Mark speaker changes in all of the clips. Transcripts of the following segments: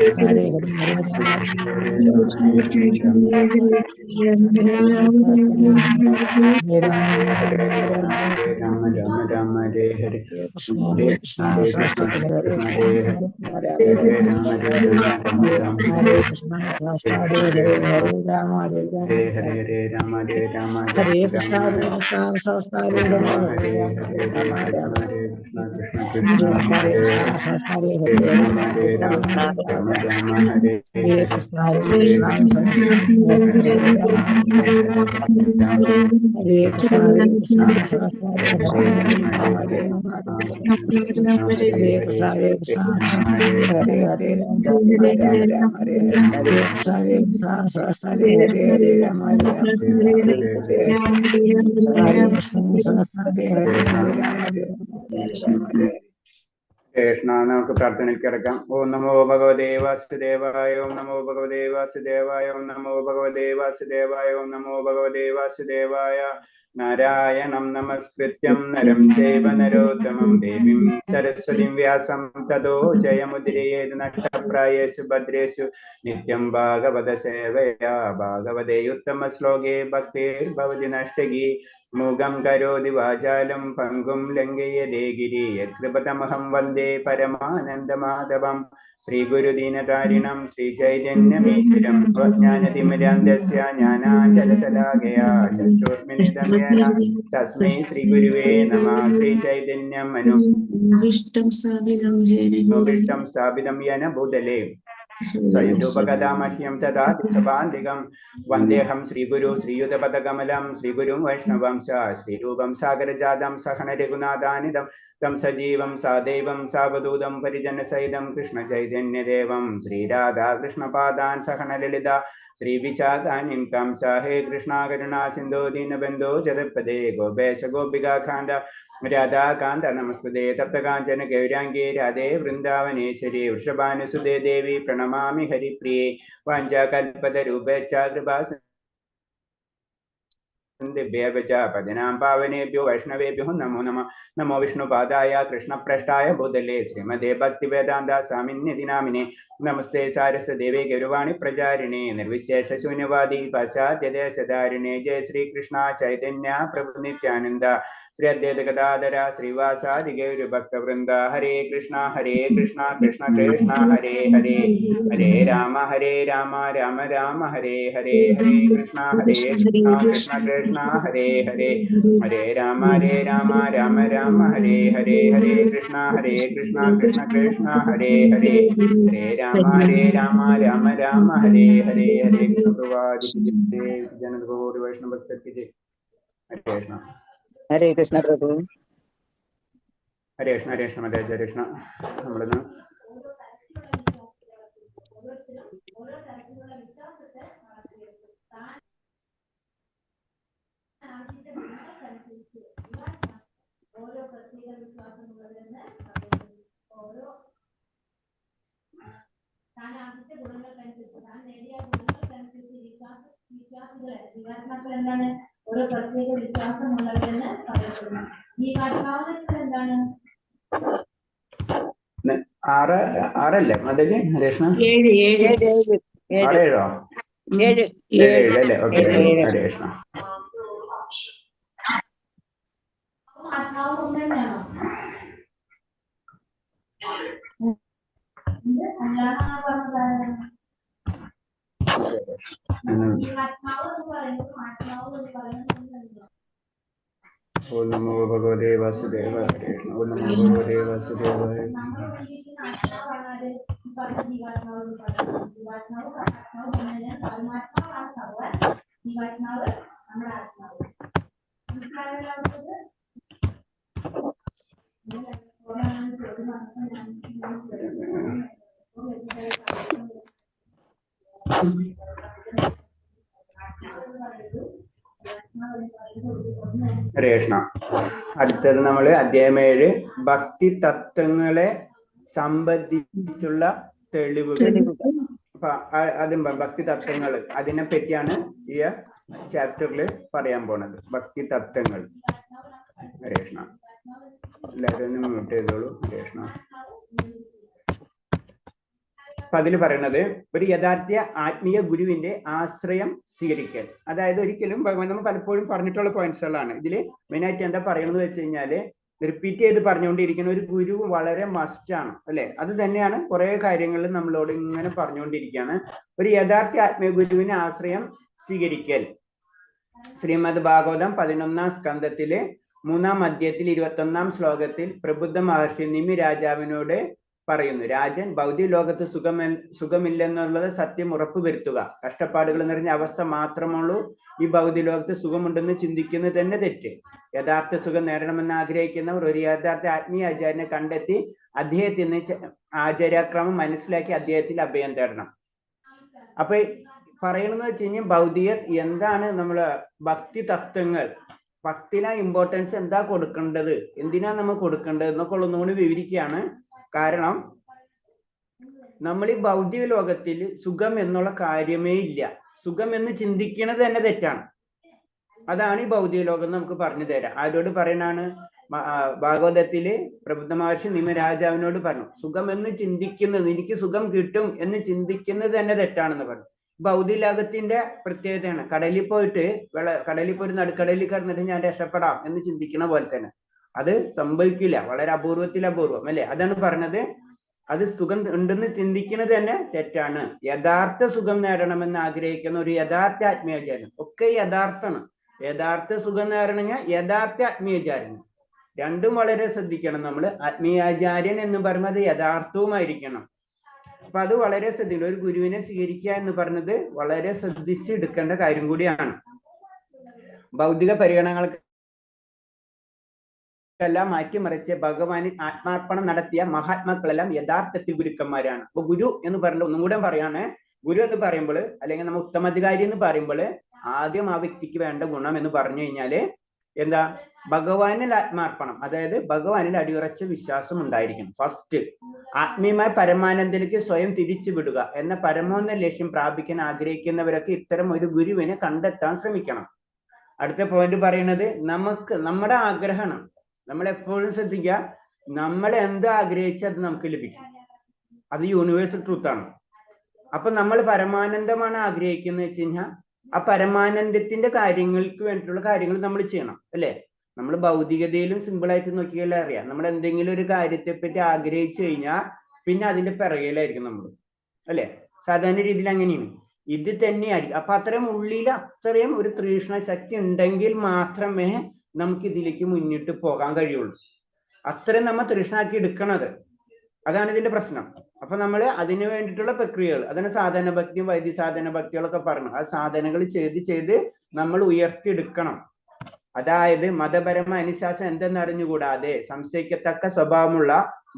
Speaker 1: Hare
Speaker 2: Krishna. നമുക്ക് പ്രാർത്ഥനയിൽ കിടക്കാം. ഓം നമോ ഭഗവതേ വാസുദേവായ. ഓം നമോ ഭഗവതേ വാസുദേവായ. ഓം നമോ ഭഗവതേ വാസുദേവായ. ഓം നമോ ഭഗവതേ വാസുദേവായ. നാരായണം നമസ്കൃത്യം നരം ചൈവ നരോത്തമം ദേവീം സരസ്വതീം വ്യാസം തതോ ജയമുദ്രയേത് നഷ്ടപ്രായേഷു ഭദ്രേഷു നിത്യം ഭാഗവത സേവയാ. ഭാഗവതേ ഉത്തമ ശ്ലോകേ ഭക്തിർഭവതി നഷ്ടകി. മൂകം കരോതി വാചാലം പങ്കും ലംഘയതേ ഗിരി. യത്കൃപതമഹം വന്ദേ പരമാനന്ദമാധവം. ശ്രീഗുരുദീനതാരിണം ശ്രീചൈതന്യമീശ്വരം ജ്ഞാനതിമിരാന്ധസ്യ ജ്ഞാനാഞ്ജലശലാകയാ ചക്ഷുർമിലിതം യേന തസ്മൈ ശ്രീഗുരുവേ നമഃ. ശ്രീചൈതന്യം മനോഭീഷ്ടം സ്ഥാപിതം യേന ഭൂതലേ സ്വയംരൂപകഥാമഹ്യം തഥാ ദിശപാന്തികം. വന്ദേഹം ശ്രീഗുരു ശ്രീയുതപദകമലം ശ്രീഗുരും വൈഷ്ണവം ച. ശ്രീരൂപം സാഗരജാതം സഹന രഘുനാഥാനിതം തം സജീവം സാദൈവം സാവധൂതം പരിജനസഹിതം കൃഷ്ണ ചൈതന്യദേവം ശ്രീരാധാകൃഷ്ണപാദാൻ സഹന ലളിത ശ്രീവിശാഖാനിം തം സ. ഹേ കൃഷ്ണ കരുണാ സിന്ധോ ദീനബന്ധോ ജഗത്പദേ ഗോപേശ ഗോപികാന്ത രാധാകാന്ത നമസ്തുതേ. തപ്തകാഞ്ചന ഗൗരാംഗേ രാധേ വൃന്ദാവനേശ്വരി വൃഷഭാനുസുതേ ദേവി പ്രണമാമി ഹരിപ്രിയേ. വാഞ്ചാകൽപതരൂപേച്ഛ കൃപാ പതിനാം പാവനേഭ്യോ വൈഷ്ണവേഭ്യോ നമോ നമഃ. നമോ വിഷ്ണുപാദായ കൃഷ്ണപ്രഷ്ടായ ഭൂതലേ ശ്രീമദേ ഭക്തിവേദാന്ത സ്വാമിന്യതി നാമിനെ. നമസ്തേ സാരസ്വതദേവേ ഗൗരവാണി പ്രചാരിണേ നിർവിശേഷ ശൂന്യവാദി പാശ്ചാത്യദേശധാരിണേ. ജയ ശ്രീകൃഷ്ണ ചൈതന്യ പ്രഭു നിത്യാനന്ദ ശ്രീ അദ്വൈത ഗദാധര ശ്രീവാസാദി ഗൗരഭക്തവൃന്ദ. ഹരേ കൃഷ്ണ കൃഷ്ണ കൃഷ്ണ ഹരേ ഹരേ. ഹരേ രാമ രാമ രാമ ഹരേ ഹരേ. ഹരേ കൃഷ്ണ കൃഷ്ണ കൃഷ്ണ ഹരേ ഹരേ. ഹരേ രാമ രാമ രാമ ഹരേ ഹരേ. ഹരേ കൃഷ്ണ കൃഷ്ണ കൃഷ്ണ ഹരേ ഹരേ. ഹരേ രാമ രാമ രാമ ഹരേ ഹരേ. ഹരേ കൃഷ്ണ ജനഗോരി വൈഷ്ണവ ഭക്തർക്ക് ജയ്. ഹരേ കൃഷ്ണ.
Speaker 1: ഹരേ കൃഷ്ണ പ്രഭു.
Speaker 2: ഹരേ കൃഷ്ണ ഹരേ കൃഷ്ണ. നമ്മളിന്ന്
Speaker 3: എന്താണ് ഓരോ പ്രത്യേക വിശ്വാസമുള്ളവരെന്ന് പറയപ്പെടുന്നു. ഈ കാട്ടുകാവനത്തിൽ എന്താണ്
Speaker 2: ആറല്ലേ മതജി ഹരേഷ്ണ?
Speaker 1: 7
Speaker 2: 6 7 അല്ലേ? ഓക്കെ. ഹരേഷ്ണ.
Speaker 3: ആത്മാവ് തന്നെയാണോ?
Speaker 2: ഓം നമോ ഭഗവതേ വാസുദേവായ. ഹരേ കൃഷ്ണ. ഓം നമോ ഭഗവതേ വാസുദേവായ. ഹരേ കൃഷ്ണ. അടുത്തത് നമ്മൾ അധ്യായം 7 ഭക്തി തത്വങ്ങളെ സംബന്ധിച്ചുള്ള തെളിവുകൾ. അപ്പൊ അതും ഭക്തി തത്വങ്ങൾ അതിനെ പറ്റിയാണ് ഈ ചാപ്റ്ററിൽ പറയാൻ പോണത്. ഭക്തി തത്വങ്ങൾ. ഹരേ കൃഷ്ണ. എല്ലാവരും മ്യൂട്ട് ചെയ്തോളൂ. ഹരേ കൃഷ്ണ. അപ്പൊ അതിൽ പറയുന്നത് ഒരു യഥാർത്ഥ ആത്മീയ ഗുരുവിന്റെ ആശ്രയം സ്വീകരിക്കൽ. അതായത് ഒരിക്കലും നമ്മൾ പലപ്പോഴും പറഞ്ഞിട്ടുള്ള പോയിന്റ്സുകളാണ്. ഇതില് മെയിനായിട്ട് എന്താ പറയണമെന്ന് വെച്ച് കഴിഞ്ഞാല് റിപ്പീറ്റ് ചെയ്ത് പറഞ്ഞുകൊണ്ടിരിക്കുന്ന ഒരു ഗുരു വളരെ മസ്റ്റ് ആണ് അല്ലെ. അത് തന്നെയാണ് കുറെ കാര്യങ്ങളിൽ നമ്മളോട് ഇങ്ങനെ പറഞ്ഞുകൊണ്ടിരിക്കുകയാണ്. ഒരു യഥാർത്ഥ ആത്മീയ ഗുരുവിനെ ആശ്രയം സ്വീകരിക്കൽ. ശ്രീമദ് ഭാഗവതം 11-ാം സ്കന്ധത്തില് 3-ാം അധ്യായത്തിൽ 21-ാം ശ്ലോകത്തിൽ പ്രബുദ്ധ മഹർഷി നിമി രാജാവിനോട് പറയുന്നു, രാജൻ ഭൗതിക ലോകത്ത് സുഖമില്ലെന്നുള്ളത് സത്യം ഉറപ്പുവരുത്തുക. കഷ്ടപ്പാടുകൾ നിറഞ്ഞ അവസ്ഥ മാത്രമുള്ളൂ ഈ ഭൗതിക ലോകത്ത് സുഖമുണ്ടെന്ന് ചിന്തിക്കുന്നത് തന്നെ തെറ്റ്. യഥാർത്ഥ സുഖം നേടണമെന്ന് ആഗ്രഹിക്കുന്നവർ ഒരു യഥാർത്ഥ ആത്മീയ ആചാര്യനെ കണ്ടെത്തി അദ്ദേഹത്തിന് ആചാര്യക്രമം മനസ്സിലാക്കി അദ്ദേഹത്തിൽ അഭയം തേടണം. അപ്പൊ പറയണമെന്ന് വെച്ച് കഴിഞ്ഞാൽ ഭൗതിക എന്താണ് നമ്മള് ഭക്തി തത്വങ്ങൾ, ഭക്തിയിലെ ഇമ്പോർട്ടൻസ് എന്താ കൊടുക്കേണ്ടത്, എന്തിനാ നമ്മൾ കൊടുക്കേണ്ടത് എന്നൊക്കെ ഒന്നുകൂടി വിവരിക്കുകയാണ്. കാരണം നമ്മൾ ഈ ഭൗതിക ലോകത്തിൽ സുഖം എന്നുള്ള കാര്യമേ ഇല്ല. സുഖം എന്ന് ചിന്തിക്കുന്നത് തന്നെ തെറ്റാണ്. അതാണ് ഈ ഭൗതിക ലോകം നമുക്ക് പറഞ്ഞു തരാം. ആരോട് പറയണാണ്? ഭാഗവതത്തില് പ്രബുദ്ധ മഹർഷി നിമി രാജാവിനോട് പറഞ്ഞു, സുഖം എന്ന് ചിന്തിക്കുന്നത്, എനിക്ക് സുഖം കിട്ടും എന്ന് ചിന്തിക്കുന്നത് തന്നെ തെറ്റാണെന്ന് പറഞ്ഞു. ഭൗതിക ലോകത്തിന്റെ പ്രത്യേകതയാണ്. കടലിൽ പോയിട്ട് നടുക്കടലിൽ കിടന്നിട്ട് ഞാൻ രക്ഷപ്പെടാം എന്ന് ചിന്തിക്കുന്ന പോലെ തന്നെ അത് സംഭവിക്കില്ല. വളരെ അപൂർവം അല്ലെ. അതാണ് പറഞ്ഞത്. അത് സുഖം ഉണ്ടെന്ന് ചിന്തിക്കുന്നത് തന്നെ തെറ്റാണ്. യഥാർത്ഥ സുഖം നേടണമെന്ന് ആഗ്രഹിക്കുന്ന ഒരു യഥാർത്ഥ ആത്മീയാചാര്യൻ ഒക്കെ യഥാർത്ഥമാണ്. യഥാർത്ഥ സുഖം നേടണമെങ്കിൽ യഥാർത്ഥ ആത്മീയാചാര്യൻ. രണ്ടും വളരെ ശ്രദ്ധിക്കണം നമ്മൾ. ആത്മീയാചാര്യൻ എന്ന് പറയുന്നത് അത് യഥാർത്ഥവുമായിരിക്കണം. അപ്പൊ അത് വളരെ ശ്രദ്ധിക്കണം. ഒരു ഗുരുവിനെ സ്വീകരിക്കുക എന്ന് പറഞ്ഞത് വളരെ ശ്രദ്ധിച്ച് എടുക്കേണ്ട കാര്യം കൂടിയാണ്. ഭൗതിക പരിഗണനകൾക്ക് എല്ലാം മാറ്റിമറിച്ച് ഭഗവാനിൽ ആത്മാർപ്പണം നടത്തിയ മഹാത്മാക്കളെല്ലാം യഥാർത്ഥത്തിൽ ഗുരുക്കന്മാരാണ്. അപ്പൊ ഗുരു എന്ന് പറയുന്നത് ഒന്നും കൂടെ പറയാണ്. ഗുരു എന്ന് പറയുമ്പോൾ അല്ലെങ്കിൽ നമ്മൾ ഉത്തമാധികാരി എന്ന് പറയുമ്പോൾ ആദ്യം ആ വ്യക്തിക്ക് വേണ്ട ഗുണം എന്ന് പറഞ്ഞു കഴിഞ്ഞാല് എന്താ? ഭഗവാനിൽ ആത്മാർപ്പണം, അതായത് ഭഗവാനിൽ അടിയുറച്ച വിശ്വാസം ഉണ്ടായിരിക്കണം. ഫസ്റ്റ് ആത്മീയമായ പരമാനന്ദത്തിലേക്ക് സ്വയം തിരിച്ചു വിടുക എന്ന പരമോന്നത ലക്ഷ്യം പ്രാപിക്കാൻ ആഗ്രഹിക്കുന്നവരൊക്കെ ഇത്തരം ഒരു ഗുരുവിനെ കണ്ടെത്താൻ ശ്രമിക്കണം. അടുത്ത പോയിന്റ് പറയുന്നത് നമ്മുടെ ആഗ്രഹമാണ്. നമ്മൾ എപ്പോഴും ശ്രദ്ധിക്കുക, നമ്മൾ എന്ത് ആഗ്രഹിച്ചാൽ അത് നമുക്ക് ലഭിക്കും. അത് യൂണിവേഴ്സൽ ട്രൂത്ത് ആണ്. അപ്പൊ നമ്മൾ പരമാനന്ദമാണ് ആഗ്രഹിക്കുന്നത് വെച്ച് കഴിഞ്ഞാൽ ആ പരമാനന്ദത്തിന്റെ കാര്യങ്ങൾക്ക് വേണ്ടിയിട്ടുള്ള കാര്യങ്ങൾ നമ്മൾ ചെയ്യണം അല്ലെ. നമ്മൾ ഭൗതികതയിലും സിമ്പിളായിട്ട് നോക്കിയാലേ അറിയാം. നമ്മൾ എന്തെങ്കിലും ഒരു കാര്യത്തെ പറ്റി ആഗ്രഹിച്ചു കഴിഞ്ഞാൽ പിന്നെ അതിന്റെ പിറകിലായിരിക്കും നമ്മൾ അല്ലെ. സാധാരണ രീതിയിൽ അങ്ങനെയാണ്. ഇത് തന്നെയായിരിക്കും. അപ്പൊ അത്രയും ഉള്ളിൽ അത്രയും ഒരു തൃഷ്ണ ശക്തി ഉണ്ടെങ്കിൽ മാത്രമേ നമുക്ക് ഇതിലേക്ക് മുന്നിട്ട് പോകാൻ കഴിയുള്ളൂ. അത്രയും നമ്മൾ തൃഷ്ണാക്കി എടുക്കണത്. അതാണ് ഇതിന്റെ പ്രശ്നം. അപ്പൊ നമ്മൾ അതിനു വേണ്ടിയിട്ടുള്ള പ്രക്രിയകൾ, അതിന് സാധന ഭക്തിയും വൈദ്യസാധന ഭക്തികളൊക്കെ പറഞ്ഞു. ആ സാധനകൾ ചെയ്ത് നമ്മൾ ഉയർത്തിയെടുക്കണം. അതായത് മതപരമായ അനുശാസനം എന്തെന്ന് അറിഞ്ഞുകൂടാതെ സംശയിക്കത്തക്ക സ്വഭാവമുള്ള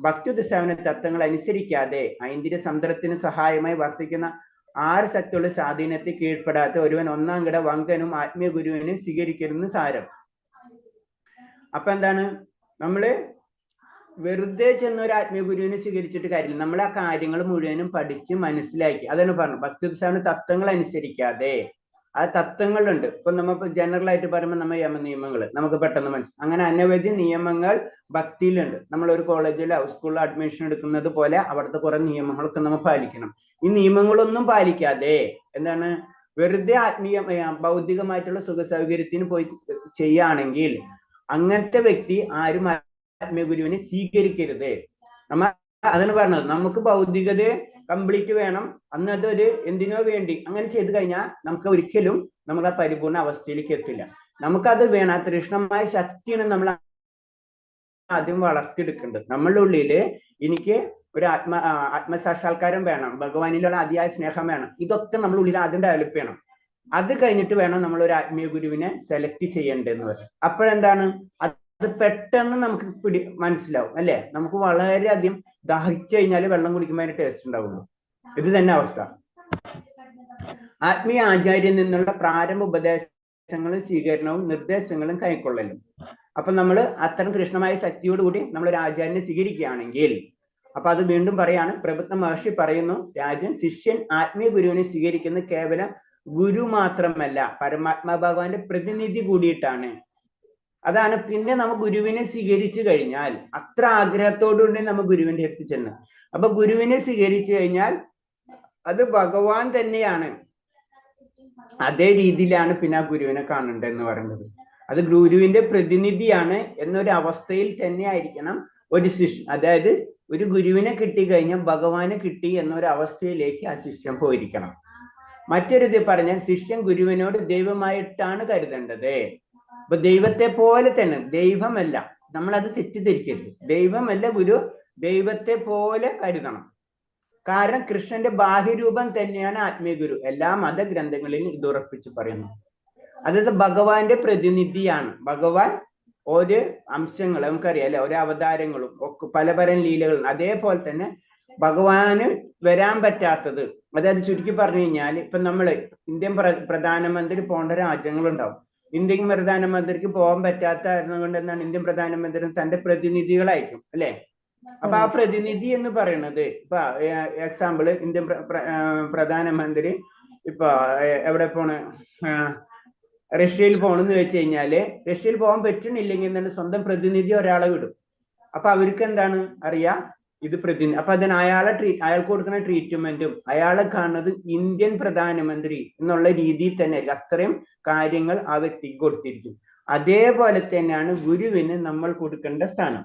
Speaker 2: ഭക്തിയുദ്ധസേവന തത്വങ്ങൾ അനുസരിക്കാതെ ഐന്ദ്രിയ സമുദ്രത്തിന് സഹായമായി വർത്തിക്കുന്ന 6 ശക്തിയുള്ള സ്വാധീനത്തെ കീഴ്പ്പെടാത്ത ഒരുവൻ ഒന്നാം കിട വങ്കനും ആത്മീയ ഗുരുവിനെ സ്വീകരിക്കരുതെന്ന് സാരം. അപ്പൊ എന്താണ്? നമ്മള് വെറുതെ ചെന്ന ഒരു ആത്മീയ ഗുരുവിനെ സ്വീകരിച്ചിട്ട് കാര്യമില്ല. നമ്മൾ ആ കാര്യങ്ങൾ മുഴുവനും പഠിച്ച് മനസ്സിലാക്കി. അതാണ് പറഞ്ഞു, ഭക്തിയുദ്ധസേവന തത്വങ്ങൾ അനുസരിക്കാതെ. ആ തത്വങ്ങളുണ്ട്. ഇപ്പൊ നമ്മ ജനറൽ ആയിട്ട് പറയുമ്പോൾ നമ്മൾ യമനിയമങ്ങൾ നമുക്ക് പെട്ടെന്ന് മനസ്സിലാക്കും. അങ്ങനെ അനവധി നിയമങ്ങൾ ഭക്തിയിലുണ്ട്. നമ്മൾ ഒരു കോളേജിലോ സ്കൂളിലോ അഡ്മിഷൻ എടുക്കുന്നത് പോലെ അവിടുത്തെ കുറെ നിയമങ്ങളൊക്കെ നമ്മൾ പാലിക്കണം. ഈ നിയമങ്ങളൊന്നും പാലിക്കാതെ എന്താണ് വെറുതെ ഭൗതികമായിട്ടുള്ള സുഖ സൗകര്യത്തിന് പോയി ചെയ്യുകയാണെങ്കിൽ അങ്ങനത്തെ വ്യക്തി ആരും ആത്മീയ ഗുരുവിനെ സ്വീകരിക്കരുത്. അതാണ് പറഞ്ഞത്. നമുക്ക് ഭൗതികതയെ കംപ്ലീറ്റ് വേണം, അന്ന് അതൊരു എന്തിനോ വേണ്ടി അങ്ങനെ ചെയ്തു കഴിഞ്ഞാൽ നമുക്ക് ഒരിക്കലും നമ്മൾ ആ പരിപൂർണ അവസ്ഥയിലേക്ക് എത്തില്ല. നമുക്കത് വേണം. ആ തൃഷ്ണമായ ശക്തിയാണ് നമ്മൾ ആദ്യം വളർത്തിയെടുക്കേണ്ടത്. നമ്മളുടെ ഉള്ളില് എനിക്ക് ഒരു ആത്മസാക്ഷാത്കാരം വേണം, ഭഗവാനിലുള്ള അതിയായ സ്നേഹം വേണം. ഇതൊക്കെ നമ്മുടെ ഉള്ളിൽ ആദ്യം ഡെവലപ്പ് ചെയ്യണം. അത് കഴിഞ്ഞിട്ട് വേണം നമ്മൾ ഒരു ആത്മീയ ഗുരുവിനെ സെലക്ട് ചെയ്യേണ്ടതെന്ന് പറയും. അപ്പോഴെന്താണ് അത് പെട്ടെന്ന് നമുക്ക് മനസ്സിലാവും അല്ലെ. നമുക്ക് വളരെയധികം ദാഹിച്ചു കഴിഞ്ഞാൽ വെള്ളം കുടിക്കുമ്പോൾ അതിന് ടേസ്റ്റ് ഉണ്ടാവുള്ളൂ. ഇത് തന്നെ അവസ്ഥ. ആത്മീയ ആചാര്യൻ നിന്നുള്ള പ്രാരംഭ ഉപദേശങ്ങളും സ്വീകരണവും നിർദ്ദേശങ്ങളും കൈക്കൊള്ളലും. അപ്പൊ നമ്മൾ അത്തരം കൃഷ്ണമായ ശക്തിയോടുകൂടി നമ്മൾ ഒരു ആചാര്യനെ സ്വീകരിക്കുകയാണെങ്കിൽ, അപ്പൊ അത് വീണ്ടും പറയാണ്, പ്രബുദ്ധ മഹർഷി പറയുന്നു, രാജൻ ശിഷ്യൻ ആത്മീയ ഗുരുവിനെ സ്വീകരിക്കുന്നത് കേവലം ഗുരു മാത്രമല്ല, പരമാത്മാ ഭഗവാന്റെ പ്രതിനിധി കൂടിയിട്ടാണ്. അതാണ്. പിന്നെ നമ്മൾ ഗുരുവിനെ സ്വീകരിച്ചു കഴിഞ്ഞാൽ അത്ര ആഗ്രഹത്തോടുകൂടി നമ്മൾ ഗുരുവിന്റെ അടുത്ത് ചെന്ന്, അപ്പൊ ഗുരുവിനെ സ്വീകരിച്ചു കഴിഞ്ഞാൽ അത് ഭഗവാൻ തന്നെയാണ്. അതേ രീതിയിലാണ് പിന്നെ ആ ഗുരുവിനെ കാണേണ്ടതെന്ന് പറയുന്നത്. അത് ഗുരുവിന്റെ പ്രതിനിധിയാണ് എന്നൊരു അവസ്ഥയിൽ തന്നെ ആയിരിക്കണം ഒരു ശിഷ്യൻ. അതായത് ഒരു ഗുരുവിനെ കിട്ടിക്കഴിഞ്ഞാൽ ഭഗവാനെ കിട്ടി എന്നൊരു അവസ്ഥയിലേക്ക് ആ ശിഷ്യൻ പോയിരിക്കണം. മറ്റൊരു ഇത് പറഞ്ഞാൽ ശിഷ്യൻ ഗുരുവിനോട് ദൈവമായിട്ടാണ് കരുതേണ്ടത്. അപ്പൊ ദൈവത്തെ പോലെ തന്നെ, ദൈവമല്ല, നമ്മളത് തെറ്റിദ്ധരിക്കരുത്. ദൈവമല്ല ഗുരു, ദൈവത്തെ പോലെ കരുതണം. കാരണം കൃഷ്ണന്റെ ബാഹ്യരൂപം തന്നെയാണ് ആത്മീയ ഗുരു. എല്ലാ മതഗ്രന്ഥങ്ങളിലും ഇത് ഉറപ്പിച്ച് പറയുന്നു. അതായത് ഭഗവാന്റെ പ്രതിനിധിയാണ്. ഭഗവാൻ ഒരു അംശങ്ങൾ നമുക്കറിയാം അല്ലെ, ഓരോ അവതാരങ്ങളും ഒക്കെ പല പല ലീലകളും. അതേപോലെ തന്നെ ഭഗവാന് വരാൻ പറ്റാത്തത്, അതായത് ചുരുക്കി പറഞ്ഞു കഴിഞ്ഞാൽ ഇപ്പൊ നമ്മള് ഇന്ത്യൻ പ്രധാനമന്ത്രി പോകേണ്ട രാജ്യങ്ങളുണ്ടാവും. ഇന്ത്യൻ പ്രധാനമന്ത്രിക്ക് പോകാൻ പറ്റാത്ത കൊണ്ട് എന്താണ് ഇന്ത്യൻ പ്രധാനമന്ത്രി തന്റെ പ്രതിനിധികളായിരിക്കും അല്ലെ. അപ്പൊ ആ പ്രതിനിധി എന്ന് പറയുന്നത് ഇപ്പൊ എക്സാമ്പിള് ഇന്ത്യൻ പ്രധാനമന്ത്രി ഇപ്പൊ എവിടെ പോണ്, റഷ്യയിൽ പോണെന്ന് വെച്ച് കഴിഞ്ഞാല് റഷ്യയിൽ പോകാൻ പറ്റുന്നില്ലെങ്കിൽ എന്താണ് സ്വന്തം പ്രതിനിധി ഒരാളെ വിടും. അപ്പൊ അവർക്ക് എന്താണ് അറിയാം ഇത് പ്രതിനിധി. അപ്പൊ അതിന് അയാൾക്ക് കൊടുക്കുന്ന ട്രീറ്റ്മെന്റും അയാളെ കാണുന്നത് ഇന്ത്യൻ പ്രധാനമന്ത്രി എന്നുള്ള രീതിയിൽ തന്നെ ആയിരിക്കും. അത്രയും കാര്യങ്ങൾ ആ വ്യക്തിക്ക് കൊടുത്തിരിക്കും. അതേപോലെ തന്നെയാണ് ഗുരുവിന് നമ്മൾ കൊടുക്കേണ്ട സ്ഥാനം.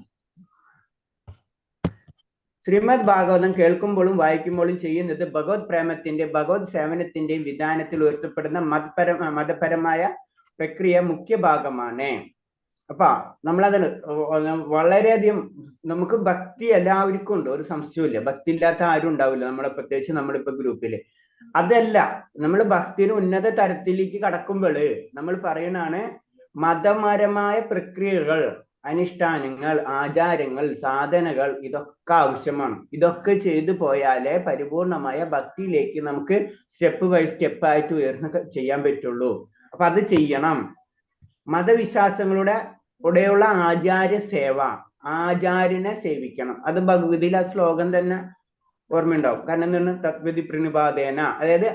Speaker 2: ശ്രീമദ് ഭാഗവതം കേൾക്കുമ്പോഴും വായിക്കുമ്പോഴും ചെയ്യുന്നത് ഭഗവത് പ്രേമത്തിന്റെ ഭഗവത് സേവനത്തിന്റെയും വിധാനത്തിൽ ഉയർത്തപ്പെടുന്ന മതപരമായ പ്രക്രിയ മുഖ്യ ഭാഗമാണ്. അപ്പൊ നമ്മളതിന് വളരെയധികം നമുക്ക് ഭക്തി എല്ലാവർക്കും ഉണ്ട്, ഒരു സംശയമില്ല. ഭക്തി ഇല്ലാത്ത ആരും ഉണ്ടാവില്ല നമ്മളെ, പ്രത്യേകിച്ച് നമ്മളിപ്പോ ഗ്രൂപ്പില്. അതല്ല, നമ്മൾ ഭക്തിയുടെ ഉന്നത തരത്തിലേക്ക് കടക്കുമ്പോൾ നമ്മൾ പറയണാണ് മതപരമായ പ്രക്രിയകൾ, അനുഷ്ഠാനങ്ങൾ, ആചാരങ്ങൾ, സാധനകൾ ഇതൊക്കെ ആവശ്യമാണ്. ഇതൊക്കെ ചെയ്തു പോയാലേ പരിപൂർണമായ ഭക്തിയിലേക്ക് നമുക്ക് സ്റ്റെപ്പ് ബൈ സ്റ്റെപ്പ് ആയിട്ട് ഉയർന്ന് ചെയ്യാൻ പറ്റുള്ളൂ. അപ്പൊ അത് ചെയ്യണം. മതവിശ്വാസങ്ങളുടെ കൂടെയുള്ള ആചാര്യ സേവ, ആചാര്യനെ സേവിക്കണം. അത് ഭഗവതിയിൽ ആ ശ്ലോകം തന്നെ ഓർമ്മയുണ്ടാവും. കാരണം എന്താണ്, തത്വതി പ്രണിപാതേന, അതായത്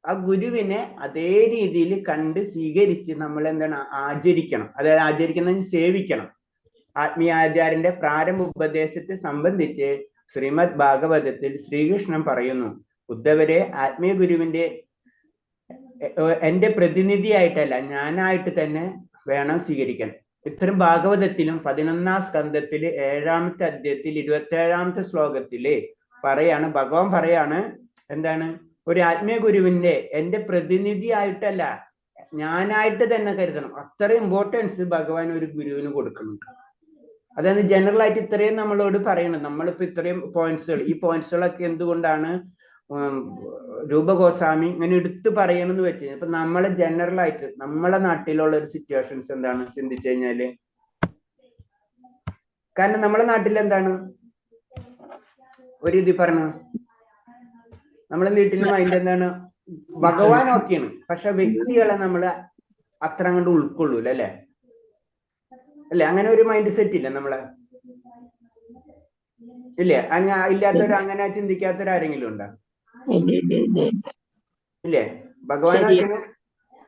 Speaker 2: ആ ഗുരുവിനെ അതേ രീതിയിൽ കണ്ട് സ്വീകരിച്ച് നമ്മൾ എന്താണ് ആചരിക്കണം. അതായത് ആചരിക്കുന്നത് സേവിക്കണം. ആത്മീയാചാര്യന്റെ പ്രാരംഭ ഉപദേശത്തെ സംബന്ധിച്ച് ശ്രീമദ് ഭാഗവതത്തിൽ ശ്രീകൃഷ്ണൻ പറയുന്നു, ഉദ്ധവരെ ആത്മീയ ഗുരുവിന്റെ എന്റെ പ്രതിനിധിയായിട്ടല്ല ഞാനായിട്ട് തന്നെ വേണം സ്വീകരിക്കാൻ. ഇത്തരം ഭാഗവതത്തിലും 11-ാം സ്കന്ധത്തില് 7-ാമത്തെ അധ്യായത്തിൽ 27-ാമത്തെ ശ്ലോകത്തില് പറയാണ്, ഭഗവാൻ പറയാണ് എന്താണ്, ഒരു ആത്മീയ ഗുരുവിന്റെ എന്റെ പ്രതിനിധി ആയിട്ടല്ല ഞാനായിട്ട് തന്നെ കരുതണം. അത്ര ഇമ്പോർട്ടൻസ് ഭഗവാൻ ഒരു ഗുരുവിന് കൊടുക്കുന്നുണ്ട്. അതായത് ജനറൽ ആയിട്ട് ഇത്രയും നമ്മളോട് പറയണം. നമ്മളിപ്പോ ഇത്രയും പോയിന്റ്സുകൾ, ഈ പോയിന്റ്സുകളൊക്കെ എന്തുകൊണ്ടാണ് രൂപഗോസ്വാമി ഇങ്ങനെ എടുത്തു പറയണമെന്ന് വെച്ച് കഴിഞ്ഞാൽ, ഇപ്പൊ നമ്മളെ ജനറൽ ആയിട്ട് നമ്മളെ നാട്ടിലുള്ള ഒരു സിറ്റുവേഷൻസ് എന്താണ് ചിന്തിച്ചു കഴിഞ്ഞാല്, കാരണം നമ്മളെ നാട്ടിൽ എന്താണ് ഒരു ഇത് പറഞ്ഞു, നമ്മളെ വീട്ടിൽ മൈൻഡ് എന്താണ്, ഭഗവാൻ ഓക്കെയാണ്, പക്ഷെ വ്യക്തികളെ നമ്മള് അത്ര അങ്ങോട്ട് ഉൾക്കൊള്ളൂല അല്ലെ. അല്ലെ, അങ്ങനെ ഒരു മൈൻഡ് സെറ്റ് ഇല്ല നമ്മളെ, ഇല്ലേ? ഇല്ലാത്തവർ അങ്ങനെ ചിന്തിക്കാത്തവരാരെങ്കിലും ഉണ്ടോ? ഇല്ലേ?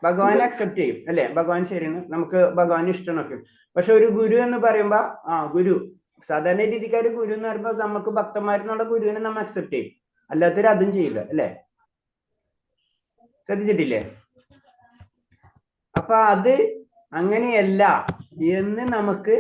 Speaker 2: ഭഗവാൻ അക്സെപ്റ്റ് ചെയ്യും അല്ലെ, ഭഗവാൻ ശരിയാണ്, നമുക്ക് ഭഗവാൻ ഇഷ്ടമൊക്കെ. പക്ഷെ ഒരു ഗുരു എന്ന് പറയുമ്പോ ഗുരു സാധാരണ രീതിക്കാര് ഗുരു എന്ന് പറയുമ്പോ നമുക്ക് ഭക്തന്മാരെന്നുള്ള ഗുരുവിനെ നമ്മൾ അക്സെപ്റ്റ് ചെയ്യും, അല്ലാത്തവര് അതും ചെയ്യില്ല അല്ലെ. ശ്രദ്ധിച്ചിട്ടില്ലേ? അപ്പൊ അത് അങ്ങനെയല്ല എന്ന് നമുക്ക്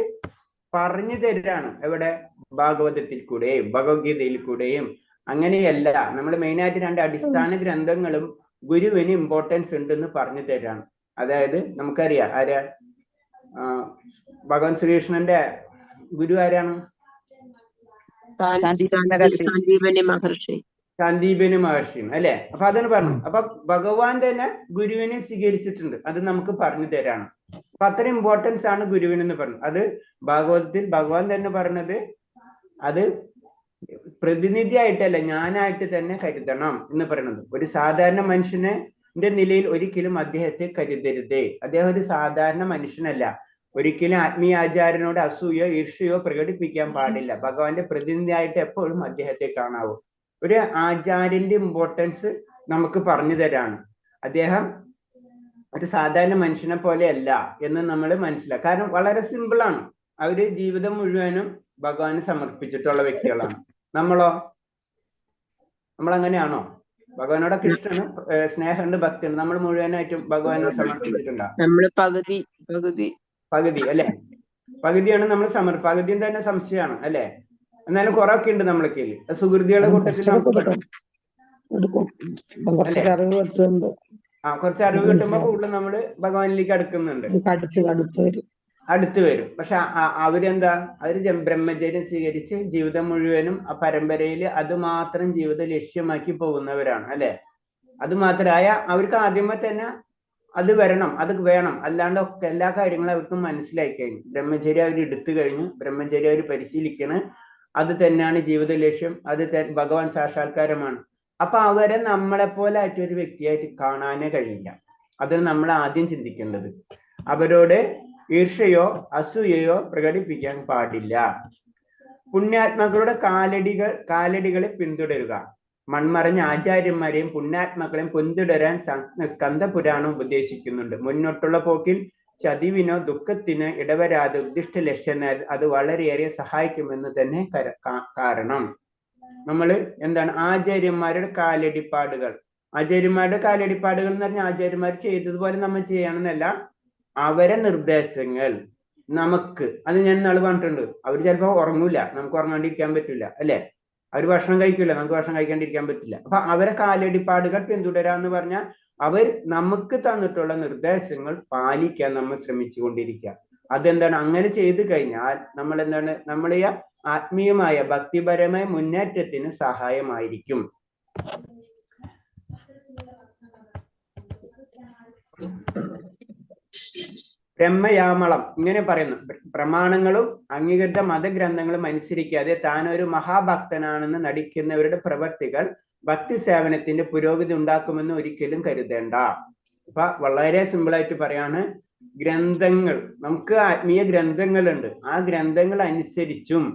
Speaker 2: പറഞ്ഞു തരാണ്. എവിടെ? ഭാഗവതത്തിൽ കൂടെയും ഭഗവത്ഗീതയിൽ കൂടെയും. അങ്ങനെയല്ല, നമ്മൾ മെയിനായിട്ട് 2 അടിസ്ഥാന ഗ്രന്ഥങ്ങളും ഗുരുവിന് ഇമ്പോർട്ടൻസ് ഉണ്ടെന്ന് പറഞ്ഞു തരാണ്. അതായത് നമുക്കറിയാം ആരാ ഭഗവാൻ ശ്രീകൃഷ്ണന്റെ ഗുരു ആരാണ്? സന്ദീപനി മഹർഷിയും അല്ലെ. അപ്പൊ അതാണ് പറഞ്ഞു. അപ്പൊ ഭഗവാൻ തന്നെ ഗുരുവിനെ സ്വീകരിച്ചിട്ടുണ്ട്, അത് നമുക്ക് പറഞ്ഞു തരാണ്. അപ്പൊ അത്ര ഇമ്പോർട്ടൻസ് ആണ് ഗുരുവിനെന്ന് പറഞ്ഞു. അത് ഭാഗവതത്തിൽ ഭഗവാൻ തന്നെ പറഞ്ഞത് അത് പ്രതിനിധിയായിട്ടല്ല ഞാനായിട്ട് തന്നെ കരുതണം എന്ന് പറയുന്നത്. ഒരു സാധാരണ മനുഷ്യന്റെ നിലയിൽ ഒരിക്കലും അദ്ദേഹത്തെ കരുതരുത്. അദ്ദേഹം ഒരു സാധാരണ മനുഷ്യനല്ല. ഒരിക്കലും ആത്മീയാചാര്യനോട് അസൂയോ ഈർഷ്യയോ പ്രകടിപ്പിക്കാൻ പാടില്ല. ഭഗവാന്റെ പ്രതിനിധിയായിട്ട് എപ്പോഴും അദ്ദേഹത്തെ കാണാവൂ. ഒരു ആചാര്യന്റെ ഇമ്പോർട്ടൻസ് നമുക്ക് പറഞ്ഞു തരാണ്. അദ്ദേഹം ഒരു സാധാരണ മനുഷ്യനെ പോലെയല്ല എന്ന് നമ്മൾ മനസ്സിലാക്കുക. കാരണം വളരെ സിമ്പിളാണ്. അവര് ജീവിതം മുഴുവനും ഭഗവാന് സമർപ്പിച്ചിട്ടുള്ള വ്യക്തികളാണ്. നമ്മളോ? നമ്മൾ അങ്ങനെയാണോ? ഭഗവാനോടൊക്കെ ഇഷ്ടമാണ്, സ്നേഹമുണ്ട്, ഭക്തിയുണ്ട്. നമ്മൾ മുഴുവനായിട്ടും ഭഗവാനോട് സമർപ്പിച്ചിട്ടുണ്ടോ?
Speaker 4: നമ്മള് പകുതി പകുതി
Speaker 2: പകുതി അല്ലെ? പകുതിയാണ് നമ്മൾ പകുതിയും തന്നെ സംശയമാണ് അല്ലെ? എന്നാലും കുറെ ഒക്കെ ഉണ്ട് നമ്മളൊക്കെ. സുഹൃതികളുടെ കൂട്ടത്തിൽ നമുക്ക് കുറച്ച് അറിവ് കിട്ടുമ്പോ കൂടുതൽ നമ്മള് ഭഗവാനിലേക്ക് അടുക്കുന്നുണ്ട്, അടുത്ത് വരും. പക്ഷെ അവരെന്താ, അവര് ബ്രഹ്മചര്യം സ്വീകരിച്ച് ജീവിതം മുഴുവനും ആ പരമ്പരയിൽ അത് മാത്രം ജീവിത ലക്ഷ്യമാക്കി പോകുന്നവരാണ് അല്ലെ? അത് മാത്രമായ അവർക്ക് ആദ്യമേ തന്നെ അത് വരണം, അത് വേണം, അല്ലാണ്ട് ഒക്കെ എല്ലാ കാര്യങ്ങളും അവർക്ക് മനസ്സിലാക്കി കഴിഞ്ഞു. ബ്രഹ്മചര്യം അവർ എടുത്തു കഴിഞ്ഞു, ബ്രഹ്മചര്യം അവർ പരിശീലിക്കണം, അത് തന്നെയാണ് ജീവിത ലക്ഷ്യം, അത് ഭഗവാൻ സാക്ഷാത്കാരമാണ്. അപ്പൊ അവരെ നമ്മളെപ്പോലെ ആയിട്ട് ഒരു വ്യക്തിയായിട്ട് കാണാനേ കഴിയില്ല. അത് നമ്മൾ ആദ്യം ചിന്തിക്കേണ്ടത്. അവരോട് ഈർഷ്യയോ അസൂയയോ പ്രകടിപ്പിക്കാൻ പാടില്ല. പുണ്യാത്മാക്കളുടെ കാലടികളെ പിന്തുടരുക. മൺമറഞ്ഞ ആചാര്യന്മാരെയും പുണ്യാത്മാക്കളെയും പിന്തുടരാൻ സ്കന്ദപുരാണം ഉപദേശിക്കുന്നുണ്ട്. മുന്നോട്ടുള്ള പോക്കിൽ ചതിവിനോ ദുഃഖത്തിനോ ഇടവരാതെ ഉദ്ദിഷ്ട ലക്ഷ്യം അത് വളരെയേറെ സഹായിക്കുമെന്ന് തന്നെ കാരണം. നമ്മൾ എന്താണ്, ആചാര്യന്മാരുടെ കാലടിപ്പാടുകൾ എന്ന് പറഞ്ഞാൽ ആചാര്യന്മാർ ചെയ്തതുപോലെ നമ്മൾ ചെയ്യണമെന്നല്ല, അവരെ നിർദ്ദേശങ്ങൾ നമുക്ക്, അത് ഞാൻ നാളെ പറഞ്ഞിട്ടുണ്ട്. അവർ ചിലപ്പോൾ ഉറങ്ങൂല, നമുക്ക് ഉറങ്ങാണ്ടിരിക്കാൻ പറ്റില്ല അല്ലെ? അവർ ഭക്ഷണം കഴിക്കില്ല, നമുക്ക് ഭക്ഷണം കഴിക്കാണ്ടിരിക്കാൻ പറ്റില്ല. അപ്പൊ അവരെ കാലടിപ്പാടുകൾ പിന്തുടരാന്ന് പറഞ്ഞാൽ അവർ നമുക്ക് തന്നിട്ടുള്ള നിർദ്ദേശങ്ങൾ പാലിക്കാൻ നമ്മൾ ശ്രമിച്ചു കൊണ്ടിരിക്കുക. അതെന്താണ്, അങ്ങനെ ചെയ്തു കഴിഞ്ഞാൽ നമ്മൾ എന്താണ്, നമ്മളെ ആത്മീയമായ ഭക്തിപരമായ മുന്നേറ്റത്തിന് സഹായമായിരിക്കും. ബ്രഹ്മയാമളം ഇങ്ങനെ പറയുന്നു: പ്രമാണങ്ങളും അംഗീകൃത മതഗ്രന്ഥങ്ങളും അനുസരിക്കാതെ താൻ ഒരു മഹാഭക്തനാണെന്ന് നടിക്കുന്നവരുടെ പ്രവൃത്തികൾ ഭക്തി സേവനത്തിന്റെ പുരോഗതി ഉണ്ടാക്കുമെന്ന് ഒരിക്കലും കരുതേണ്ട. അപ്പൊ വളരെ സിമ്പിളായിട്ട് പറയാണ്, ഗ്രന്ഥങ്ങൾ, നമുക്ക് ആത്മീയ ഗ്രന്ഥങ്ങളുണ്ട്, ആ ഗ്രന്ഥങ്ങൾ അനുസരിച്ചും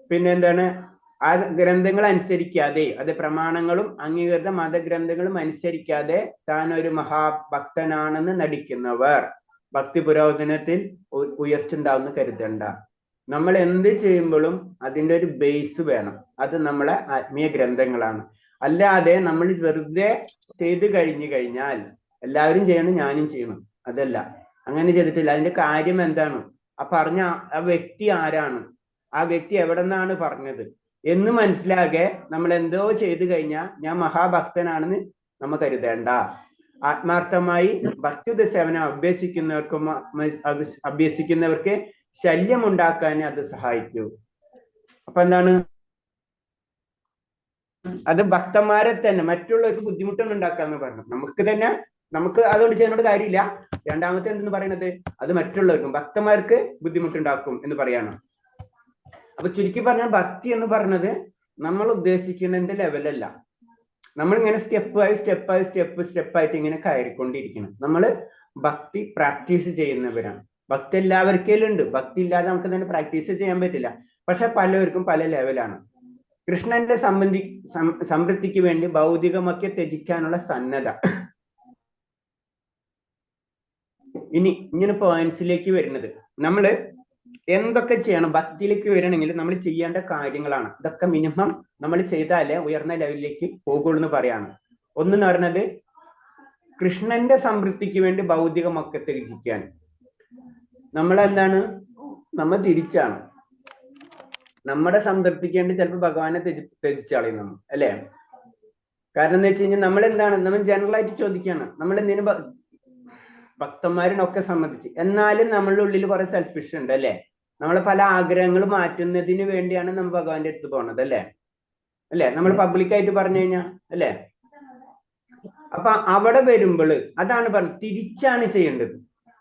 Speaker 2: പിന്നെ എന്താണ്, ആ ഗ്രന്ഥങ്ങൾ അനുസരിക്കാതെ, അത് പ്രമാണങ്ങളും അംഗീകൃത മതഗ്രന്ഥങ്ങളും അനുസരിക്കാതെ താൻ ഒരു മഹാഭക്തനാണെന്ന് നടിക്കുന്നവർ ഭക്തി പുരോഗമനത്തിൽ ഉയർച്ച ഉണ്ടാവുന്ന കരുതണ്ട. നമ്മൾ എന്ത് ചെയ്യുമ്പോഴും അതിൻ്റെ ഒരു ബേസ് വേണം, അത് നമ്മളെ ആത്മീയ ഗ്രന്ഥങ്ങളാണ്. അല്ലാതെ നമ്മൾ വെറുതെ ചെയ്ത് കഴിഞ്ഞാൽ എല്ലാവരും ചെയ്യണം ഞാനും ചെയ്യണം, അതല്ല, അങ്ങനെ ചെയ്തിട്ടില്ല. അതിന്റെ കാര്യം എന്താണ്, ആ പറഞ്ഞ ആ വ്യക്തി ആരാണ്, ആ വ്യക്തി എവിടെ നിന്നാണ് പറഞ്ഞത് എന്ന് മനസ്സിലാകെ നമ്മൾ എന്തോ ചെയ്തു കഴിഞ്ഞാൽ ഞാൻ മഹാഭക്തനാണെന്ന് നമ്മൾ കരുതേണ്ട. ആത്മാർത്ഥമായി ഭക്തിയുത സേവനം അഭ്യസിക്കുന്നവർക്ക് ശല്യം ഉണ്ടാക്കാൻ അത് സഹായിക്കൂ. അപ്പൊ എന്താണ്, അത് ഭക്തന്മാരെ തന്നെ മറ്റുള്ളവർക്ക് ബുദ്ധിമുട്ടൊന്നും ഉണ്ടാക്കാന്ന് പറഞ്ഞു. നമുക്ക് അതുകൊണ്ട് ചെയ്യുന്നോട് കാര്യമില്ല. രണ്ടാമത്തെ എന്തെന്ന് പറയുന്നത്, അത് മറ്റുള്ളവർക്കും ഭക്തന്മാർക്ക് ബുദ്ധിമുട്ടുണ്ടാക്കും എന്ന് പറയാണ്. അപ്പൊ ചുരുക്കി പറഞ്ഞാൽ ഭക്തി എന്ന് പറഞ്ഞത് നമ്മൾ ഉദ്ദേശിക്കുന്നതിന്റെ ലെവലല്ല. നമ്മളിങ്ങനെ സ്റ്റെപ്പായിട്ട് ഇങ്ങനെ കയറിക്കൊണ്ടിരിക്കണം. നമ്മൾ ഭക്തി പ്രാക്ടീസ് ചെയ്യുന്നവരാണ്. ഭക്തി എല്ലാവർക്കും ഉണ്ട്, ഭക്തി ഇല്ലാതെ നമുക്ക് തന്നെ പ്രാക്ടീസ് ചെയ്യാൻ പറ്റില്ല. പക്ഷെ പലവർക്കും പല ലെവലാണ്. കൃഷ്ണന്റെ സമൃദ്ധിക്ക് വേണ്ടി ഭൗതികമൊക്കെ ത്യജിക്കാനുള്ള സന്നദ്ധ. ഇനി ഇങ്ങനെ പോയിന്റ്സിലേക്ക് വരുന്നത്, നമ്മള് എന്തൊക്കെ ചെയ്യണം ഭക്തിയിലേക്ക് വരണമെങ്കിൽ നമ്മൾ ചെയ്യേണ്ട കാര്യങ്ങളാണ്. ഇതൊക്കെ മിനിമം നമ്മൾ ചെയ്താലേ ഉയർന്ന ലെവലിലേക്ക് പോകുള്ളൂ എന്ന് പറയാണ്. ഒന്നെന്ന് പറയുന്നത് കൃഷ്ണന്റെ സമൃദ്ധിക്ക് വേണ്ടി ഭൗതികമൊക്കെ ത്യജിക്കാൻ. നമ്മളെന്താണ്, നമ്മൾ തിരിച്ചാണ്. നമ്മുടെ സംതൃപ്തിക്ക് വേണ്ടി ചിലപ്പോൾ ഭഗവാനെ ത്യജിച്ചാളയും നമ്മൾ, അല്ലെ? കാരണം എന്താ വെച്ച് കഴിഞ്ഞാൽ നമ്മൾ എന്താണ്, നമ്മൾ ജനറൽ ആയിട്ട് ചോദിക്കുകയാണ്, നമ്മൾ എന്തിനും ഭക്തന്മാരിനൊക്കെ സംബന്ധിച്ച്. എന്നാലും നമ്മളുടെ ഉള്ളിൽ കുറെ സെൽഫിഷ് ഉണ്ട്, അല്ലെ? നമ്മളെ പല ആഗ്രഹങ്ങൾ മാറ്റുന്നതിന് വേണ്ടിയാണ് നമ്മൾ ഭഗവാന്റെ അടുത്ത് പോണത്, അല്ലെ? നമ്മൾ പബ്ലിക്കായിട്ട് പറഞ്ഞു കഴിഞ്ഞാൽ, അല്ലെ? അപ്പൊ അവിടെ വരുമ്പോൾ അതാണ് തിരിച്ചാണ് ചെയ്യേണ്ടത്.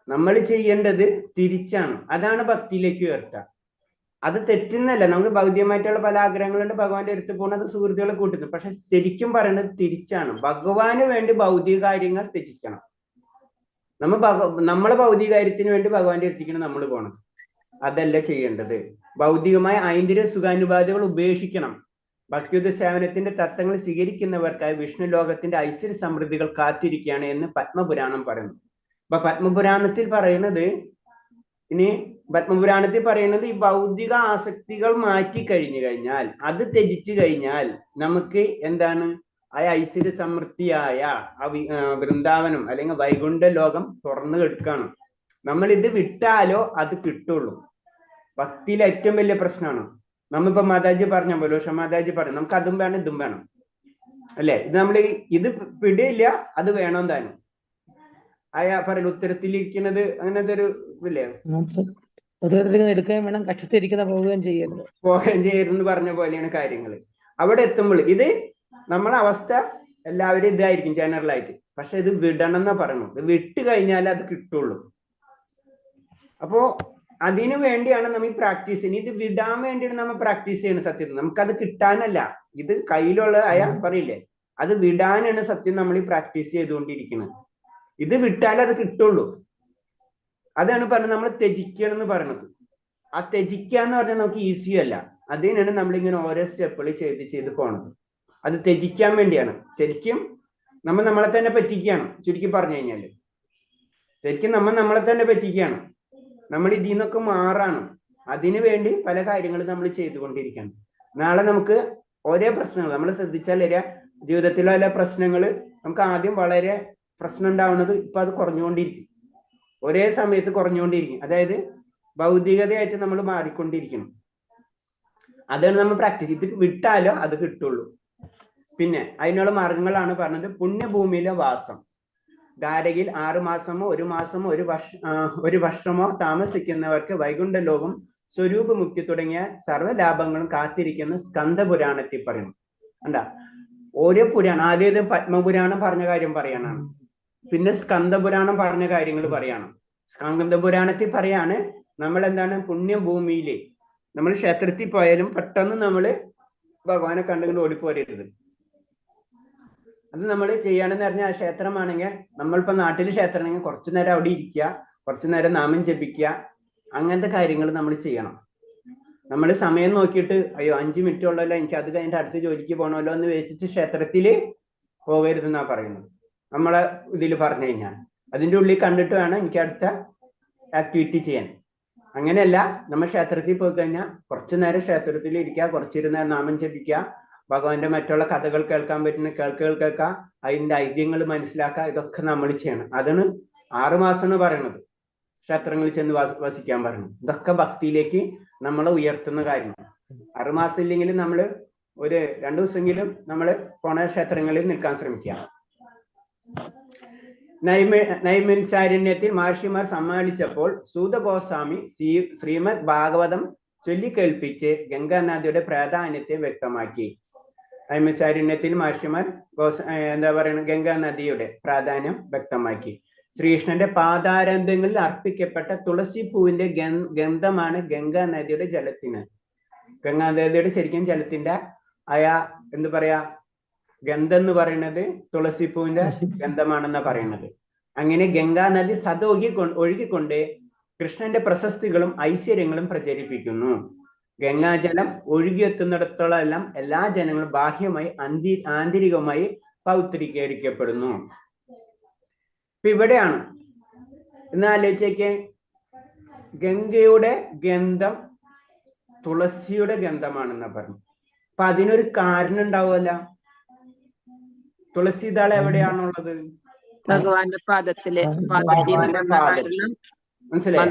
Speaker 2: നമ്മൾ ചെയ്യേണ്ടത് തിരിച്ചാണ്. അതാണ് ഭക്തിയിലേക്ക് ഉയർത്തുക. അത് തെറ്റുന്നല്ല. നമുക്ക് ഭൗതികമായിട്ടുള്ള പല ആഗ്രഹങ്ങളുണ്ട്, ഭഗവാന്റെ അടുത്ത് പോകുന്നത് സുഹൃത്തുക്കളെ കൂട്ടുന്നു. പക്ഷെ ശരിക്കും പറയുന്നത് തിരിച്ചാണ്. ഭഗവാന് വേണ്ടി ഭൗതിക കാര്യങ്ങൾ ത്യജിക്കണം. നമ്മളെ ഭൗതിക കാര്യത്തിന് വേണ്ടി ഭഗവാന്റെ അടുത്തേക്കാണ് നമ്മൾ പോണത്. അതല്ല ചെയ്യേണ്ടത്. ഭൗതികമായ ഐന്ദ്രിയ സുഖാനുപാതികൾ ഉപേക്ഷിക്കണം. ഭക്തിയുത സേവനത്തിന്റെ തത്വങ്ങൾ സ്വീകരിക്കുന്നവർക്കായി വിഷ്ണു ലോകത്തിന്റെ ഐശ്വര്യ സമൃദ്ധികൾ കാത്തിരിക്കുകയാണ് എന്ന് പത്മപുരാണം പറയുന്നു. അപ്പൊ പത്മപുരാണത്തിൽ പറയുന്നത് ഈ ഭൗതിക ആസക്തികൾ മാറ്റി കഴിഞ്ഞു കഴിഞ്ഞാൽ, അത് ത്യജിച്ചു കഴിഞ്ഞാൽ നമുക്ക് എന്താണ്, ഐശ്വര്യ സമൃദ്ധിയായ വൃന്ദാവനം അല്ലെങ്കിൽ വൈകുണ്ഠ ലോകം തുറന്നു കിടക്കാണ്. നമ്മൾ ഇത് വിട്ടാലോ അത് കിട്ടുള്ളൂ. ഭക്തിയിലെ ഏറ്റവും വലിയ പ്രശ്നമാണ്. നമ്മിപ്പോ മാതാജി പറഞ്ഞ പോലെ മാതാജി പറഞ്ഞു, നമുക്ക് അതും വേണം ഇതും വേണം അല്ലെ. ഇത് നമ്മൾ ഇത് പിടിയില്ല, അത് വേണം താനും. പറയല ഉത്തരത്തിലിരിക്കുന്നത് അങ്ങനത്തെ ഒരു ഇല്ലേ,
Speaker 5: എടുക്കുകയും വേണം, കക്ഷത്തിരിക്കുന്ന പോവുകയും
Speaker 2: ചെയ്യുന്നു പറഞ്ഞ പോലെയാണ് കാര്യങ്ങൾ. അവിടെ എത്തുമ്പോൾ ഇത് നമ്മളെ അവസ്ഥ എല്ലാവരും ഇതായിരിക്കും ജനറലായിട്ട്. പക്ഷെ ഇത് വിടണം എന്നാ പറയണു. ഇത് വിട്ട് കഴിഞ്ഞാൽ അത് കിട്ടുള്ളൂ. അപ്പോ അതിനു വേണ്ടിയാണ് നമ്മൾ ഈ പ്രാക്ടീസ് ചെയ്യുന്നത്. ഇത് വിടാൻ വേണ്ടിയാണ് നമ്മൾ പ്രാക്ടീസ് ചെയ്യുന്നത്. സത്യത്തിൽ നമുക്കത് കിട്ടാനല്ല, ഇത് കയ്യിലുള്ള പറയില്ലേ, അത് വിടാനാണ് സത്യം നമ്മൾ ഈ പ്രാക്ടീസ് ചെയ്തുകൊണ്ടിരിക്കുന്നത്. ഇത് വിട്ടാൽ അത് കിട്ടുള്ളൂ. അതാണ് പറഞ്ഞത് നമ്മൾ ത്യജിക്കണം എന്ന് പറയുന്നത്. ആ ത്യജിക്കുക എന്ന് പറഞ്ഞാൽ നമുക്ക് ഈസി അല്ല. അതിനാണ് നമ്മളിങ്ങനെ ഓരോ സ്റ്റെപ്പുകൾ ചെയ്ത് പോണത്. അത് ത്യജിക്കാൻ വേണ്ടിയാണ്. ശരിക്കും നമ്മൾ നമ്മളെ തന്നെ പറ്റിക്കുകയാണ്. ചുരുക്കി പറഞ്ഞു കഴിഞ്ഞാല് ശരിക്കും നമ്മളെ തന്നെ പറ്റിക്കുകയാണ്. നമ്മൾ ഇതിൽ നിന്നൊക്കെ മാറാണ്. അതിനു വേണ്ടി പല കാര്യങ്ങളും നമ്മൾ ചെയ്തുകൊണ്ടിരിക്കുകയാണ്. നാളെ നമുക്ക് ഒരേ പ്രശ്നങ്ങൾ നമ്മൾ ശ്രദ്ധിച്ചാൽ ജീവിതത്തിലെ പല പ്രശ്നങ്ങൾ നമുക്ക് ആദ്യം വളരെ പ്രശ്നം ഉണ്ടാവുന്നത് ഇപ്പൊ അത് കുറഞ്ഞുകൊണ്ടിരിക്കും. ഒരേ സമയത്ത് കുറഞ്ഞുകൊണ്ടിരിക്കും. അതായത് ഭൗതികതയായിട്ട് നമ്മൾ മാറിക്കൊണ്ടിരിക്കണം. അതാണ് നമ്മൾ പ്രാക്ടീസ്. ഇത് വിട്ടാലോ അത് കിട്ടുള്ളൂ. പിന്നെ അതിനുള്ള മാർഗങ്ങളാണ് പറഞ്ഞത്. പുണ്യഭൂമിയിലെ വാസം. ദ്വാരകയിൽ 6 മാസമോ 1 മാസമോ 1 വർഷമോ താമസിക്കുന്നവർക്ക് വൈകുണ്ഠ ലോകം, സ്വരൂപമുക്തി തുടങ്ങിയ സർവ്വലാഭങ്ങളും കാത്തിരിക്കുന്ന സ്കന്ദപുരാണത്തിൽ പറയുന്നു. എന്താ ഓരോ പുരാണം, ആദ്യം പത്മപുരാണം പറഞ്ഞ കാര്യം പറയാനാണ്, പിന്നെ സ്കന്ദപുരാണം പറഞ്ഞ കാര്യങ്ങൾ പറയാണ്. സ്കന്ദപുരാണത്തിൽ പറയാണ് നമ്മൾ എന്താണ് പുണ്യഭൂമിയിലെ നമ്മൾ ക്ഷേത്രത്തിൽ പോയാലും പെട്ടെന്ന് നമ്മൾ ഭഗവാനെ കണ്ടുകൊണ്ട് ഓടിപ്പോരരുത്. അത് നമ്മൾ ചെയ്യണമെന്ന് പറഞ്ഞാൽ ആ ക്ഷേത്രമാണെങ്കിൽ നമ്മളിപ്പോ നാട്ടിൽ ക്ഷേത്രമാണെങ്കിൽ കുറച്ചു നേരം അവിടെ ഇരിക്കുക, കുറച്ചു നേരം നാമം ജപിക്കുക, അങ്ങനത്തെ കാര്യങ്ങൾ നമ്മൾ ചെയ്യണം. നമ്മൾ സമയം നോക്കിയിട്ട് അയ്യോ 5 മിനിറ്റ് ഉള്ളല്ലോ, എനിക്ക് അത് കഴിഞ്ഞിട്ട് അടുത്ത ജോലിക്ക് പോകണമല്ലോ എന്ന് വെച്ചിട്ട് ക്ഷേത്രത്തിൽ പോകരുതെന്നാ പറയുന്നത്. നമ്മളെ ഇതിൽ പറഞ്ഞു കഴിഞ്ഞാൽ അതിൻ്റെ ഉള്ളിൽ കണ്ടിട്ട് വേണം എനിക്ക് അടുത്ത ആക്ടിവിറ്റി ചെയ്യാൻ. അങ്ങനെയല്ല, നമ്മൾ ക്ഷേത്രത്തിൽ പോയി കഴിഞ്ഞാൽ കുറച്ചു നേരം ക്ഷേത്രത്തിൽ ഇരിക്കുക, കുറച്ചിരുന്ന നാമം ജപിക്കുക, ഭഗവാന്റെ മറ്റുള്ള കഥകൾ കേൾക്കാൻ പറ്റുന്ന കേൾക്കുക, അതിന്റെ ഐതിഹ്യങ്ങൾ മനസ്സിലാക്കുക. ഇതൊക്കെ നമ്മൾ ചെയ്യണം. അതാണ് 6 മാസം എന്ന് പറയുന്നത്, ക്ഷേത്രങ്ങളിൽ ചെന്ന് വസിക്കാൻ പറയുന്നത്. ഇതൊക്കെ ഭക്തിയിലേക്ക് നമ്മളെ ഉയർത്തുന്ന കാര്യമാണ്. 6 മാസം ഇല്ലെങ്കിലും നമ്മൾ ഒരു 2 ദിവസമെങ്കിലും നമ്മൾ പോണ ക്ഷേത്രങ്ങളിൽ നിൽക്കാൻ ശ്രമിക്കുക. നൈമിൻസാരണ്യത്തിൽ മഹർഷിമാർ സമ്മേളിച്ചപ്പോൾ സൂതഗോസ്വാമി ശ്രീമദ് ഭാഗവതം ചൊല്ലിക്കേൾപ്പിച്ച് ഗംഗാനദിയുടെ പ്രാധാന്യത്തെ വ്യക്തമാക്കി. നൈമിൻസാരണ്യത്തിൽ മഹർഷിമാർ എന്താ പറയുന്നത്, ഗംഗാനദിയുടെ പ്രാധാന്യം വ്യക്തമാക്കി. ശ്രീകൃഷ്ണന്റെ പാദാരന്ധങ്ങളിൽ അർപ്പിക്കപ്പെട്ട തുളസി പൂവിന്റെ ഗന്ധമാണ് ഗംഗാനദിയുടെ ജലത്തിന്. ഗംഗാനദിയുടെ ശരിക്കും ജലത്തിന്റെ എന്താ പറയാ ഗന്ധം എന്ന് പറയുന്നത് തുളസിപ്പൂവിന്റെ ഗന്ധമാണെന്നാ പറയുന്നത്. അങ്ങനെ ഗംഗാനദി ഒഴുകിക്കൊണ്ട് കൃഷ്ണന്റെ പ്രശസ്തികളും ഐശ്വര്യങ്ങളും പ്രചരിപ്പിക്കുന്നു. ഗംഗാജലം ഒഴുകിയെത്തുന്നിടത്തോളം എല്ലാം എല്ലാ ജനങ്ങളും ബാഹ്യമായി ആന്തരികമായി പൗത്രീകരിക്കപ്പെടുന്നു. ഇപ്പൊ ഇവിടെയാണ് എന്ന് ആലോചിച്ചേക്ക്, ഗംഗയുടെ ഗന്ധം തുളസിയുടെ ഗന്ധമാണെന്നാ പറഞ്ഞു. അപ്പൊ അതിനൊരു കാരണം ഉണ്ടാവുമല്ല. തുളസി ദളം എവിടെയാണുള്ളത്?
Speaker 4: ഭഗവാന്റെ പാദത്തില്.
Speaker 2: മനസ്സിലായി?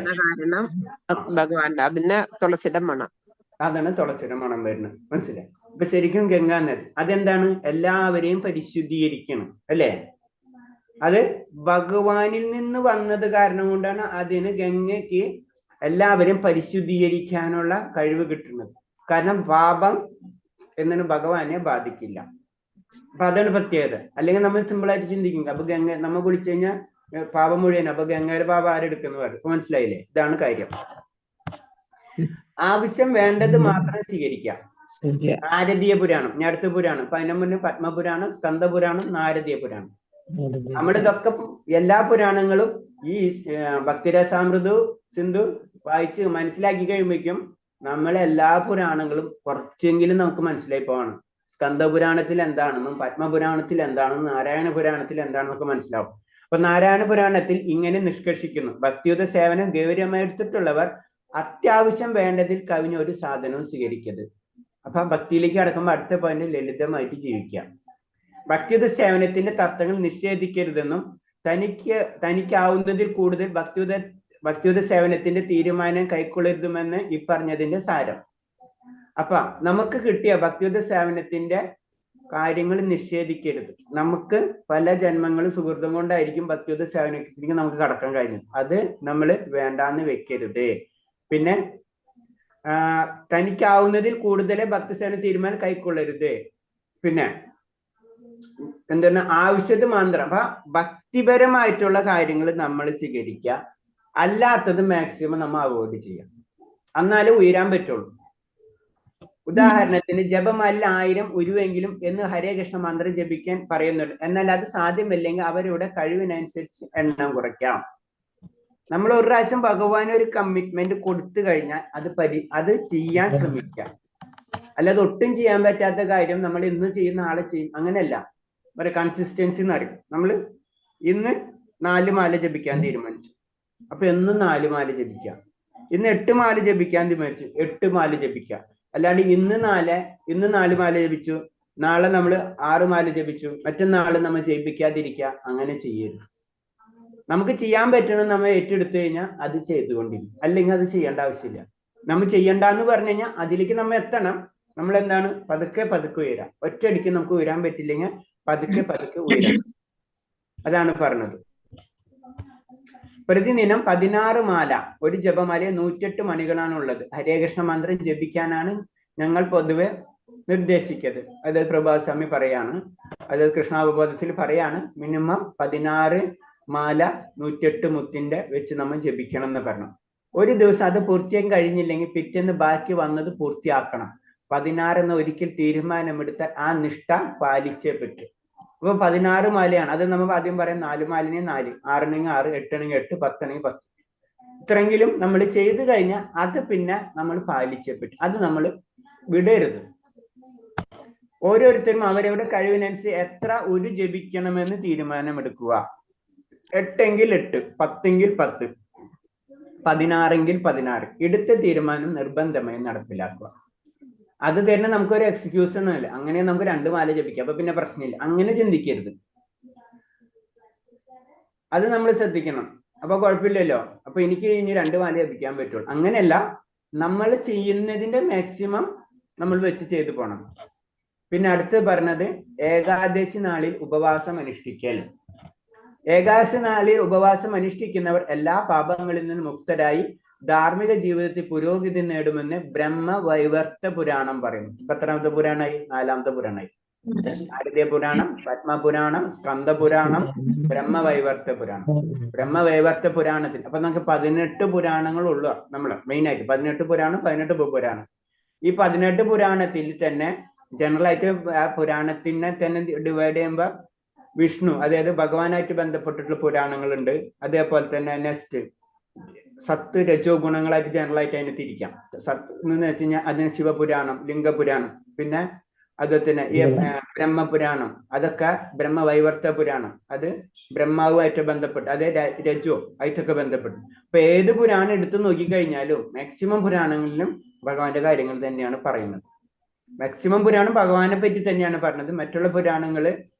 Speaker 4: ഭഗവാന്റെ അതിന് തുളസിയുടെ മണം,
Speaker 2: അതാണ് തുളസിയുടെ മണം വരുന്നത്. മനസ്സിലായി? ഇപ്പൊ ശരിക്കും ഗംഗാനദി അതെന്താണ്? എല്ലാവരെയും പരിശുദ്ധീകരിക്കണം അല്ലേ? അത് ഭഗവാനിൽ നിന്ന് വന്നത് കാരണം കൊണ്ടാണ് അതിന് ഗംഗയ്ക്ക് എല്ലാവരെയും പരിശുദ്ധീകരിക്കാനുള്ള കഴിവ് കിട്ടുന്നത്. കാരണം പാപം എന്നതിന് ഭഗവാനെ ബാധിക്കില്ല. അപ്പൊ അതാണ് പ്രത്യേകത. അല്ലെങ്കിൽ നമ്മൾ സിമ്പിളായിട്ട് ചിന്തിക്കും, അപ്പൊ ഗംഗ നമ്മ കുളിച്ചു കഴിഞ്ഞാൽ പാപം മുഴുവൻ, അപ്പൊ ഗംഗയുടെ പാപം ആരെടുക്കുന്നു പറയും. ഇപ്പൊ മനസ്സിലായില്ലേ? ഇതാണ് കാര്യം. ആവശ്യം വേണ്ടത് മാത്രം സ്വീകരിക്കാം. നാരദീയ പുരാണം, ഞാൻ അടുത്ത പുരാണം, ഇപ്പൊ അതിന്റെ മുന്നേ പത്മപുരാണം, സ്കന്ദപുരാണം, നാരദീയ പുരാണം. നമ്മളിതൊക്കെ എല്ലാ പുരാണങ്ങളും ഈ ഭക്തിരസാമൃത സിന്ധു വായിച്ച് മനസ്സിലാക്കി കഴിയുമ്പോഴേക്കും നമ്മളെല്ലാ പുരാണങ്ങളും കുറച്ചെങ്കിലും നമുക്ക് മനസ്സിലായി പോകണം. സ്കന്ദപുരാണത്തിൽ എന്താണെന്നും പത്മപുരാണത്തിൽ എന്താണെന്നും നാരായണ പുരാണത്തിൽ എന്താണെന്നൊക്കെ മനസ്സിലാവും. അപ്പൊ നാരായണ പുരാണത്തിൽ ഇങ്ങനെ നിഷ്കർഷിക്കുന്നു: ഭക്തിയുത സേവനം ഗൗരവമായി എടുത്തിട്ടുള്ളവർ അത്യാവശ്യം വേണ്ടതിൽ കവിഞ്ഞ ഒരു സാധനവും സ്വീകരിക്കരുത്. അപ്പൊ ഭക്തിയിലേക്ക് കടക്കുമ്പോൾ അടുത്ത പോയിന്റ് ലളിതമായിട്ട് ജീവിക്കുക. ഭക്തിയുത സേവനത്തിന്റെ തത്വങ്ങൾ നിഷേധിക്കരുതെന്നും തനിക്കാവുന്നതിൽ കൂടുതൽ ഭക്തിയുത സേവനത്തിന്റെ തീരുമാനം കൈക്കൊള്ളരുതുമെന്ന് ഈ പറഞ്ഞതിന്റെ സാരം. അപ്പൊ നമുക്ക് കിട്ടിയ ഭക്തിയുത സേവനത്തിന്റെ കാര്യങ്ങൾ നിഷേധിക്കരുത്. നമുക്ക് പല ജന്മങ്ങളും സുഹൃത്തും കൊണ്ടായിരിക്കും ഭക്തിയുത സേവനത്തിലേക്ക് നമുക്ക് കടക്കാൻ കഴിഞ്ഞത്. അത് നമ്മൾ വേണ്ടാന്ന് വെക്കരുത്. പിന്നെ തനിക്കാവുന്നതിൽ കൂടുതൽ ഭക്തി സേവന തീരുമാനം കൈക്കൊള്ളരുത്. പിന്നെ എന്താണ് ആവശ്യത്തിന് മാത്രം. അപ്പൊ ഭക്തിപരമായിട്ടുള്ള കാര്യങ്ങൾ നമ്മൾ സ്വീകരിക്കുക, അല്ലാത്തത് മാക്സിമം നമ്മൾ അവോയ്ഡ് ചെയ്യാം, എന്നാലേ ഉയരാൻ പറ്റുള്ളൂ. ഉദാഹരണത്തിന് ജപമാല 1000 ഉരുവെങ്കിലും എന്ന് ഹരേ കൃഷ്ണ മന്ത്രം ജപിക്കാൻ പറയുന്നുണ്ട്. എന്നാൽ അത് സാധ്യമല്ലെങ്കിൽ അവരുടെ കഴിവിനനുസരിച്ച് എണ്ണം കുറയ്ക്കാം. നമ്മൾ ഒരു പ്രാവശ്യം ഭഗവാൻ ഒരു കമ്മിറ്റ്മെന്റ് കൊടുത്തു കഴിഞ്ഞാൽ അത് ചെയ്യാൻ ശ്രമിക്കാം. അല്ലാതെ ഒട്ടും ചെയ്യാൻ പറ്റാത്ത കാര്യം നമ്മൾ ഇന്ന് ചെയ്യുന്ന ആളെ ചെയ്യും, അങ്ങനെയല്ല. ഒരു കൺസിസ്റ്റൻസി എന്ന് പറയും. നമ്മൾ ഇന്ന് 4 മാല ജപിക്കാൻ തീരുമാനിച്ചു, അപ്പൊ എന്നും 4 മാല ജപിക്കാം. ഇന്ന് 8 മാല ജപിക്കാൻ തീരുമാനിച്ചു, 8 മാല ജപിക്കാം. അല്ലാണ്ട് ഇന്ന് 4 മാല ജപിച്ചു, നാളെ നമ്മൾ 6 മാല ജപിച്ചു, മറ്റന്നാൾ നമ്മൾ ജപിക്കാതിരിക്കുക, അങ്ങനെ ചെയ്യരുത്. നമുക്ക് ചെയ്യാൻ പറ്റണം നമ്മൾ ഏറ്റെടുത്തു കഴിഞ്ഞാൽ അത് ചെയ്തുകൊണ്ടിരിക്കും, അല്ലെങ്കിൽ അത് ചെയ്യേണ്ട ആവശ്യമില്ല. നമ്മൾ ചെയ്യണ്ടെന്ന് പറഞ്ഞു കഴിഞ്ഞാൽ അതിലേക്ക് നമ്മൾ എത്തണം. നമ്മൾ എന്താണ് പതുക്കെ ഉയരാം. ഒറ്റയടിക്ക് നമുക്ക് ഉയരാൻ പറ്റില്ലെങ്കിൽ പതുക്കെ ഉയരാം. അതാണ് പറഞ്ഞത്. പ്രതിദിനം 16 മാല, ഒരു ജപമാലയെ 108 മണികളാണ് ഉള്ളത്. ഹരേ കൃഷ്ണ മന്ത്രം ജപിക്കാനാണ് ഞങ്ങൾ പൊതുവെ നിർദ്ദേശിക്കുന്നത്. അതായത് പ്രഭാസ്വാമി പറയാണ്, അതായത് കൃഷ്ണാവബോധത്തിൽ പറയാണ്, മിനിമം 16 മാല 108 മുത്തിന്റെ വെച്ച് നമ്മൾ ജപിക്കണം എന്ന് പറഞ്ഞു. ഒരു ദിവസം അത് പൂർത്തിയാക്കാൻ കഴിഞ്ഞില്ലെങ്കിൽ പിറ്റേന്ന് ബാക്കി വന്നത് പൂർത്തിയാക്കണം. 16 എന്ന് ഒരിക്കൽ തീരുമാനമെടുത്താൽ ആ നിഷ്ഠ പാലിച്ചേ പറ്റൂ. അപ്പൊ 16 മാലയാണ്. അത് നമ്മൾ ആദ്യം പറയാം 4 മാലിനെ 4, 6 6, 8 8, 10 10. ഇത്രയെങ്കിലും നമ്മൾ ചെയ്തു കഴിഞ്ഞാൽ അത് പിന്നെ നമ്മൾ പാലിച്ചേ പറ്റും. അത് നമ്മൾ വിടരുത്. ഓരോരുത്തരും അവരവരുടെ കഴിവിനനുസരിച്ച് എത്ര ഒരു ജപിക്കണമെന്ന് തീരുമാനമെടുക്കുക. 8 എങ്കിൽ 8, 10 എങ്കിൽ 10, 16 എങ്കിൽ 16. എടുത്ത തീരുമാനം നിർബന്ധമായി നടപ്പിലാക്കുക. അത് തന്നെ നമുക്കൊരു എക്സ്ക്യൂസ് ഒന്നുമില്ല. അങ്ങനെ നമുക്ക് 2 മാല ജപിക്കാം, അപ്പൊ പിന്നെ പ്രശ്നമില്ല. അങ്ങനെ ചിന്തിക്കരുത്. അത് നമ്മൾ ശ്രദ്ധിക്കണം. അപ്പൊ കുഴപ്പമില്ലല്ലോ, അപ്പൊ എനിക്ക് ഇനി 2 മാല ജപിക്കാൻ പറ്റുള്ളൂ, അങ്ങനെയല്ല. നമ്മൾ ചെയ്യുന്നതിന്റെ മാക്സിമം നമ്മൾ വെച്ച് ചെയ്തു പോകണം. പിന്നെ അടുത്ത് പറഞ്ഞത് ഏകാദശി നാളിൽ ഉപവാസം അനുഷ്ഠിക്കൽ. ഏകാദശി നാളിൽ ഉപവാസം അനുഷ്ഠിക്കുന്നവർ എല്ലാ പാപങ്ങളിൽ നിന്നും മുക്തരായി ധാർമ്മിക ജീവിതത്തിൽ പുരോഗതി നേടുമെന്ന് ബ്രഹ്മവൈവർത്ത പുരാണം പറയുന്നു. എത്രാമത്തെ പുരാണമായി? 4ാമത്തെ പുരാണമായി. ഭാരതീയ പുരാണം, പത്മപുരാണം, സ്കന്ദപുരാണം, ബ്രഹ്മവൈവർത്ത പുരാണം. ബ്രഹ്മവൈവർത്ത പുരാണത്തിൽ അപ്പൊ നമുക്ക് 18 പുരാണങ്ങളുള്ള നമ്മള് മെയിനായിട്ട് 18 പുരാണം, 18 ഉപപുരാണം. ഈ 18 പുരാണത്തിൽ തന്നെ ജനറൽ ആയിട്ട് പുരാണത്തിനെ തന്നെ ഡിവൈഡ് ചെയ്യുമ്പോ വിഷ്ണു, അതായത് ഭഗവാനായിട്ട് ബന്ധപ്പെട്ടിട്ടുള്ള പുരാണങ്ങളുണ്ട്. അതേപോലെ തന്നെ നെക്സ്റ്റ് സത്ത് രജോ ഗുണങ്ങളായിട്ട് ജനറൽ ആയിട്ട് അതിനെ തിരിക്കാം. സത്ത് എന്ന് വെച്ച് കഴിഞ്ഞാൽ അതിന് ശിവപുരാണം, ലിംഗപുരാണം, പിന്നെ അതുപോലെ തന്നെ ഈ ബ്രഹ്മപുരാണം, അതൊക്കെ ബ്രഹ്മവൈവർത്ത പുരാണം, അത് ബ്രഹ്മാവുമായിട്ട് ബന്ധപ്പെട്ട്, അതായത് രജോ ആയിട്ടൊക്കെ ബന്ധപ്പെട്ട്. അപ്പൊ ഏത് പുരാണം എടുത്തു നോക്കിക്കഴിഞ്ഞാലും മാക്സിമം പുരാണങ്ങളിലും ഭഗവാന്റെ കാര്യങ്ങൾ തന്നെയാണ് പറയുന്നത്. മാക്സിമം പുരാണം ഭഗവാനെ പറ്റി തന്നെയാണ് പറഞ്ഞത്. മറ്റുള്ള പുരാണങ്ങള്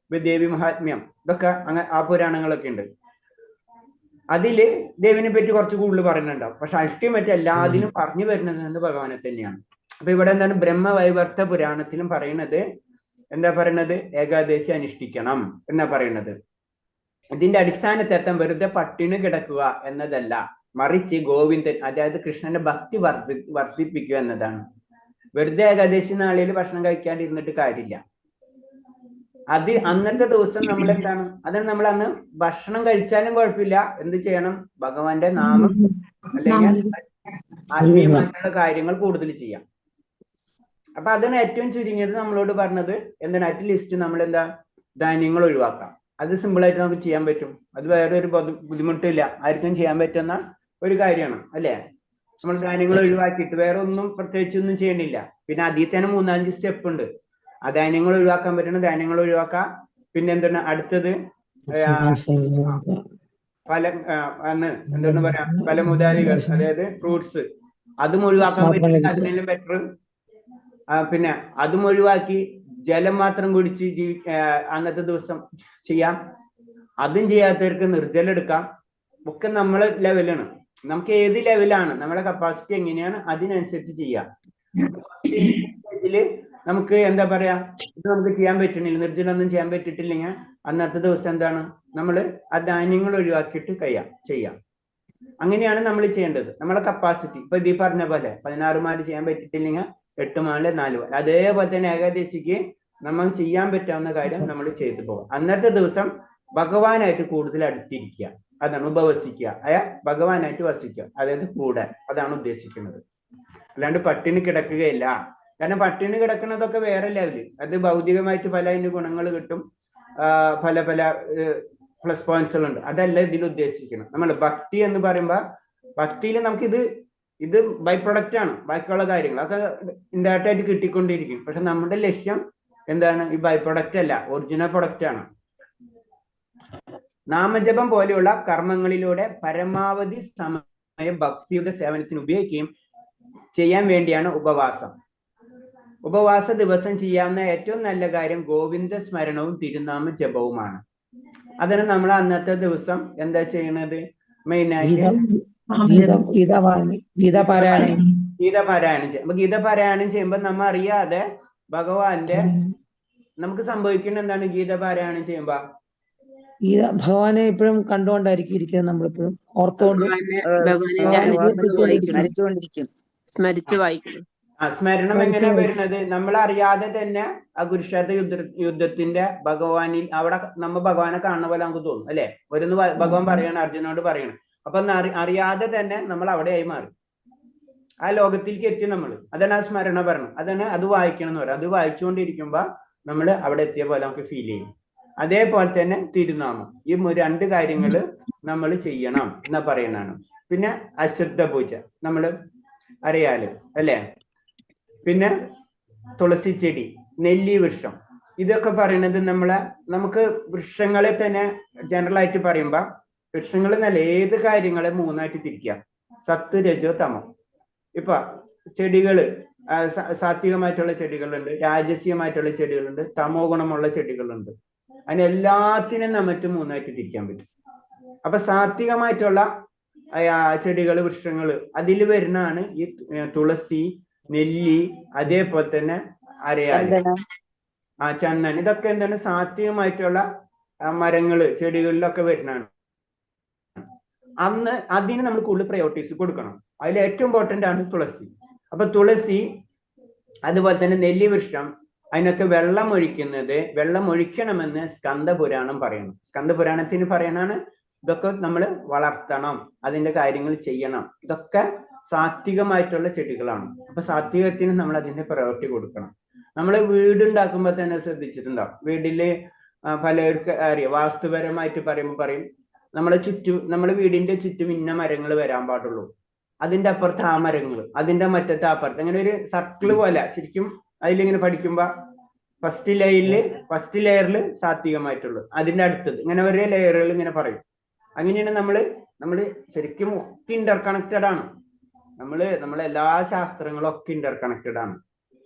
Speaker 2: ദേവി മഹാത്മ്യം, ഇതൊക്കെ അങ്ങനെ ആ പുരാണങ്ങളൊക്കെ ഉണ്ട്. അതില് ദേവിനെ പറ്റി കുറച്ച് കൂടുതൽ പറയുന്നുണ്ടാവും. പക്ഷെ അൾട്ടിമേറ്റ് എല്ലാത്തിലും പറഞ്ഞു വരുന്നത് ഭഗവാനെ തന്നെയാണ്. അപ്പൊ ഇവിടെ എന്താണ് ബ്രഹ്മവൈവർത്ത പുരാണത്തിലും പറയുന്നത്, എന്താ പറയുന്നത്? ഏകാദശി അനുഷ്ഠിക്കണം എന്നാ പറയുന്നത്. ഇതിന്റെ അടിസ്ഥാനത്തെത്താൻ വെറുതെ പട്ടിണി കിടക്കുക എന്നതല്ല, മറിച്ച് ഗോവിന്ദൻ, അതായത് കൃഷ്ണന്റെ ഭക്തി വർദ്ധിപ്പിക്കുക എന്നതാണ്. വെറുതെ ഏകാദശി നാളിൽ ഭക്ഷണം കഴിക്കാണ്ടിരുന്നിട്ട് കാര്യമില്ല. അത് അന്നത്തെ ദിവസം നമ്മൾ എന്താണ്, അതാണ് നമ്മൾ അന്ന് ഭക്ഷണം കഴിച്ചാലും കുഴപ്പമില്ല. എന്ത് ചെയ്യണം? ഭഗവാന്റെ നാമം അല്ലെങ്കിൽ ആത്മീയമായിട്ടുള്ള കാര്യങ്ങൾ കൂടുതൽ ചെയ്യാം. അപ്പൊ അതാണ് ഏറ്റവും ചുരുങ്ങിയത് നമ്മളോട് പറഞ്ഞത്. എന്താണ്? അറ്റ്ലീസ്റ്റ് നമ്മൾ എന്താ ധാന്യങ്ങൾ ഒഴിവാക്കാം. അത് സിമ്പിൾ ആയിട്ട് നമുക്ക് ചെയ്യാൻ പറ്റും. അത് വേറെ ഒരു ബുദ്ധിമുട്ടില്ല, ആർക്കും ചെയ്യാൻ പറ്റുന്ന ഒരു കാര്യമാണ്, അല്ലേ? നമ്മൾ ധാന്യങ്ങൾ ഒഴിവാക്കിയിട്ട് വേറെ ഒന്നും പ്രത്യേകിച്ചൊന്നും ചെയ്യണില്ല. പിന്നെ അതിൽ തന്നെ 3-5 സ്റ്റെപ്പ് ഉണ്ട്. ആ ധാന്യങ്ങൾ ഒഴിവാക്കാൻ പറ്റണം, ധാന്യങ്ങൾ ഒഴിവാക്കാം. പിന്നെ എന്താണ് അടുത്തത്? എന്താണ് പറയാ, ഫലമുദാരികൾ, അതായത് ഫ്രൂട്ട്സ്, അതും ഒഴിവാക്കാൻ പറ്റില്ല, അതിനെല്ലാം ബെറ്റർ. പിന്നെ അതും ഒഴിവാക്കി ജലം മാത്രം കുടിച്ച് അന്നത്തെ ദിവസം ചെയ്യാം. അതും ചെയ്യാത്തവർക്ക് നിർജ്ജലം എടുക്കാം. ഒക്കെ നമ്മളെ ലെവലാണ്. നമുക്ക് ഏത് ലെവലാണ്, നമ്മുടെ കപ്പാസിറ്റി എങ്ങനെയാണ്, അതിനനുസരിച്ച് ചെയ്യാം. നമുക്ക് എന്താ പറയാ, ഇത് നമുക്ക് ചെയ്യാൻ പറ്റണില്ല, നിർജ്ജലൊന്നും ചെയ്യാൻ പറ്റിയിട്ടില്ലെങ്കിൽ അന്നത്തെ ദിവസം എന്താണ്, നമ്മൾ ആ ധാന്യങ്ങൾ ഒഴിവാക്കിയിട്ട് ചെയ്യാം. അങ്ങനെയാണ് നമ്മൾ ചെയ്യേണ്ടത്. നമ്മളെ കപ്പാസിറ്റി ഇപ്പൊ ഈ പറഞ്ഞ പോലെ 16 മാല ചെയ്യാൻ പറ്റിയിട്ടില്ലെങ്കിൽ 8 മാല 4 മാല, അതേപോലെ തന്നെ ഏകാദശിക്ക് നമ്മൾ ചെയ്യാൻ പറ്റാവുന്ന കാര്യം നമ്മൾ ചെയ്തു പോകാം. അന്നത്തെ ദിവസം ഭഗവാനായിട്ട് കൂടുതൽ അടുത്തിരിക്കുക, അതാണ് ഉപവസിക്കുക, ഭഗവാനായിട്ട് വസിക്കുക, അതായത് കൂടെ, അതാണ് ഉദ്ദേശിക്കുന്നത്. അല്ലാണ്ട് പട്ടിണി കിടക്കുകയില്ല. കാരണം പട്ടിണി കിടക്കുന്നതൊക്കെ വേറെ ലെവല്, അത് ഭൗതികമായിട്ട് പല അതിന്റെ ഗുണങ്ങൾ കിട്ടും, പല പ്ലസ് പോയിന്റ്സുകൾ ഉണ്ട്. അതല്ല ഇതിൽ ഉദ്ദേശിക്കണം. നമ്മൾ ഭക്തി എന്ന് പറയുമ്പോ ഭക്തിയിൽ നമുക്കിത് ബൈ പ്രൊഡക്റ്റ് ആണ്. ബാക്കിയുള്ള കാര്യങ്ങൾ അതൊക്കെ ഇൻഡയറക്റ്റ് ആയിട്ട് കിട്ടിക്കൊണ്ടിരിക്കും. പക്ഷെ നമ്മുടെ ലക്ഷ്യം എന്താണ്? ഈ ബൈ പ്രൊഡക്റ്റ് അല്ല, ഒറിജിനൽ പ്രൊഡക്റ്റ് ആണ്. നാമജപം പോലെയുള്ള കർമ്മങ്ങളിലൂടെ പരമാവധി സമയം ഭക്തിയുടെ സേവനത്തിന് ഉപയോഗിക്കുകയും ചെയ്യാൻ വേണ്ടിയാണ് ഉപവാസം. ഉപവാസ ദിവസം ചെയ്യാവുന്ന ഏറ്റവും നല്ല കാര്യം ഗോവിന്ദ സ്മരണവും തിരുനാമ ജപവുമാണ്. അതിന് നമ്മൾ അന്നത്തെ ദിവസം എന്താ ചെയ്യണത്? മെയിനായിട്ട് ഗീതപാരായണം ചെയ്യും. അപ്പൊ ഗീതപാരായണം ചെയ്യുമ്പോൾ നമ്മൾ അറിയാതെ ഭഗവാന്റെ നമുക്ക് സംഭവിക്കുന്ന എന്താണ്? ഗീതപാരായണം ചെയ്യുമ്പോ
Speaker 5: ഭഗവാനെ എപ്പോഴും കണ്ടുകൊണ്ടായിരിക്കും ഇരിക്കുന്നത്, നമ്മളിപ്പോഴും ഓർത്തുകൊണ്ട്
Speaker 4: സ്മരിച്ചു വായിക്കണം.
Speaker 2: സ്മരണം എങ്ങനെയാ വരുന്നത്? നമ്മൾ അറിയാതെ തന്നെ ആ കുരുക്ഷേത്ര യുദ്ധത്തിന്റെ ഭഗവാനിൽ അവിടെ നമ്മ ഭഗവാനെ കാണുന്ന പോലെ നമുക്ക് തോന്നും, അല്ലെ? ഒരുന്ന് ഭഗവാൻ പറയണം, അർജുനോട് പറയണം. അപ്പൊ അറിയാതെ തന്നെ നമ്മൾ അവിടെയായി മാറി, ആ ലോകത്തിലേക്ക് എത്തി നമ്മൾ. അതാണ് ആ സ്മരണ ഭരണം. അതാണ് അത് വായിക്കണം എന്ന് പറയാം. അത് വായിച്ചുകൊണ്ടിരിക്കുമ്പോ നമ്മൾ അവിടെ എത്തിയ പോലെ നമുക്ക് ഫീൽ ചെയ്യും. അതേപോലെ തന്നെ തിരുനാമം, ഈ 2 കാര്യങ്ങൾ നമ്മൾ ചെയ്യണം എന്നാ പറയുന്നതാണ്. പിന്നെ അശ്വത്ഥ പൂജ നമ്മൾ അറിയാലോ, അല്ലേ? പിന്നെ തുളസി ചെടി, നെല്ലി വൃക്ഷം, ഇതൊക്കെ പറയുന്നത് നമുക്ക് വൃക്ഷങ്ങളെ തന്നെ ജനറൽ ആയിട്ട് പറയുമ്പോ വൃക്ഷങ്ങൾ നല്ല ഏത് കാര്യങ്ങളെ 3ആയിട്ട് തിരിക്കാം: സത്ത്, രജോ, തമം. ഇപ്പൊ ചെടികള് സാത്വികമായിട്ടുള്ള ചെടികളുണ്ട്, രാജസീയമായിട്ടുള്ള ചെടികളുണ്ട്, തമോ ഗുണമുള്ള ചെടികളുണ്ട്. അതിനെല്ലാത്തിനും നമുക്ക് 3ആയിട്ട് തിരിക്കാൻ പറ്റും. അപ്പൊ സാത്വികമായിട്ടുള്ള ചെടികള്, വൃക്ഷങ്ങള്, അതിൽ വരുന്നതാണ് ഈ തുളസി, നെല്ലി, അതേപോലെ തന്നെ അരയാല്, ചന്ദൻ. ഇതൊക്കെ എന്താണ്? സാത്വികമായിട്ടുള്ള മരങ്ങള്, ചെടികളിലൊക്കെ വരുന്നതാണ്. അതിന് നമ്മൾ കൂടുതൽ പ്രയോറിറ്റീസ് കൊടുക്കണം. അതിൽ ഏറ്റവും ഇമ്പോർട്ടന്റ് ആണ് തുളസി. അപ്പൊ തുളസി, അതുപോലെ തന്നെ നെല്ലി വൃക്ഷം, അതിനൊക്കെ വെള്ളം ഒഴിക്കണമെന്ന് സ്കന്ദപുരാണം പറയുന്നു. സ്കന്ദപുരാണത്തിന് പറയണാണ് ഇതൊക്കെ നമ്മൾ വളർത്തണം, അതിന്റെ കാര്യങ്ങൾ ചെയ്യണം. ഇതൊക്കെ സാത്വികമായിട്ടുള്ള ചെടികളാണ്. അപ്പൊ സാത്വികത്തിന് നമ്മൾ അതിന്റെ പ്രയോറിറ്റി കൊടുക്കണം. നമ്മൾ വീടുണ്ടാക്കുമ്പോ തന്നെ ശ്രദ്ധിച്ചിട്ടുണ്ടാവും, വീട്ടില് പലർക്ക് അറിയാം, വാസ്തുപരമായിട്ട് പറയും നമ്മളെ വീടിന്റെ ചുറ്റും ഇന്ന മരങ്ങൾ വരാൻ പാടുള്ളൂ, അതിന്റെ അപ്പുറത്ത് ആ മരങ്ങൾ, അതിന്റെ മറ്റത്തെ അപ്പുറത്ത്, അങ്ങനെ ഒരു സർക്കിള് പോലെ. ശരിക്കും അതിലിങ്ങനെ പഠിക്കുമ്പോ ഫസ്റ്റ് ലെയറിൽ സാത്വികമായിട്ടുള്ളത്, അതിന്റെ അടുത്തത്, ഇങ്ങനെ ഒരേ ലെയറുകൾ ഇങ്ങനെ പറയും. അങ്ങനെയാണ് നമ്മള് ശരിക്കും ഒക്കെ ഇന്റർ കണക്റ്റഡ് ആണ്. നമ്മളെല്ലാ ശാസ്ത്രങ്ങളും ഒക്കെ ഇന്റർ കണക്റ്റഡ് ആണ്.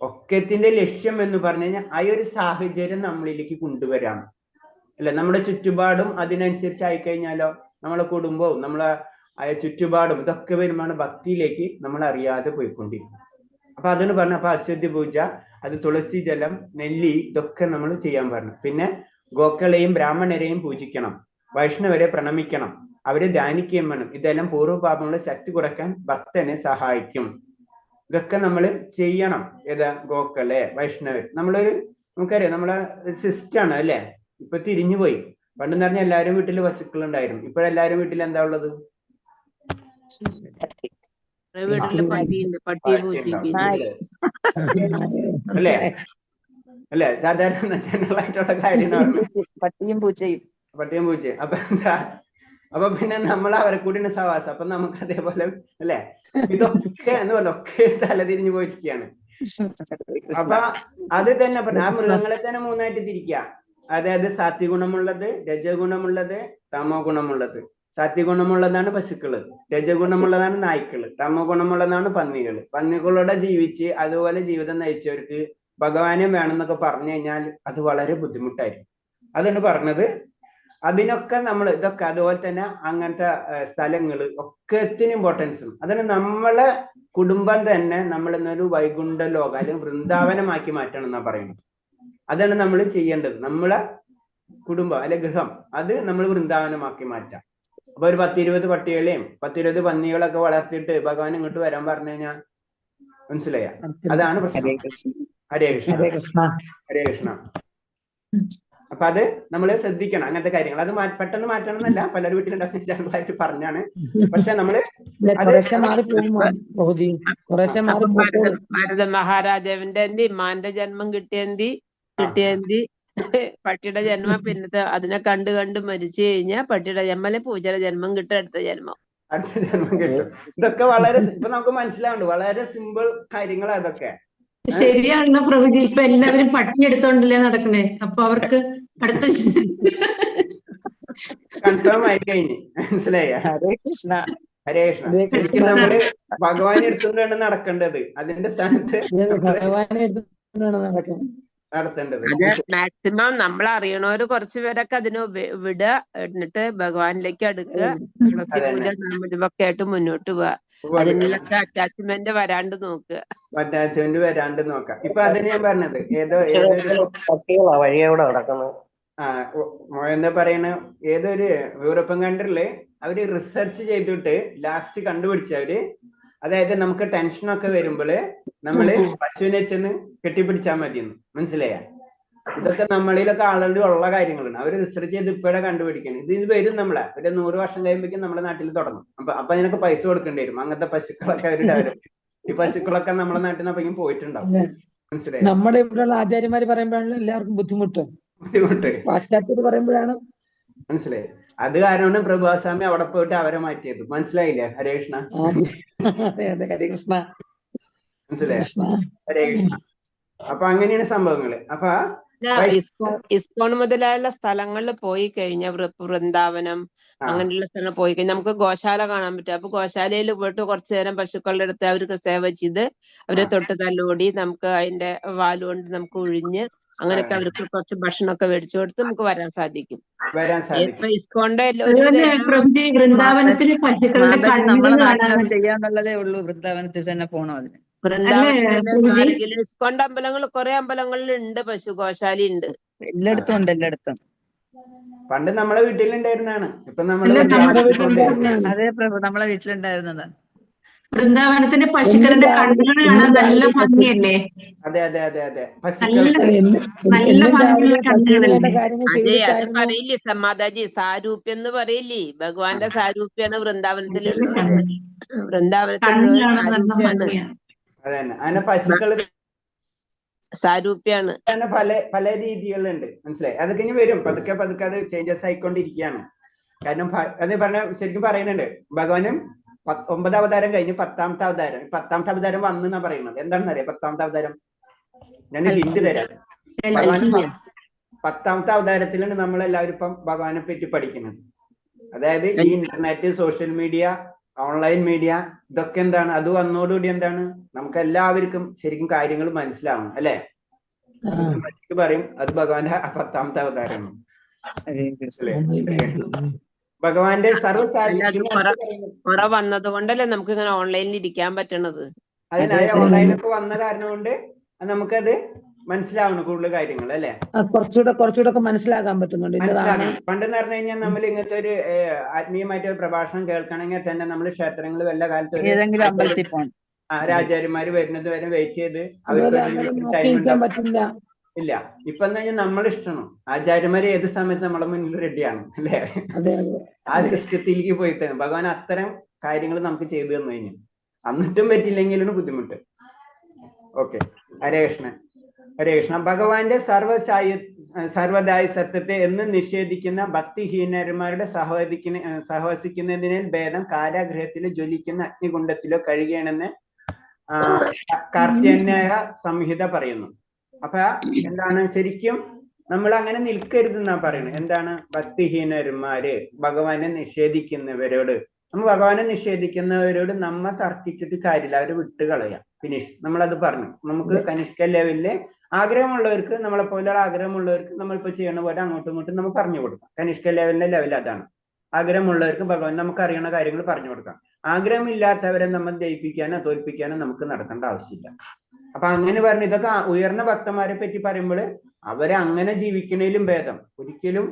Speaker 2: ഒക്കത്തിന്റെ ലക്ഷ്യം എന്ന് പറഞ്ഞു കഴിഞ്ഞാൽ ആ ഒരു സാഹചര്യം നമ്മളിലേക്ക് കൊണ്ടുവരാണ്, അല്ലെ? നമ്മുടെ ചുറ്റുപാടും അതിനനുസരിച്ച് ആയിക്കഴിഞ്ഞാലോ, നമ്മളെ കുടുംബവും നമ്മളെ ചുറ്റുപാടും ഇതൊക്കെ വരുമ്പോഴാണ് ഭക്തിയിലേക്ക് നമ്മൾ അറിയാതെ പോയിക്കൊണ്ടിരിക്കും. അപ്പൊ അതിന് പറഞ്ഞ, അപ്പൊ അശ്വതി പൂജ, അത് തുളസി ജലം, നെല്ലി, ഇതൊക്കെ നമ്മൾ ചെയ്യാൻ പറഞ്ഞു. പിന്നെ ഗോക്കളെയും ബ്രാഹ്മണരെയും പൂജിക്കണം, വൈഷ്ണവരെ പ്രണമിക്കണം, അവരെ ധ്യാനിക്കുകയും വേണം. ഇതെല്ലാം പൂർവ്വപാപങ്ങളുടെ ശക്തി കുറയ്ക്കാൻ ഭക്തനെ സഹായിക്കും. ഇതൊക്കെ നമ്മൾ ചെയ്യണം. ഏതാ? ഗോക്കളെ, വൈഷ്ണവർ. നമുക്കറിയാം, നമ്മളെ സിസ്റ്റാണ്, അല്ലെ? ഇപ്പൊ തിരിഞ്ഞുപോയി. പണ്ടെന്ന് പറഞ്ഞാൽ എല്ലാവരും വീട്ടിൽ പശുക്കൾ ഉണ്ടായിരുന്നു. ഇപ്പോഴെല്ലാരും വീട്ടിൽ എന്താ ഉള്ളത്? അല്ലെ? സാധാരണ ജനറൽ ആയിട്ടുള്ള കാര്യം
Speaker 1: പട്ടിയും പൂച്ചയും.
Speaker 2: അപ്പൊ എന്താ? അപ്പൊ പിന്നെ നമ്മൾ അവരെ കൂടി സവാസം. അപ്പൊ നമുക്ക് അതേപോലെ, അല്ലെ? ഇതൊക്കെ എന്ന് പറഞ്ഞ ഒക്കെ തലതിരിഞ്ഞു പോയിരിക്കുകയാണ്. അപ്പൊ അത് തന്നെ പറഞ്ഞ, ആ മൃഗങ്ങളെ തന്നെ 3ആയിട്ട് തിരിക്കുക. അതായത് സാത്വിക ഗുണമുള്ളത്, രജഗുണമുള്ളത്, തമോ ഗുണമുള്ളത്. സാത്വിക ഗുണമുള്ളതാണ് പശുക്കള്, രജഗുണമുള്ളതാണ് നായ്ക്കള്, തമോ ഗുണമുള്ളതാണ് പന്നികള്. പന്നികളോടെ ജീവിച്ച് അതുപോലെ ജീവിതം നയിച്ചവർക്ക് ഭഗവാനെ വേണമെന്നൊക്കെ പറഞ്ഞു കഴിഞ്ഞാൽ അത് വളരെ ബുദ്ധിമുട്ടായിരിക്കും. അതാണ് പറഞ്ഞത്. അതിനൊക്കെ നമ്മൾ ഇതൊക്കെ അതുപോലെ തന്നെ അങ്ങനത്തെ സ്ഥലങ്ങൾ ഒക്കെ ഇമ്പോർട്ടൻസും അതാണ് നമ്മളെ കുടുംബം തന്നെ നമ്മൾ ഇന്നൊരു വൈകുണ്ഠ ലോകം അല്ലെങ്കിൽ വൃന്ദാവനമാക്കി മാറ്റണം എന്നാ പറയുന്നത്. അതാണ് നമ്മൾ ചെയ്യേണ്ടത്. നമ്മളെ കുടുംബം അല്ലെ ഗൃഹം അത് നമ്മൾ വൃന്ദാവനമാക്കി മാറ്റാം. അപ്പൊ ഒരു 10-20 പട്ടികളെയും 10-20 പന്നികളൊക്കെ വളർത്തിയിട്ട് ഭഗവാൻ ഇങ്ങോട്ട് വരാൻ പറഞ്ഞു കഴിഞ്ഞാൽ മനസ്സിലായ അതാണ് പ്രശ്നം. ഹരേ കൃഷ്ണ
Speaker 5: ഹരേ കൃഷ്ണ.
Speaker 2: ഹരേ കൃഷ്ണ. അപ്പൊ അത് നമ്മൾ ശ്രദ്ധിക്കണം അങ്ങനത്തെ കാര്യങ്ങൾ. അത് പെട്ടെന്ന് മാറ്റണം എന്നല്ല, പലരും വീട്ടിലുണ്ടാക്കി പറഞ്ഞാണ്. പക്ഷെ നമ്മള്
Speaker 5: കുറേശ്ശെ മാറി പോകും, കുറേശ്ശെ മാറി പോകും.
Speaker 4: ഭാരത മഹാരാജാവിന്റെ മാന്റെ ജന്മം കിട്ടിയന്തി പട്ടിയുടെ ജന്മം പിന്നത്തെ അതിനെ കണ്ട് കണ്ട് മരിച്ചു കഴിഞ്ഞാൽ പട്ടിയുടെ ജന്മം പൂജയുടെ ജന്മം കിട്ടും, അടുത്ത ജന്മം
Speaker 2: കിട്ടും. ഇതൊക്കെ വളരെ ഇപ്പൊ നമുക്ക് മനസ്സിലാവുന്നുണ്ട്, വളരെ സിമ്പിൾ കാര്യങ്ങൾ അതൊക്കെ.
Speaker 6: ശരിയാണല്ലോ പ്രഭുജി. ഇപ്പൊ എല്ലാവരും പട്ടി എടുത്തോണ്ടല്ലേ നടക്കണേ. അപ്പൊ അവർക്ക് അടുത്ത
Speaker 2: കൺഫേം ആയി കഴിഞ്ഞ് മനസ്സിലായ.
Speaker 1: ഹരേ കൃഷ്ണ.
Speaker 2: ഹരേ കൃഷ്ണ. ശരിക്കും നമ്മള് ഭഗവാൻ എടുത്തുകൊണ്ടാണ് നടക്കേണ്ടത്. അതിന്റെ സ്ഥാനത്ത്
Speaker 5: ഭഗവാനെ
Speaker 2: നടത്തേണ്ടത്.
Speaker 4: അത് മാക്സിമം നമ്മൾ അറിയണവര് കുറച്ചു പേരൊക്കെ അതിന് വിടുക, എന്നിട്ട് ഭഗവാനിലേക്ക് അടുക്കുക, തുളസി പൂജ നാമജപമൊക്കെ ആയിട്ട് മുന്നോട്ട് പോവുക. അതിനൊക്കെ അറ്റാച്ച്മെന്റ് വരാണ്ട് നോക്കുക.
Speaker 2: അറ്റാച്ച്മെന്റ് വരാണ്ട് നോക്കാം. ഇപ്പൊ അതിന് ഞാൻ പറഞ്ഞത് ഏതൊരു
Speaker 1: പട്ടികളാ വഴിയോടെ നടക്കുന്നത്.
Speaker 2: എന്താ പറയണ, ഏതൊരു യൂറോപ്യൻ കൺട്രിയില് അവര് റിസർച്ച് ചെയ്തിട്ട് ലാസ്റ്റ് കണ്ടുപിടിച്ചവര്, അതായത് നമുക്ക് ടെൻഷനൊക്കെ വരുമ്പോള് നമ്മള് പശുവിനെ ചെന്ന് കെട്ടിപ്പിടിച്ചാൽ മതിയെന്ന്. മനസ്സിലായ? ഇതൊക്കെ നമ്മളിലൊക്കെ ആളുകളുടെ ഉള്ള കാര്യങ്ങളാണ്. അവര് റിസർച്ച് ചെയ്ത് ഇപ്പോഴാണ് കണ്ടുപിടിക്കുന്നത്. ഇത് വരും നമ്മളെ ഒരു 100 വർഷം കഴിയുമ്പോഴേക്കും നമ്മുടെ നാട്ടിൽ തുടങ്ങും. അപ്പൊ അതിനൊക്കെ പൈസ കൊടുക്കേണ്ടി വരും. അങ്ങനത്തെ പശുക്കളൊക്കെ അവര് ഡെവലപ്പ്. ഈ പശുക്കളൊക്കെ നമ്മുടെ നാട്ടിൽ നിന്ന് അപ്പോഴേക്കും പോയിട്ടുണ്ടാവും. മനസ്സിലായി?
Speaker 5: നമ്മുടെ ഇവിടെയുള്ള ആചാര്യന്മാര് പറയുമ്പോഴാണ് എല്ലാവർക്കും ബുദ്ധിമുട്ട്. പാശ്ചാത്യർ പറയുമ്പോഴാണ്
Speaker 2: മനസ്സിലായി. അത് കാരണമാണ് പ്രഭാസ്വാമി അവിടെ പോയിട്ട് അവരെ മാറ്റിയത്. മനസ്സിലായില്ലേ? ഹരേ കൃഷ്ണ.
Speaker 5: ഹരേ കൃഷ്ണ.
Speaker 2: മനസ്സിലായി? ഹരേ കൃഷ്ണ. അപ്പൊ അങ്ങനെയാണ് സംഭവങ്ങള്. അപ്പൊ
Speaker 4: ഇസ്കോൺ മുതലായുള്ള സ്ഥലങ്ങളിൽ പോയി കഴിഞ്ഞാൽ വൃന്ദാവനം അങ്ങനെയുള്ള സ്ഥലങ്ങൾ പോയി കഴിഞ്ഞാൽ നമുക്ക് ഗോശാല കാണാൻ പറ്റും. അപ്പൊ ഗോശാലയിൽ പോയിട്ട് കുറച്ചു നേരം പശുക്കളുടെ അടുത്ത് അവർക്ക് സേവ ചെയ്ത് അവരെ തൊട്ട് തല്ലോടി നമുക്ക് അതിന്റെ വാലുകൊണ്ട് നമുക്ക് ഒഴിഞ്ഞ് അങ്ങനെയൊക്കെ അവർക്ക് കുറച്ച് ഭക്ഷണമൊക്കെ മേടിച്ചു കൊടുത്ത് നമുക്ക് വരാൻ സാധിക്കും. ഇപ്പൊ ഇസ്കോണിന്റെ
Speaker 6: വൃന്ദാവനത്തിന് പശുക്കളുടെ
Speaker 1: നമ്മളെ നാട്ടിൽ ചെയ്യാന്നുള്ളതേ ഉള്ളൂ. വൃന്ദാവനത്തിൽ തന്നെ പോണോ അതിന്?
Speaker 4: വൃന്ദാവനത്തില് ഇസ്കോണിന്റെ അമ്പലങ്ങൾ കുറെ അമ്പലങ്ങളിൽ ഉണ്ട്, പശു ഗോശാല ഉണ്ട്.
Speaker 1: എല്ലായിടത്തും ഉണ്ട്, എല്ലായിടത്തും.
Speaker 2: പണ്ട് നമ്മളെ വീട്ടിലുണ്ടായിരുന്നാണ്. ഇപ്പൊ
Speaker 1: അതേ പ്രഭു നമ്മളെ വീട്ടിലുണ്ടായിരുന്നതാണ്.
Speaker 6: വൃന്ദാവനത്തിന്റെ പശുക്കളുടെ കണ്ണുകൾ കാണാൻ നല്ല ഭംഗിയല്ലേ?
Speaker 2: അതെ അതെ അതെ അതെ.
Speaker 6: നല്ല ഭംഗിയുള്ള കണ്ണുകളല്ലേ?
Speaker 4: അതെ, അത് പറയില്ലേ സമാധാജി, സാരൂപ്യം എന്ന് പറയില്ലേ? ഭഗവാന്റെ സാരൂപ്യാണ് വൃന്ദാവനത്തിലുള്ളത്. വൃന്ദാവനത്തിലുള്ളത് സാരൂപ്യാണ്.
Speaker 2: അതന്നെ. അങ്ങനെ പശുക്കള്
Speaker 4: സാരൂപ്യാണ്.
Speaker 2: പല രീതികളുണ്ട്. മനസ്സിലായി? അതൊക്കെ ഇനി വരും. പതുക്കെ പതുക്കെ അത് ചേഞ്ചസ് ആയിക്കൊണ്ടിരിക്കുകയാണ്. കാരണം അത് ശരിക്കും പറയുന്നുണ്ട്, ഭഗവാനും 9 അവതാരം കഴിഞ്ഞ് 10ാമത്തെ അവതാരം. 10ാമത്തെ അവതാരം വന്നെന്നാ പറയുന്നത്. എന്താണെന്ന് അറിയാം 10ാമത്തെ അവതാരം? ഞാൻ ഹിന്റ് തരാം. ഭഗവാൻ 10ാമത്തെ അവതാരത്തിലാണ് നമ്മളെല്ലാവരും ഇപ്പം ഭഗവാനെ പറ്റി പഠിക്കുന്നത്. അതായത് ഈ internet, social media, online media ഇതൊക്കെ എന്താണ്, അത് വന്നതോടുകൂടി എന്താണ് നമുക്ക് എല്ലാവർക്കും ശരിക്കും കാര്യങ്ങൾ മനസ്സിലാവണം. അല്ലെ? പറയും അത് ഭഗവാന്റെ 10ാമത്തെ അവതാരമാണ്. ഭഗവാന്റെ
Speaker 4: കുറെ വന്നത് കൊണ്ടല്ലേ നമുക്ക് ഇങ്ങനെ ഓൺലൈനിൽ ഇരിക്കാൻ പറ്റണത്.
Speaker 2: അതിനായ ഓൺലൈനൊക്കെ വന്ന കാരണം കൊണ്ട് നമുക്കത് മനസ്സിലാവണം കൂടുതൽ കാര്യങ്ങൾ. അല്ലെ?
Speaker 5: കുറച്ചുകൂടെ മനസ്സിലാക്കാൻ പറ്റുന്നുണ്ട്.
Speaker 2: പണ്ടെന്ന് പറഞ്ഞു കഴിഞ്ഞാൽ നമ്മൾ ഇങ്ങനത്തെ ഒരു ആത്മീയമായിട്ട് ഒരു പ്രഭാഷണം കേൾക്കണമെങ്കിൽ തന്നെ നമ്മൾ ക്ഷേത്രങ്ങളിൽ വല്ല കാലത്ത്
Speaker 1: ഏതെങ്കിലും അമ്പലത്തിൽ പോകണം.
Speaker 2: ആചാര്യന്മാര് വരുന്നത് വരെ വെയിറ്റ് ചെയ്ത് അവർക്ക്
Speaker 5: പറ്റില്ല.
Speaker 2: ഇല്ല. ഇപ്പൊ എന്താ കഴിഞ്ഞാൽ നമ്മൾ ഇഷ്ടമാണ്. ആചാര്യന്മാര് ഏത് സമയത്ത് നമ്മളെ മുന്നിൽ റെഡിയാണ്. അല്ലേ? ആ സിസ്റ്റത്തിലേക്ക് പോയി തന്നെ ഭഗവാൻ അത്തരം കാര്യങ്ങൾ നമുക്ക് ചെയ്തു തന്നു കഴിഞ്ഞു. എന്നിട്ടും പറ്റില്ലെങ്കിലാണ് ബുദ്ധിമുട്ട്. ഓക്കെ. ഹരേ കൃഷ്ണ. ഹരേ കൃഷ്ണ. ഭഗവാന്റെ സർവദായ സത്യത്തെ എന്ന് നിഷേധിക്കുന്ന ഭക്തിഹീനന്മാരുടെ സഹവസിക്കുന്നതിനാൽ ഭേദം കാരാഗൃഹത്തിലോ ജ്വലിക്കുന്ന അഗ്നികുണ്ഡത്തിലോ കഴിയണമെന്ന് കാർത്തികന്യായ സംഹിത പറയുന്നു. അപ്പൊ എന്താണ്, ശരിക്കും നമ്മൾ അങ്ങനെ നിൽക്കരുതെന്നാ പറയുന്നത്. എന്താണ്? ഭക്തിഹീനന്മാര് ഭഗവാനെ നിഷേധിക്കുന്നവരോട്, ഭഗവാനെ നിഷേധിക്കുന്നവരോട് നമ്മ തർക്കിച്ചിട്ട് കാര്യമില്ല, അവര് വിട്ടുകളയാം. ഫിനിഷ്. നമ്മളത് പറഞ്ഞു. നമുക്ക് കനിഷ്ക ലെവലില് ആഗ്രഹമുള്ളവർക്ക്, നമ്മളെ പോലെയുള്ള ആഗ്രഹമുള്ളവർക്ക് നമ്മളിപ്പോൾ ചെയ്യണ പോലെ അങ്ങോട്ടും ഇങ്ങോട്ടും നമുക്ക് പറഞ്ഞു കൊടുക്കാം. കനിഷ്ക ലെവലിന്റെ ലെവൽ അതാണ്. ആഗ്രഹമുള്ളവർക്ക് ഭഗവാൻ നമുക്ക് അറിയുന്ന കാര്യങ്ങൾ പറഞ്ഞു കൊടുക്കാം. ആഗ്രഹമില്ലാത്തവരെ നമ്മൾ ജയിപ്പിക്കാനോ തോൽപ്പിക്കാനോ നമുക്ക് നടക്കേണ്ട ആവശ്യമില്ല. അപ്പൊ അങ്ങനെ പറഞ്ഞ ഇതൊക്കെ ഉയർന്ന ഭക്തന്മാരെ പറ്റി പറയുമ്പോൾ അവരെ അങ്ങനെ ജീവിക്കുന്നതിലും ഭേദം, ഒരിക്കലും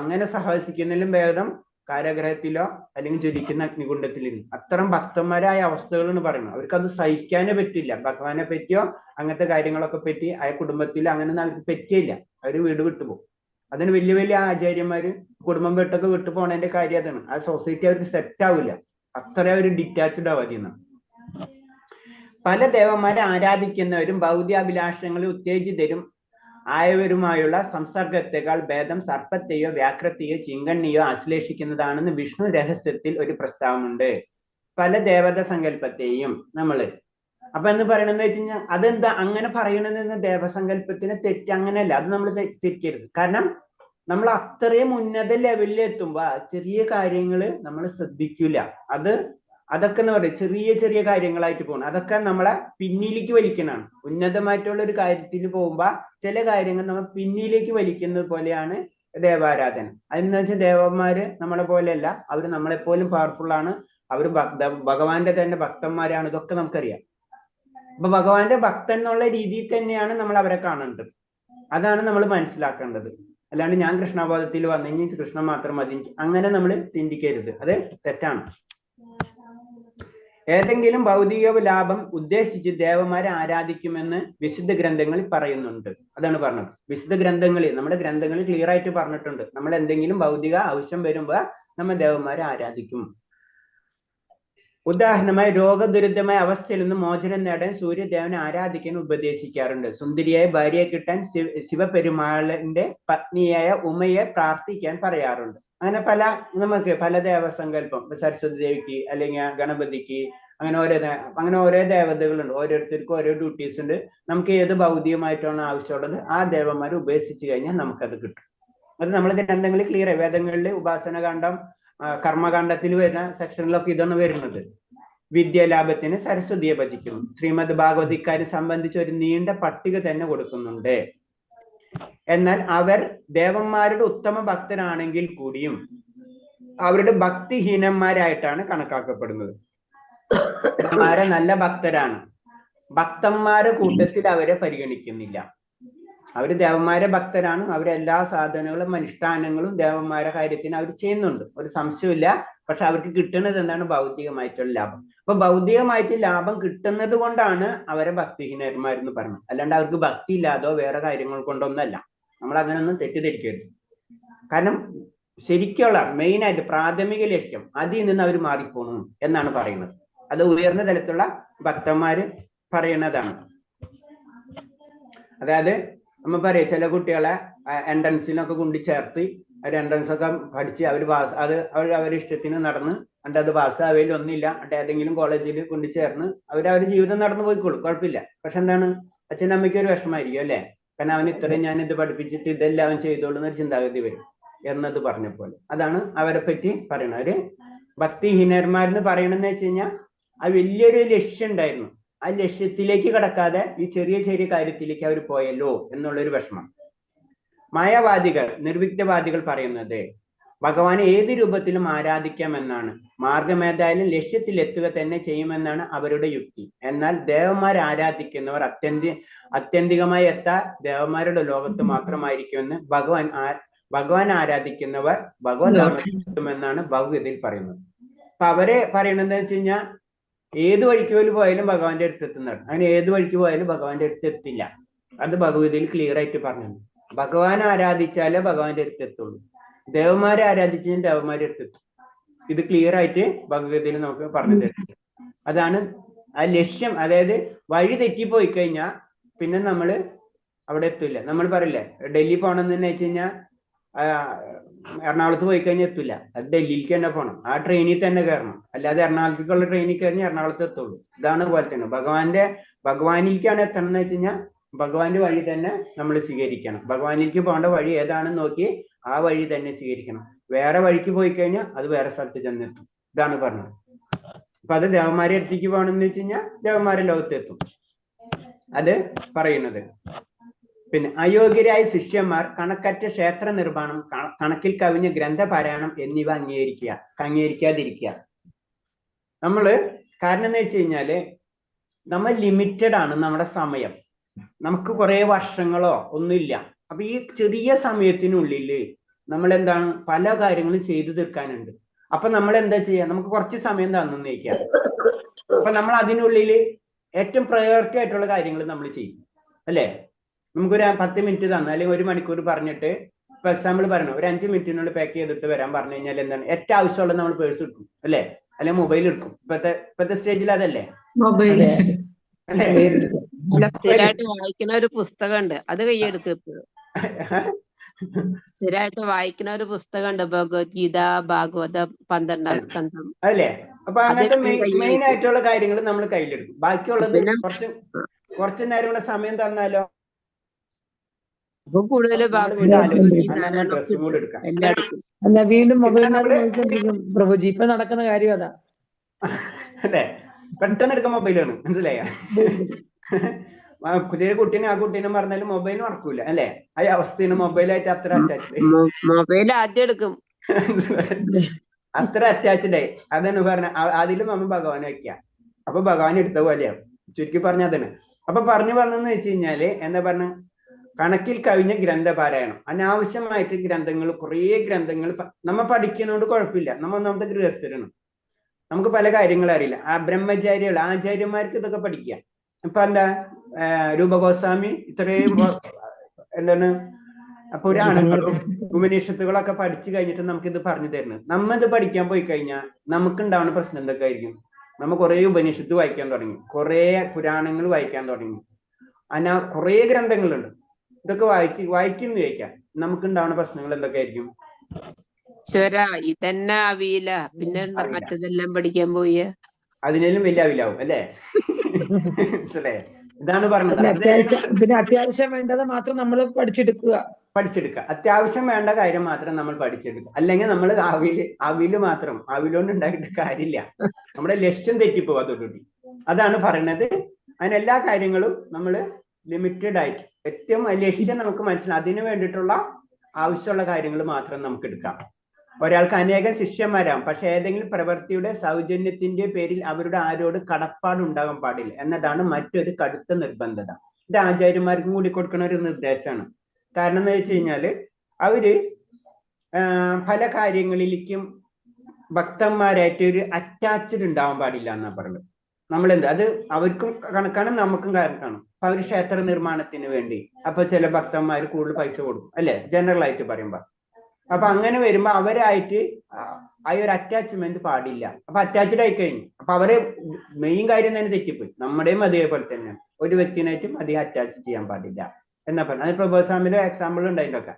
Speaker 2: അങ്ങനെ സാഹസിക്കുന്നതിലും ഭേദം കാരാഗ്രഹത്തിലോ അല്ലെങ്കിൽ ജ്വലിക്കുന്ന അഗ്നികുണ്ഡത്തിലിരുന്നു. അത്തരം ഭക്തന്മാരായ അവസ്ഥകളാണ് പറയുന്നത്. അവർക്ക് അത് സഹിക്കാനേ പറ്റില്ല. ഭഗവാനെ പറ്റിയോ അങ്ങനത്തെ കാര്യങ്ങളൊക്കെ പറ്റി ആ കുടുംബത്തിൽ അങ്ങനെ അവർക്ക് പറ്റിയില്ല. അവര് വീട് വിട്ടുപോകും. അതിന് വലിയ വലിയ ആചാര്യന്മാര് കുടുംബം വിട്ടൊക്കെ വിട്ടു പോണതിന്റെ കാര്യം അതാണ്. ആ സൊസൈറ്റി അവർക്ക് സെറ്റ് ആവില്ല. അത്ര ഒരു ഡിറ്റാച്ച്ഡ് ആവാതിന്ന്. പല ദേവന്മാരെ ആരാധിക്കുന്നവരും ഭൗതികാഭിലാഷങ്ങളിൽ ഉത്തേജിതരും ആയവരുമായുള്ള സംസർഗത്തെക്കാൾ ഭേദം സർപ്പത്തെയോ വ്യാഘ്രത്തെയോ ചിങ്കണ്ണിയോ ആശ്ലേഷിക്കുന്നതാണെന്ന് വിഷ്ണു രഹസ്യത്തിൽ ഒരു പ്രസ്താവമുണ്ട്. പല ദേവത സങ്കല്പത്തെയും നമ്മള് അപ്പൊ എന്ന് പറയണെന്ന് വെച്ച് കഴിഞ്ഞാൽ അതെന്താ അങ്ങനെ പറയണെന്ന് ദേവസങ്കല്പത്തിന് തെറ്റ് അങ്ങനെയല്ല. അത് നമ്മൾ തെറ്റിക്കരുത്. കാരണം നമ്മൾ അത്രയും ഉന്നത ലെവലിൽ എത്തുമ്പോ ചെറിയ കാര്യങ്ങള് നമ്മൾ ശ്രദ്ധിക്കൂല. അതൊക്കെ എന്ന് പറയും ചെറിയ ചെറിയ കാര്യങ്ങളായിട്ട് പോകണം. അതൊക്കെ നമ്മളെ പിന്നിലേക്ക് വലിക്കണാണ്. ഉന്നതമായിട്ടുള്ള ഒരു കാര്യത്തിൽ പോകുമ്പോ ചില കാര്യങ്ങൾ നമ്മൾ പിന്നിലേക്ക് വലിക്കുന്നത് പോലെയാണ് ദേവാരാധന. അതെന്ന് വെച്ചാൽ ദേവന്മാര് നമ്മളെ പോലെയല്ല. അവര് നമ്മളെപ്പോലും പവർഫുൾ ആണ്. അവര് ഭഗവാന്റെ തന്നെ ഭക്തന്മാരാണ്. ഇതൊക്കെ നമുക്കറിയാം. അപ്പൊ ഭഗവാന്റെ ഭക്തൻ എന്നുള്ള രീതിയിൽ തന്നെയാണ് നമ്മൾ അവരെ കാണേണ്ടത്. അതാണ് നമ്മൾ മനസ്സിലാക്കേണ്ടത്. അല്ലാണ്ട് ഞാൻ കൃഷ്ണബോധത്തിൽ വന്നു കഴിഞ്ഞാൽ കൃഷ്ണൻ മാത്രം മതി അങ്ങനെ നമ്മൾ ചിന്തിക്കരുത്. അത് തെറ്റാണ്. ഏതെങ്കിലും ഭൗതിക ലാഭം ഉദ്ദേശിച്ച് ദേവന്മാരെ ആരാധിക്കുമെന്ന് വിശുദ്ധ ഗ്രന്ഥങ്ങളിൽ പറയുന്നുണ്ട്. അതാണ് പറഞ്ഞത്. വിശുദ്ധ ഗ്രന്ഥങ്ങളിൽ, നമ്മുടെ ഗ്രന്ഥങ്ങളിൽ ക്ലിയർ ആയിട്ട് പറഞ്ഞിട്ടുണ്ട്. നമ്മൾ എന്തെങ്കിലും ഭൗതിക ആവശ്യം വരുമ്പോ നമ്മൾ ദേവന്മാരെ ആരാധിക്കും. ഉദാഹരണമായി രോഗദുരിതമായ അവസ്ഥയിൽ നിന്ന് മോചനം നേടാൻ സൂര്യദേവനെ ആരാധിക്കാൻ ഉപദേശിക്കാറുണ്ട്. സുന്ദരിയായ ഭാര്യയെ കിട്ടാൻ ശിവപെരുമാളിന്റെ പത്നിയായ ഉമയെ പ്രാർത്ഥിക്കാൻ പറയാറുണ്ട്. അങ്ങനെ നമുക്ക് പല ദേവസങ്കല്പം, സരസ്വതി ദേവിക്ക് അല്ലെങ്കിൽ ഗണപതിക്ക്, അങ്ങനെ ഓരോ ദേവതകളുണ്ട്. ഓരോരുത്തർക്കും ഓരോ ഡ്യൂട്ടീസ് ഉണ്ട്. നമുക്ക് ഏത് ഭൗതികമായിട്ടാണ് ആവശ്യമുള്ളത് ആ ദേവന്മാരെ ഉപേക്ഷിച്ച് കഴിഞ്ഞാൽ നമുക്കത് കിട്ടും. അത് നമ്മൾ ഗ്രന്ഥങ്ങളിൽ ക്ലിയർ ആയി. വേദങ്ങളിൽ ഉപാസന കാണ്ഡം, കർമ്മകാണ്ഡത്തിൽ വരുന്ന സെക്ഷനിലൊക്കെ ഇതാണ് വരുന്നത്. വിദ്യാലാഭത്തിന് സരസ്വതിയെ ഭജിക്കുന്നു. ശ്രീമദ് ഭാഗവതിക്കാരെ സംബന്ധിച്ച് ഒരു നീണ്ട പട്ടിക തന്നെ കൊടുക്കുന്നുണ്ട്. എന്നാൽ അവർ ദേവന്മാരുടെ ഉത്തമ ഭക്തരാണെങ്കിൽ കൂടിയും അവരുടെ ഭക്തിഹീനന്മാരായിട്ടാണ് കണക്കാക്കപ്പെടുന്നത്. ദേവന്മാരെ നല്ല ഭക്തരാണ്. ഭക്തന്മാരുടെ കൂട്ടത്തിൽ അവരെ പരിഗണിക്കുന്നില്ല. അവര് ദേവന്മാരെ ഭക്തരാണ്. അവരെല്ലാ സാധനങ്ങളും അനുഷ്ഠാനങ്ങളും ദേവന്മാരുടെ കാര്യത്തിന് അവർ ചെയ്യുന്നുണ്ട്. ഒരു സംശയമില്ല. പക്ഷെ അവർക്ക് കിട്ടുന്നത് എന്താണ്? ഭൗതികമായിട്ടുള്ള ലാഭം. അപ്പൊ ഭൗതികമായിട്ട് ലാഭം കിട്ടുന്നത് കൊണ്ടാണ് അവരെ ഭക്തിഹീനന്മാരെന്ന് പറയുന്നത്. അല്ലാണ്ട് അവർക്ക് ഭക്തി ഇല്ലാതോ വേറെ കാര്യങ്ങൾ കൊണ്ടൊന്നല്ല. നമ്മൾ അങ്ങനെയൊന്നും തെറ്റിദ്ധരിക്കരുത്. കാരണം ശരിക്കുള്ള മെയിനായിട്ട് പ്രാഥമിക ലക്ഷ്യം അതിൽ നിന്ന് അവർ മാറിപ്പോണു എന്നാണ് പറയുന്നത്. അത് ഉയർന്ന തലത്തിലുള്ള ഭക്തന്മാര് പറയുന്നതാണ്. അതായത് നമ്മൾ പറയാം ചില കുട്ടികളെ എൻട്രൻസിനൊക്കെ കൊണ്ട് ചേർത്ത് അവർ എൻട്രൻസ് ഒക്കെ പഠിച്ച് അവരുടെ ഇഷ്ടത്തിന് നടന്ന് എന്നിട്ട് അത് പാസ്സാവേലും ഒന്നുമില്ല. എന്നിട്ട് ഏതെങ്കിലും കോളേജിൽ കൊണ്ട് ചേർന്ന് അവരുടെ ജീവിതം നടന്നു പോയിക്കോളും, കുഴപ്പമില്ല. പക്ഷെ എന്താണ്, അച്ഛനും അമ്മയ്ക്ക് ഒരു വിഷമായിരിക്കും അല്ലേ? കാരണം അവൻ ഇത്രയും ഞാനിത് പഠിപ്പിച്ചിട്ട് ഇതെല്ലാം അവൻ ചെയ്തോളൂ എന്നൊരു ചിന്താഗതി വരും എന്നത് പറഞ്ഞ പോലെ. അതാണ് അവരെ പറ്റി പറയുന്നത്. അവര് ഭക്തിഹീനന്മാരെന്ന് പറയണെന്ന് വെച്ച് കഴിഞ്ഞാൽ ആ വലിയൊരു ലക്ഷ്യം ഉണ്ടായിരുന്നു. ആ ലക്ഷ്യത്തിലേക്ക് കടക്കാതെ ഈ ചെറിയ ചെറിയ കാര്യത്തിലേക്ക് അവർ പോയല്ലോ എന്നുള്ളൊരു വിഷമം. മായാവാദികൾ, നിർവിഘ്നവാദികൾ പറയുന്നത് ഭഗവാനെ ഏത് രൂപത്തിലും ആരാധിക്കാമെന്നാണ്. മാർഗമേതായാലും ലക്ഷ്യത്തിൽ എത്തുക തന്നെ ചെയ്യുമെന്നാണ് അവരുടെ യുക്തി. എന്നാൽ ദേവന്മാരെ ആരാധിക്കുന്നവർ അത്യന്തികമായി ദേവന്മാരുടെ ലോകത്ത് മാത്രമായിരിക്കുമെന്ന് ഭഗവാൻ ആരാധിക്കുന്നവർ ഭഗവത് എത്തുമെന്നാണ് ഭഗവത്ഗീതയിൽ പറയുന്നത്. അപ്പൊ അവരെ പറയണെന്ന് വെച്ച് കഴിഞ്ഞാൽ ഏത് വഴിക്ക് പോയാലും ഭഗവാന്റെ അടുത്തെത്തുന്നതാണ്. അങ്ങനെ ഏത് വഴിക്ക് പോയാലും ഭഗവാന്റെ അടുത്തെത്തില്ല. അത് ഭഗവത്ഗീതയിൽ ക്ലിയർ ആയിട്ട് പറഞ്ഞു. ഭഗവാൻ ആരാധിച്ചാലേ ഭഗവാന്റെ അടുത്തെത്തുള്ളൂ. ദേവന്മാരെ ആരാധിച്ചാൽ ദേവന്മാരെ അടുത്തെത്തും. ഇത് ക്ലിയർ ആയിട്ട് ഭഗവത്ഗീതയിൽ നമുക്ക് പറഞ്ഞു തരുന്നത്. അതാണ് ആ ലക്ഷ്യം. അതായത് വഴി തെറ്റിപ്പോയി കഴിഞ്ഞാൽ പിന്നെ നമ്മൾ അവിടെ എത്തില്ല. നമ്മൾ പറയില്ലേ ഡൽഹി പോകണം എന്ന് വെച്ച് കഴിഞ്ഞാൽ എറണാകുളത്ത് പോയി കഴിഞ്ഞാൽ എത്തില്ല. അത് ഡൽഹിയിലേക്ക് തന്നെ പോകണം. ആ ട്രെയിനിൽ തന്നെ കയറണം. അല്ലാതെ എറണാകുളത്തേക്കുള്ള ട്രെയിനിൽ കഴിഞ്ഞാൽ എറണാകുളത്ത് എത്തുള്ളൂ. ഇതാണ് പോലെ തന്നെ ഭഗവാനിലേക്കാണ് എത്തണം എന്ന് വെച്ച് കഴിഞ്ഞാൽ ഭഗവാന്റെ വഴി തന്നെ നമ്മൾ സ്വീകരിക്കണം. ഭഗവാനിലേക്ക് പോകേണ്ട വഴി ഏതാണെന്ന് നോക്കി ആ വഴി തന്നെ സ്വീകരിക്കണം. വേറെ വഴിക്ക് പോയി കഴിഞ്ഞാൽ അത് വേറെ സ്ഥലത്ത് ചെന്നെത്തും. ഇതാണ് പറഞ്ഞത്. അപ്പൊ അത് ദേവന്മാരെ അടുത്തേക്ക് പോകണമെന്ന് വെച്ച് കഴിഞ്ഞാൽ ദേവന്മാരെ ലോകത്തെത്തും. അത് പറയുന്നത്. പിന്നെ അയോഗ്യരായ ശിഷ്യന്മാർ കണക്കറ്റ ക്ഷേത്ര നിർമ്മാണം, കണക്കിൽ കവിഞ്ഞ ഗ്രന്ഥപാരായണം എന്നിവ അംഗീകരിക്കാതിരിക്കുക. കാരണം എന്ന് വെച്ച് കഴിഞ്ഞാല് നമ്മൾ ലിമിറ്റഡ് ആണ് നമ്മുടെ സമയം. നമുക്ക് കുറെ വർഷങ്ങളോ ഒന്നുമില്ല. അപ്പൊ ഈ ചെറിയ സമയത്തിനുള്ളിൽ നമ്മൾ എന്താണ് പല കാര്യങ്ങളും ചെയ്തു തീർക്കാനുണ്ട്. അപ്പൊ നമ്മൾ എന്താ ചെയ്യുക? നമുക്ക് കുറച്ച് സമയം തന്നേക്കാം. അപ്പൊ നമ്മൾ അതിനുള്ളിൽ ഏറ്റവും പ്രയോറിറ്റി ആയിട്ടുള്ള കാര്യങ്ങൾ നമ്മൾ ചെയ്യും, അല്ലേ? നമുക്കൊരു 10 മിനിറ്റ് തന്നു, അല്ലെങ്കിൽ 1 മണിക്കൂർ പറഞ്ഞിട്ട്, ഫോർ എക്സാമ്പിൾ പറഞ്ഞു, ഒരു 5 മിനിറ്റിനുള്ളിൽ പാക്ക് ചെയ്തിട്ട് വരാൻ പറഞ്ഞു കഴിഞ്ഞാൽ എന്താണ് ഏറ്റവും ആവശ്യമുള്ളത്? നമ്മൾ പേഴ്സ് എടുക്കും, അല്ലേ? അല്ലെങ്കിൽ മൊബൈൽ എടുക്കും. ഇപ്പത്തെ സ്റ്റേജിൽ അതല്ലേ
Speaker 6: മൊബൈൽ.
Speaker 4: സ്ഥിരമായിട്ട് വായിക്കുന്ന ഒരു പുസ്തകമുണ്ട്, അത് കൈയ്യെടുക്കും എപ്പോഴും. സ്ഥിരമായിട്ട് വായിക്കുന്ന ഒരു പുസ്തകമുണ്ട്, ഭഗവത്ഗീത, ഭാഗവതം, 12ാം സ്കന്ധം,
Speaker 2: അല്ലേ? അപ്പൊ അങ്ങനത്തെ മെയിൻ ആയിട്ടുള്ള കാര്യങ്ങൾ നമ്മൾ കയ്യിലെടുക്കും. ബാക്കിയുള്ളത് കുറച്ച് നേരം കൂടെ സമയം തന്നാലോ
Speaker 4: കൂടുതൽ
Speaker 2: ഡ്രസ്സും കൂടെ എടുക്കാം.
Speaker 5: അല്ല, വീണ്ടും മൊബൈലിനകത്ത് നോക്കിക്കൊണ്ടിരിക്കും പ്രഭുജി. ഇപ്പൊ നടക്കുന്ന കാര്യം അതാ,
Speaker 2: അല്ലേ? പെട്ടെന്ന് എടുക്കാൻ മൊബൈലാണ്, മനസ്സിലായ? ചെറിയ കുട്ടീനെ ആ കുട്ടീനെ പറഞ്ഞാലും മൊബൈൽ മറക്കൂല, അല്ലേ? ആ അവസ്ഥയാണ് മൊബൈലായിട്ട് അത്ര അറ്റാച്ച്ഡ്.
Speaker 4: മൊബൈൽ ആദ്യം എടുക്കും,
Speaker 2: അത്ര അറ്റാച്ച്ഡ് ആയി. അതാണ് പറഞ്ഞ അതിലും നമ്മൾ ഭഗവാനെ വെക്കുക. അപ്പൊ ഭഗവാൻ എടുത്ത പോലെയാവും. ചുരുക്കി പറഞ്ഞ അതന്നെ. അപ്പൊ പറഞ്ഞെന്ന് വെച്ച് കഴിഞ്ഞാല് എന്താ പറഞ്ഞ, കണക്കിൽ കവിഞ്ഞ ഗ്രന്ഥപാരായണം. അനാവശ്യമായിട്ട് ഗ്രന്ഥങ്ങൾ, കുറേ ഗ്രന്ഥങ്ങൾ നമ്മ പഠിക്കുന്നതുകൊണ്ട് കുഴപ്പമില്ല. നമ്മ ഒന്നാമത്തെ ഗൃഹസ്ഥരാണ്, നമുക്ക് പല കാര്യങ്ങളും അറിയില്ല. ആ ബ്രഹ്മചാരികൾ, ആചാര്യന്മാർക്ക് ഇതൊക്കെ പഠിക്കുക. ഇപ്പൊ എന്താ രൂപഗോസ്വാമി ഇത്രയും എന്താണ് പുരാണങ്ങളും ഉപനിഷത്തുകളൊക്കെ പഠിച്ചു കഴിഞ്ഞിട്ട് നമുക്ക് ഇത് പറഞ്ഞു തരുന്നത്. നമ്മ ഇത് പഠിക്കാൻ പോയി കഴിഞ്ഞാൽ നമുക്ക് ഉണ്ടാവുന്ന പ്രശ്നം എന്തൊക്കെ ആയിരിക്കും? നമ്മ കുറെ ഉപനിഷത്ത് വായിക്കാൻ തുടങ്ങി, കുറെ പുരാണങ്ങൾ വായിക്കാൻ തുടങ്ങി, കുറെ ഗ്രന്ഥങ്ങളുണ്ട്. ഇതൊക്കെ വായിക്കുന്നു ചോദിക്കാം, നമുക്ക് ഉണ്ടാവുന്ന പ്രശ്നങ്ങൾ എന്തൊക്കെ ആയിരിക്കും?
Speaker 4: ഇതന്നെ ആവിയില്ല, പിന്നെ മറ്റതെല്ലാം പഠിക്കാൻ പോയി
Speaker 2: അതിനേലും വലിയ അവിലാവും, അല്ലേ? മനസ്സിലായേ? ഇതാണ് പറഞ്ഞത്.
Speaker 5: പിന്നെ അത്യാവശ്യം വേണ്ടത് മാത്രം നമ്മൾ പഠിച്ചെടുക്കുക.
Speaker 2: അത്യാവശ്യം വേണ്ട കാര്യം മാത്രം നമ്മൾ പഠിച്ചെടുക്കുക. അല്ലെങ്കിൽ നമ്മൾ അവില് മാത്രം അവിലോണ്ട് ഉണ്ടാക്കിയിട്ട് കാര്യമില്ല. നമ്മുടെ ലക്ഷ്യം തെറ്റിപ്പോവും അതോടുകൂടി. അതാണ് പറയുന്നത്. അതിനെല്ലാ കാര്യങ്ങളും നമ്മൾ ലിമിറ്റഡ് ആയിട്ട് ഏറ്റവും ലക്ഷ്യം നമുക്ക് മനസ്സിലാവും. അതിനു വേണ്ടിയിട്ടുള്ള ആവശ്യമുള്ള കാര്യങ്ങൾ മാത്രം നമുക്ക് എടുക്കാം. ഒരാൾക്ക് അനേകം ശിഷ്യന്മാരാകും, പക്ഷെ ഏതെങ്കിലും പ്രവൃത്തിയുടെ സൗജന്യത്തിന്റെ പേരിൽ അവരുടെ ആരോട് കടപ്പാട് ഉണ്ടാകാൻ പാടില്ല എന്നതാണ് മറ്റൊരു കടുത്ത നിർബന്ധത. ഇത് ആചാര്യന്മാർക്കും കൂടി കൊടുക്കുന്ന ഒരു നിർദ്ദേശമാണ്. കാരണം എന്ന് വെച്ച് കഴിഞ്ഞാല് അവര് പല കാര്യങ്ങളിലേക്കും ഭക്തന്മാരായിട്ട് ഒരു അറ്റാച്ച്ഡ് ഉണ്ടാവാൻ പാടില്ല എന്നാ പറയുന്നത്. നമ്മളെന്ത് അത് അവർക്കും കണക്കാണ്, നമുക്കും കണക്കാണ്. അപ്പൊ അവര് ക്ഷേത്ര നിർമ്മാണത്തിന് വേണ്ടി അപ്പൊ ചില ഭക്തന്മാർ കൂടുതൽ പൈസ കൊടുക്കും, അല്ലെ? ജനറൽ ആയിട്ട് പറയുമ്പോ. അപ്പൊ അങ്ങനെ വരുമ്പോ അവരായിട്ട് ആ ഒരു അറ്റാച്ച്മെന്റ് പാടില്ല. അപ്പൊ അറ്റാച്ച്ഡ് ആയി കഴിഞ്ഞു, അപ്പൊ അവരെ മെയിൻ കാര്യം തന്നെ തെറ്റിപ്പോയി. നമ്മുടെയും അതേപോലെ തന്നെയാണ്. ഒരു വ്യക്തിനായിട്ടും അധികം അറ്റാച്ച് ചെയ്യാൻ പാടില്ല എന്നാ പറഞ്ഞു. അത് പ്രഭുസ്വാമിയുടെ എക്സാമ്പിൾ ഉണ്ടായിട്ടൊക്കെ.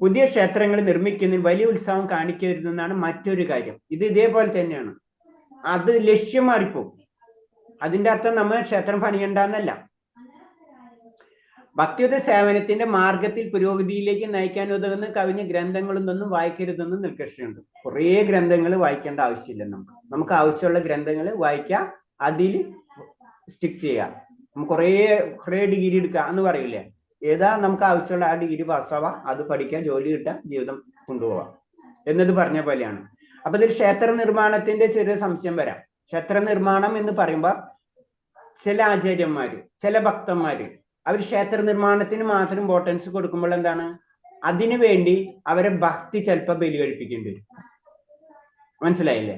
Speaker 2: പുതിയ ക്ഷേത്രങ്ങൾ നിർമ്മിക്കുന്നതിൽ വലിയ ഉത്സാഹം കാണിക്കരുതെന്നാണ് മറ്റൊരു കാര്യം. ഇത് ഇതേപോലെ തന്നെയാണ്. അത് ലക്ഷ്യം മാറിപ്പോകും. അതിന്റെ അർത്ഥം നമ്മൾ ക്ഷേത്രം പണിയണ്ടെന്നല്ല. ഭക്തിയുത സേവനത്തിന്റെ മാർഗത്തിൽ പുരോഗതിയിലേക്ക് നയിക്കാൻ ഉതകുന്ന കവിഞ്ഞ ഗ്രന്ഥങ്ങളൊന്നും വായിക്കരുതെന്ന് നിഷ്കർഷയുണ്ട്. കുറേ ഗ്രന്ഥങ്ങൾ വായിക്കേണ്ട ആവശ്യമില്ല. നമുക്ക് ആവശ്യമുള്ള ഗ്രന്ഥങ്ങൾ വായിക്കാം, അതിൽ സ്റ്റിക്ക് ചെയ്യാം. നമുക്ക് കുറേ ഡിഗ്രി എടുക്കുക എന്ന് പറയില്ലേ? ഏതാ നമുക്ക് ആവശ്യമുള്ള ആ ഡിഗ്രി പാസ്സാവാം, അത് പഠിക്കാൻ, ജോലി കിട്ടാൻ, ജീവിതം കൊണ്ടുപോവാം എന്നത് പറഞ്ഞ പോലെയാണ്. അപ്പൊ ഇതിൽ ക്ഷേത്ര നിർമ്മാണത്തിന്റെ ചെറിയ സംശയം വരാം. ക്ഷേത്ര നിർമ്മാണം എന്ന് പറയുമ്പോ ചില ആചാര്യന്മാര്, ചില ഭക്തന്മാര് അവർ ക്ഷേത്ര നിർമ്മാണത്തിന് മാത്രം ഇമ്പോർട്ടൻസ് കൊടുക്കുമ്പോൾ എന്താണ്, അതിനു വേണ്ടി അവരെ ഭക്തി ചിലപ്പോൾ ബലി കഴിപ്പിക്കേണ്ടി വരും. മനസ്സിലായില്ലേ?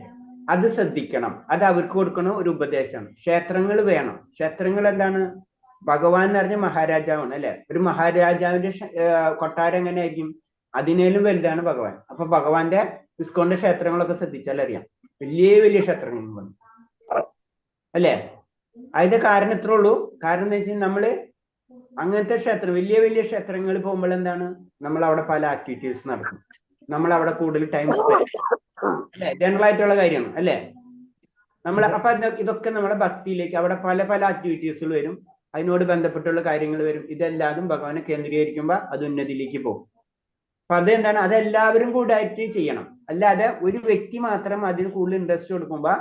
Speaker 2: അത് ശ്രദ്ധിക്കണം. അത് അവർക്ക് കൊടുക്കണ ഒരു ഉപദേശമാണ്. ക്ഷേത്രങ്ങൾ വേണം. ക്ഷേത്രങ്ങൾ എന്താണ്? ഭഗവാൻ എന്ന് പറഞ്ഞ മഹാരാജാവാണ്, അല്ലെ? ഒരു മഹാരാജാവിന്റെ കൊട്ടാരം എങ്ങനെയായിരിക്കും? അതിനേലും വലുതാണ് ഭഗവാൻ. അപ്പൊ ഭഗവാന്റെ ഇസ്കോന്റെ ക്ഷേത്രങ്ങളൊക്കെ ശ്രദ്ധിച്ചാൽ അറിയാം, വലിയ വലിയ ക്ഷേത്രങ്ങൾ, അല്ലേ? അതിന്റെ കാരണം ഇത്രേ ഉള്ളൂ. കാരണം എന്താ വെച്ചാൽ നമ്മള് അങ്ങനത്തെ ക്ഷേത്രം, വലിയ വലിയ ക്ഷേത്രങ്ങളിൽ പോകുമ്പോൾ എന്താണ്, നമ്മൾ അവിടെ പല ആക്ടിവിറ്റീസ് നടക്കും. നമ്മൾ അവിടെ കൂടുതൽ ടൈം സ്പെൻഡ്, അല്ലെ? ജനറൽ ആയിട്ടുള്ള കാര്യമാണ്, അല്ലെ? അപ്പൊ ഇതൊക്കെ നമ്മളെ ഭക്തിയിലേക്ക്, അവിടെ പല പല ആക്ടിവിറ്റീസുകൾ വരും, അതിനോട് ബന്ധപ്പെട്ടുള്ള കാര്യങ്ങൾ വരും. ഇതെല്ലാതും ഭഗവാനെ കേന്ദ്രീകരിക്കുമ്പോൾ അത് ഉന്നതിയിലേക്ക് പോകും. അപ്പൊ അതെന്താണ്, അതെല്ലാവരും കൂടായിട്ട് ചെയ്യണം. അല്ലാതെ ഒരു വ്യക്തി മാത്രം അതിന് കൂടുതൽ ഇൻട്രസ്റ്റ് കൊടുക്കുമ്പോ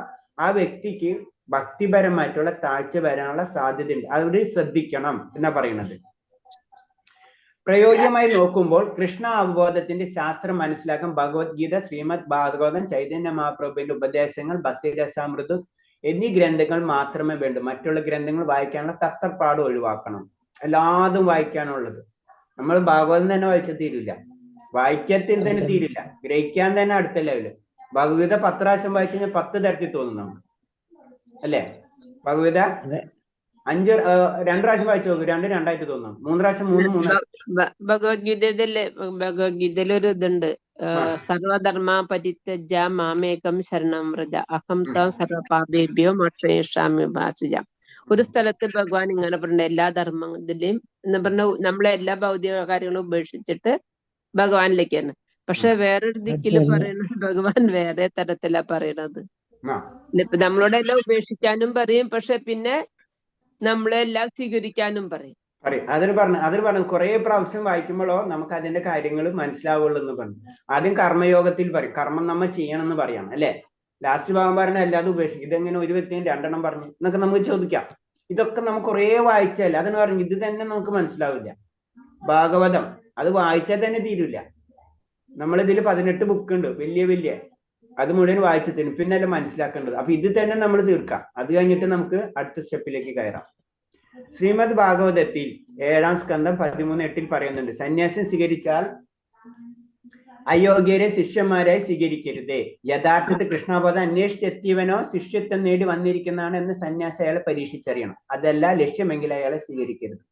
Speaker 2: ആ വ്യക്തിക്ക് ഭക്തിപരമായിട്ടുള്ള താഴ്ച വരാനുള്ള സാധ്യത ഉണ്ട്. അവര് ശ്രദ്ധിക്കണം എന്നാ പറയുന്നത്. പ്രയോജ്യമായി നോക്കുമ്പോൾ കൃഷ്ണ അവബോധത്തിന്റെ ശാസ്ത്രം മനസ്സിലാക്കാൻ ഭഗവത്ഗീത, ശ്രീമദ് ഭാഗവതം, ചൈതന്യ മഹാപ്രഭുവിന്റെ ഉപദേശങ്ങൾ, ഭക്തിരസാമൃത് എന്നീ ഗ്രന്ഥങ്ങൾ മാത്രമേ വേണ്ടൂ. മറ്റുള്ള ഗ്രന്ഥങ്ങൾ വായിക്കാനുള്ള തത്രപ്പാട് ഒഴിവാക്കണം. എല്ലാതും വായിക്കാനുള്ളത്. നമ്മൾ ഭാഗവതം തന്നെ വായിച്ചാൽ തീരില്ല, വായിക്കത്തിൽ തന്നെ തീരില്ല, ഗ്രഹിക്കാൻ തന്നെ അടുത്ത ലെവല്. ഭഗവത്ഗീത 10 പ്രാവശ്യം വായിച്ചു കഴിഞ്ഞാൽ 10 തരത്തിൽ തോന്നും നമുക്ക്, അല്ലേ? ഭഗവത്ഗീത 2 പ്രാവശ്യം വായിച്ചു നോക്കും, 2 2ആയിട്ട് തോന്നും, 3 പ്രാവശ്യം 3
Speaker 4: ഭഗവത്ഗീതയിൽ ഒരു ഇതുണ്ട്, സർവധർമ്മ പരിത്യജ മാമേകം ശരണം വ്രജ അഹം ത്വം സർവപാപേഭ്യോ മോക്ഷയിഷ്യാമി മാ ശുചിഃ. ഒരു സ്ഥലത്ത് ഭഗവാൻ ഇങ്ങനെ പറഞ്ഞ എല്ലാ ധർമ്മത്തിലെയും എന്ന് പറഞ്ഞ നമ്മളെ എല്ലാ ഭൗതിക കാര്യങ്ങളും ഉപേക്ഷിച്ചിട്ട് ഭഗവാനിലേക്കാണ്. പക്ഷെ വേറൊരു ദിക്കില് പറയുന്നത് ഭഗവാൻ വേറെ തരത്തിലാ പറയണത്. ഇപ്പൊ നമ്മളോട് എല്ലാം ഉപേക്ഷിക്കാനും പറയും, പക്ഷെ പിന്നെ നമ്മളെല്ലാം സ്വീകരിക്കാനും പറയും.
Speaker 2: അതിന് പറഞ്ഞു കുറെ പ്രാവശ്യം വായിക്കുമ്പോഴോ നമുക്ക് അതിന്റെ കാര്യങ്ങൾ മനസ്സിലാവുള്ളൂ എന്ന് പറഞ്ഞു. ആദ്യം കർമ്മയോഗത്തിൽ പറയും, കർമ്മം നമ്മൾ ചെയ്യണം എന്ന് പറയാം, അല്ലെ? ലാസ്റ്റ് ഭാഗം പറഞ്ഞ അല്ലാതെ ഉപേക്ഷിക്കും. ഇതെങ്ങനെ ഒരു വ്യക്തിയും 2 എണ്ണം പറഞ്ഞു എന്നൊക്കെ നമുക്ക് ചോദിക്കാം. ഇതൊക്കെ നമുക്ക് കുറെ വായിച്ചല്ലേ, അതിന് പറഞ്ഞു ഇത് തന്നെ നമുക്ക് മനസ്സിലാവില്ല. ഭാഗവതം അത് വായിച്ചാൽ തന്നെ തീരില്ല. നമ്മളിതിൽ 18 ബുക്ക് ഉണ്ട്, വലിയ അത് മുഴുവൻ വായിച്ചു തരും, പിന്നല്ലേ മനസ്സിലാക്കേണ്ടത്. അപ്പൊ ഇത് തന്നെ നമ്മൾ തീർക്കാം. അത് കഴിഞ്ഞിട്ട് നമുക്ക് അടുത്ത സ്റ്റെപ്പിലേക്ക് കയറാം. ശ്രീമദ് ഭാഗവതത്തിൽ 7-ാം സ്കന്ധം 13:8 പറയുന്നുണ്ട്, സന്യാസം സ്വീകരിച്ചാൽ അയോഗ്യരെ ശിഷ്യന്മാരായി സ്വീകരിക്കരുതേ. യഥാർത്ഥത്തിൽ കൃഷ്ണബോധം അന്വേഷിച്ചെത്തിയവനോ ശിഷ്യത്വം നേടി വന്നിരിക്കുന്നതാണ് എന്ന് സന്യാസം അയാളെ പരീക്ഷിച്ചറിയണം. അതല്ല ലക്ഷ്യമെങ്കിൽ അയാളെ സ്വീകരിക്കരുത്.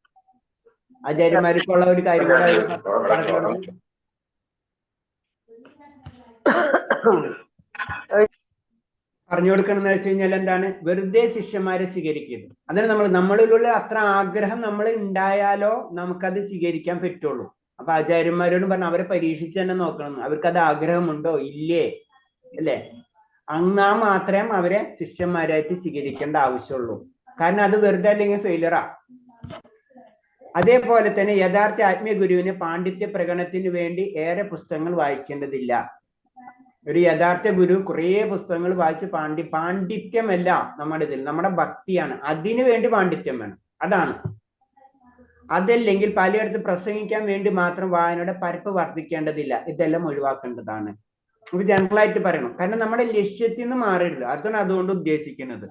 Speaker 2: ആചാര്യന്മാർക്കുള്ള ഒരു കാര്യം കൂടെ പറഞ്ഞു കൊടുക്കണമെന്ന് വെച്ച് കഴിഞ്ഞാൽ എന്താണ്? വെറുതെ ശിഷ്യന്മാരെ സ്വീകരിക്കരുത്. അതിന് നമ്മളിലുള്ള അത്ര ആഗ്രഹം നമ്മൾ ഉണ്ടായാലോ നമുക്കത് സ്വീകരിക്കാൻ പറ്റുള്ളൂ. അപ്പൊ ആചാര്യന്മാരോട് പറഞ്ഞ അവരെ പരീക്ഷിച്ച് തന്നെ നോക്കണം, അവർക്കത് ആഗ്രഹമുണ്ടോ ഇല്ലേ, അല്ലേ? അങ്ങാ മാത്രമേ അവരെ ശിഷ്യന്മാരായിട്ട് സ്വീകരിക്കേണ്ട ആവശ്യമുള്ളൂ. കാരണം അത് വെറുതെ അല്ലെങ്കിൽ ഫെയിലറാ. അതേപോലെ തന്നെ യഥാർത്ഥ ആത്മീയ ഗുരുവിന് പാണ്ഡിത്യ പ്രകടനത്തിന് വേണ്ടി ഏറെ പുസ്തകങ്ങൾ വായിക്കേണ്ടതില്ല. ഒരു യഥാർത്ഥ ഗുരു കുറേ പുസ്തകങ്ങൾ വായിച്ച് പാണ്ഡിത്യമല്ല നമ്മുടെ ഇതിൽ, നമ്മുടെ ഭക്തിയാണ്. അതിനു വേണ്ടി പാണ്ഡിത്യം വേണം, അതാണ്. അതല്ലെങ്കിൽ പലയിടത്ത് പ്രസംഗിക്കാൻ വേണ്ടി മാത്രം വായനയുടെ പരപ്പ് വർദ്ധിക്കേണ്ടതില്ല. ഇതെല്ലാം ഒഴിവാക്കേണ്ടതാണ്. അപ്പൊ ജനറലായിട്ട് പറയണം. കാരണം നമ്മുടെ ലക്ഷ്യത്തിൽ നിന്ന് മാറരുത്, അതാണ് അതുകൊണ്ട് ഉദ്ദേശിക്കുന്നത്.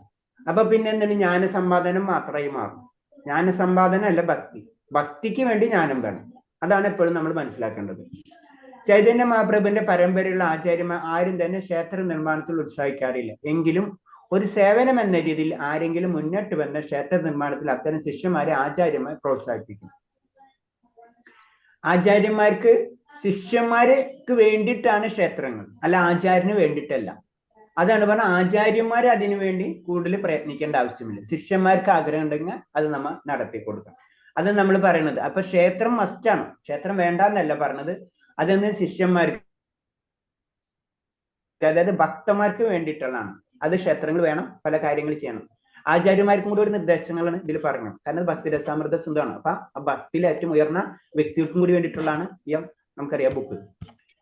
Speaker 2: അപ്പൊ പിന്നെ എന്താണ്? ജ്ഞാനസമ്പാദനം മാത്രമായി മാറും. ജ്ഞാനസമ്പാദനം അല്ല ഭക്തി. ഭക്തിക്ക് വേണ്ടി ജ്ഞാനം വേണം. അതാണ് എപ്പോഴും നമ്മൾ മനസ്സിലാക്കേണ്ടത്. ചൈതന്യ മഹാപ്രഭുവിന്റെ പരമ്പരയുള്ള ആചാര്യന്മാർ ആരും തന്നെ ക്ഷേത്ര നിർമ്മാണത്തിൽ ഉത്സാഹിക്കാറില്ല. എങ്കിലും ഒരു സേവനം എന്ന രീതിയിൽ ആരെങ്കിലും മുന്നോട്ട് വന്ന ക്ഷേത്ര നിർമ്മാണത്തിൽ അത്തരം ശിഷ്യന്മാരെ ആചാര്യന്മാർ പ്രോത്സാഹിപ്പിക്കും. ആചാര്യന്മാർക്ക് ശിഷ്യന്മാർക്ക് വേണ്ടിയിട്ടാണ് ക്ഷേത്രങ്ങൾ, അല്ല ആചാര്യന് വേണ്ടിയിട്ടല്ല. അതാണ് പറഞ്ഞ ആചാര്യന്മാർ അതിനു വേണ്ടി കൂടുതൽ പ്രയത്നിക്കേണ്ട ആവശ്യമില്ല. ശിഷ്യന്മാർക്ക് ആഗ്രഹം ഉണ്ടെങ്കിൽ അത് നമ്മൾ നടത്തി കൊടുക്കാം. അത് നമ്മൾ പറയുന്നത്. അപ്പൊ ക്ഷേത്രം മസ്റ്റാണ്, ക്ഷേത്രം വേണ്ടെന്നല്ല പറഞ്ഞത്. അതൊന്ന് ശിഷ്യന്മാർക്ക്, അതായത് ഭക്തന്മാർക്ക് വേണ്ടിയിട്ടുള്ളതാണ്. അത് ക്ഷേത്രങ്ങൾ വേണം, പല കാര്യങ്ങൾ ചെയ്യണം. ആചാര്യന്മാർക്കും കൂടി ഒരു നിർദ്ദേശങ്ങളാണ് ഇതിൽ പറഞ്ഞത്. കാരണം ഭക്തി രസാമൃത സിന്ധുവാണ്. അപ്പൊ ആ ഭക്തിയിൽ ഏറ്റവും ഉയർന്ന വ്യക്തികൾക്കും കൂടി വേണ്ടിയിട്ടുള്ളതാണ് ഈ നമുക്കറിയാം ബുക്ക്.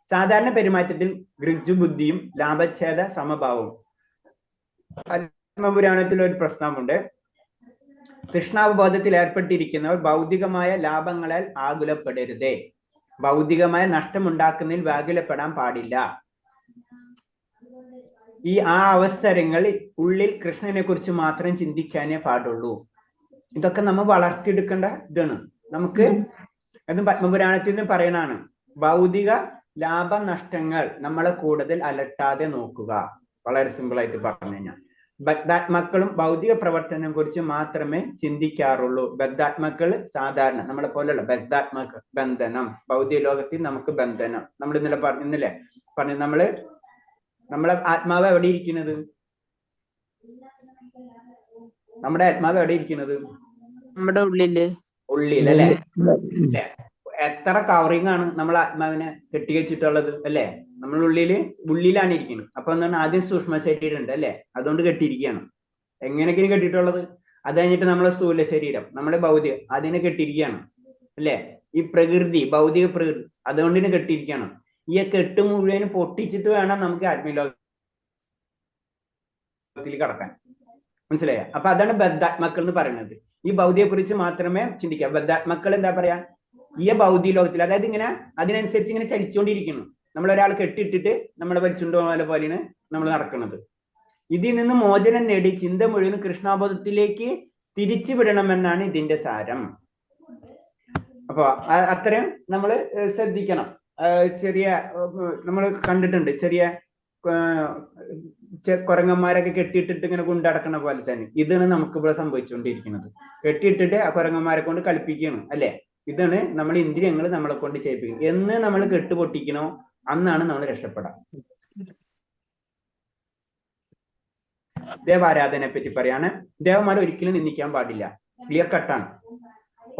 Speaker 2: സാധാരണ പെരുമാറ്റത്തിൽ ഋജുബുദ്ധിയും ലാഭച്ഛേദ സമഭാവവും. പത്മപുരാണത്തിൽ ഒരു പ്രശ്നമുണ്ട്. കൃഷ്ണാവബോധത്തിൽ ഏർപ്പെട്ടിരിക്കുന്നവർ ഭൗതികമായ ലാഭങ്ങളാൽ ആകുലപ്പെടരുതേ. ഭൗതികമായ നഷ്ടമുണ്ടാക്കുന്നതിൽ വ്യാകുലപ്പെടാൻ പാടില്ല. ആ അവസരങ്ങളിൽ ഉള്ളിൽ കൃഷ്ണനെ കുറിച്ച് മാത്രം ചിന്തിക്കാനേ പാടുള്ളൂ. ഇതൊക്കെ നമ്മൾ വളർത്തിയെടുക്കേണ്ട ഇതാണ്. നമുക്ക് അതും പത്മപുരാണത്തിൽ നിന്ന് പറയണാണ്. ഭൗതിക ലാഭനഷ്ടങ്ങൾ നമ്മളെ കൂടുതൽ അലട്ടാതെ നോക്കുക. വളരെ സിമ്പിൾ ആയിട്ട് പറഞ്ഞു കഴിഞ്ഞാൽ ബദ്ധാത്മാക്കളും ഭൗതിക പ്രവർത്തനം കുറിച്ച് മാത്രമേ ചിന്തിക്കാറുള്ളൂ. ബദ്ധാത്മാക്കൾ സാധാരണ നമ്മളെ പോലെയുള്ള ബദ്ധാത്മാക്കൾ ബന്ധനം, ഭൗതിക ലോകത്തിൽ നമുക്ക് ബന്ധനം. നമ്മൾ ഇന്നലെ പറഞ്ഞു നമ്മളെ ആത്മാവ് എവിടെ ഇരിക്കുന്നത്? നമ്മുടെ ആത്മാവ് എവിടെ ഇരിക്കുന്നത്?
Speaker 4: നമ്മുടെ
Speaker 2: ഉള്ളിലല്ലേ? എത്ര കവറിങ് ആണ് നമ്മൾ ആത്മാവിനെ കെട്ടിവെച്ചിട്ടുള്ളത്, അല്ലേ? നമ്മൾ ഉള്ളിലാണ് ഇരിക്കുന്നത്. അപ്പൊ എന്താണ്? ആദ്യം സൂക്ഷ്മ ശരീരം ഉണ്ട്, അല്ലെ? അതുകൊണ്ട് കെട്ടിയിരിക്കുകയാണ്. എങ്ങനെയൊക്കെയാണ് കെട്ടിയിട്ടുള്ളത്? അത് കഴിഞ്ഞിട്ട് നമ്മളെ സ്ഥൂല ശരീരം, നമ്മുടെ ഭൗതിക, അതിനെ കെട്ടിയിരിക്കുകയാണ്, അല്ലെ? ഈ പ്രകൃതി, ഭൗതിക പ്രകൃതി, അതുകൊണ്ടിന് കെട്ടിയിരിക്കുകയാണ്. ഈ കെട്ട് മുഴുവനും പൊട്ടിച്ചിട്ട് വേണം നമുക്ക് ആത്മീയലോകത്തിൽ കടക്കാൻ. മനസ്സിലായ? അപ്പൊ അതാണ് ബദ്ധാത്മാക്കൾ എന്ന് പറയുന്നത്. ഈ ഭൗതിയെ കുറിച്ച് മാത്രമേ ചിന്തിക്കാം. ബദ്ധാത്മാക്കൾ എന്താ പറയാ? ഈ ഭൗതിക ലോകത്തിൽ, അതായത് ഇങ്ങനെ അതിനനുസരിച്ച് ഇങ്ങനെ ചലിച്ചുകൊണ്ടിരിക്കുന്നു. നമ്മളൊരാൾ കെട്ടിയിട്ടിട്ട് നമ്മളെ വലിച്ചുകൊണ്ടുപോകാൻ പോലെയാണ് നമ്മൾ നടക്കുന്നത്. ഇതിൽ നിന്ന് മോചനം നേടി ചിന്ത മുഴുവൻ കൃഷ്ണാബോധത്തിലേക്ക് തിരിച്ചു വിടണമെന്നാണ് ഇതിന്റെ സാരം. അപ്പൊ അത്രയും നമ്മൾ ശ്രദ്ധിക്കണം. ചെറിയ നമ്മൾ കണ്ടിട്ടുണ്ട്, ചെറിയ കുരങ്ങന്മാരൊക്കെ കെട്ടിയിട്ടിട്ട് ഇങ്ങനെ കൊണ്ടടക്കണ പോലെ തന്നെ ഇതാണ് നമുക്ക് ഇവിടെ സംഭവിച്ചുകൊണ്ടിരിക്കുന്നത്. കെട്ടിയിട്ടിട്ട് ആ കുരങ്ങന്മാരെ കൊണ്ട് കളിപ്പിക്കണം, അല്ലെ? ഇതാണ് നമ്മൾ ഇന്ദ്രിയങ്ങൾ നമ്മളെ കൊണ്ട് ചെയ്യിപ്പിക്കുന്നത്. എന്ന് നമ്മൾ കെട്ടുപൊട്ടിക്കണോ അന്നാണ് നമ്മൾ രക്ഷപ്പെടാം. ദേവാരാധനയെ പറ്റി പറയാണ്. ദേവന്മാരെ ഒരിക്കലും നിന്ദിക്കാൻ പാടില്ല, ക്ലിയർ കട്ടാണ്.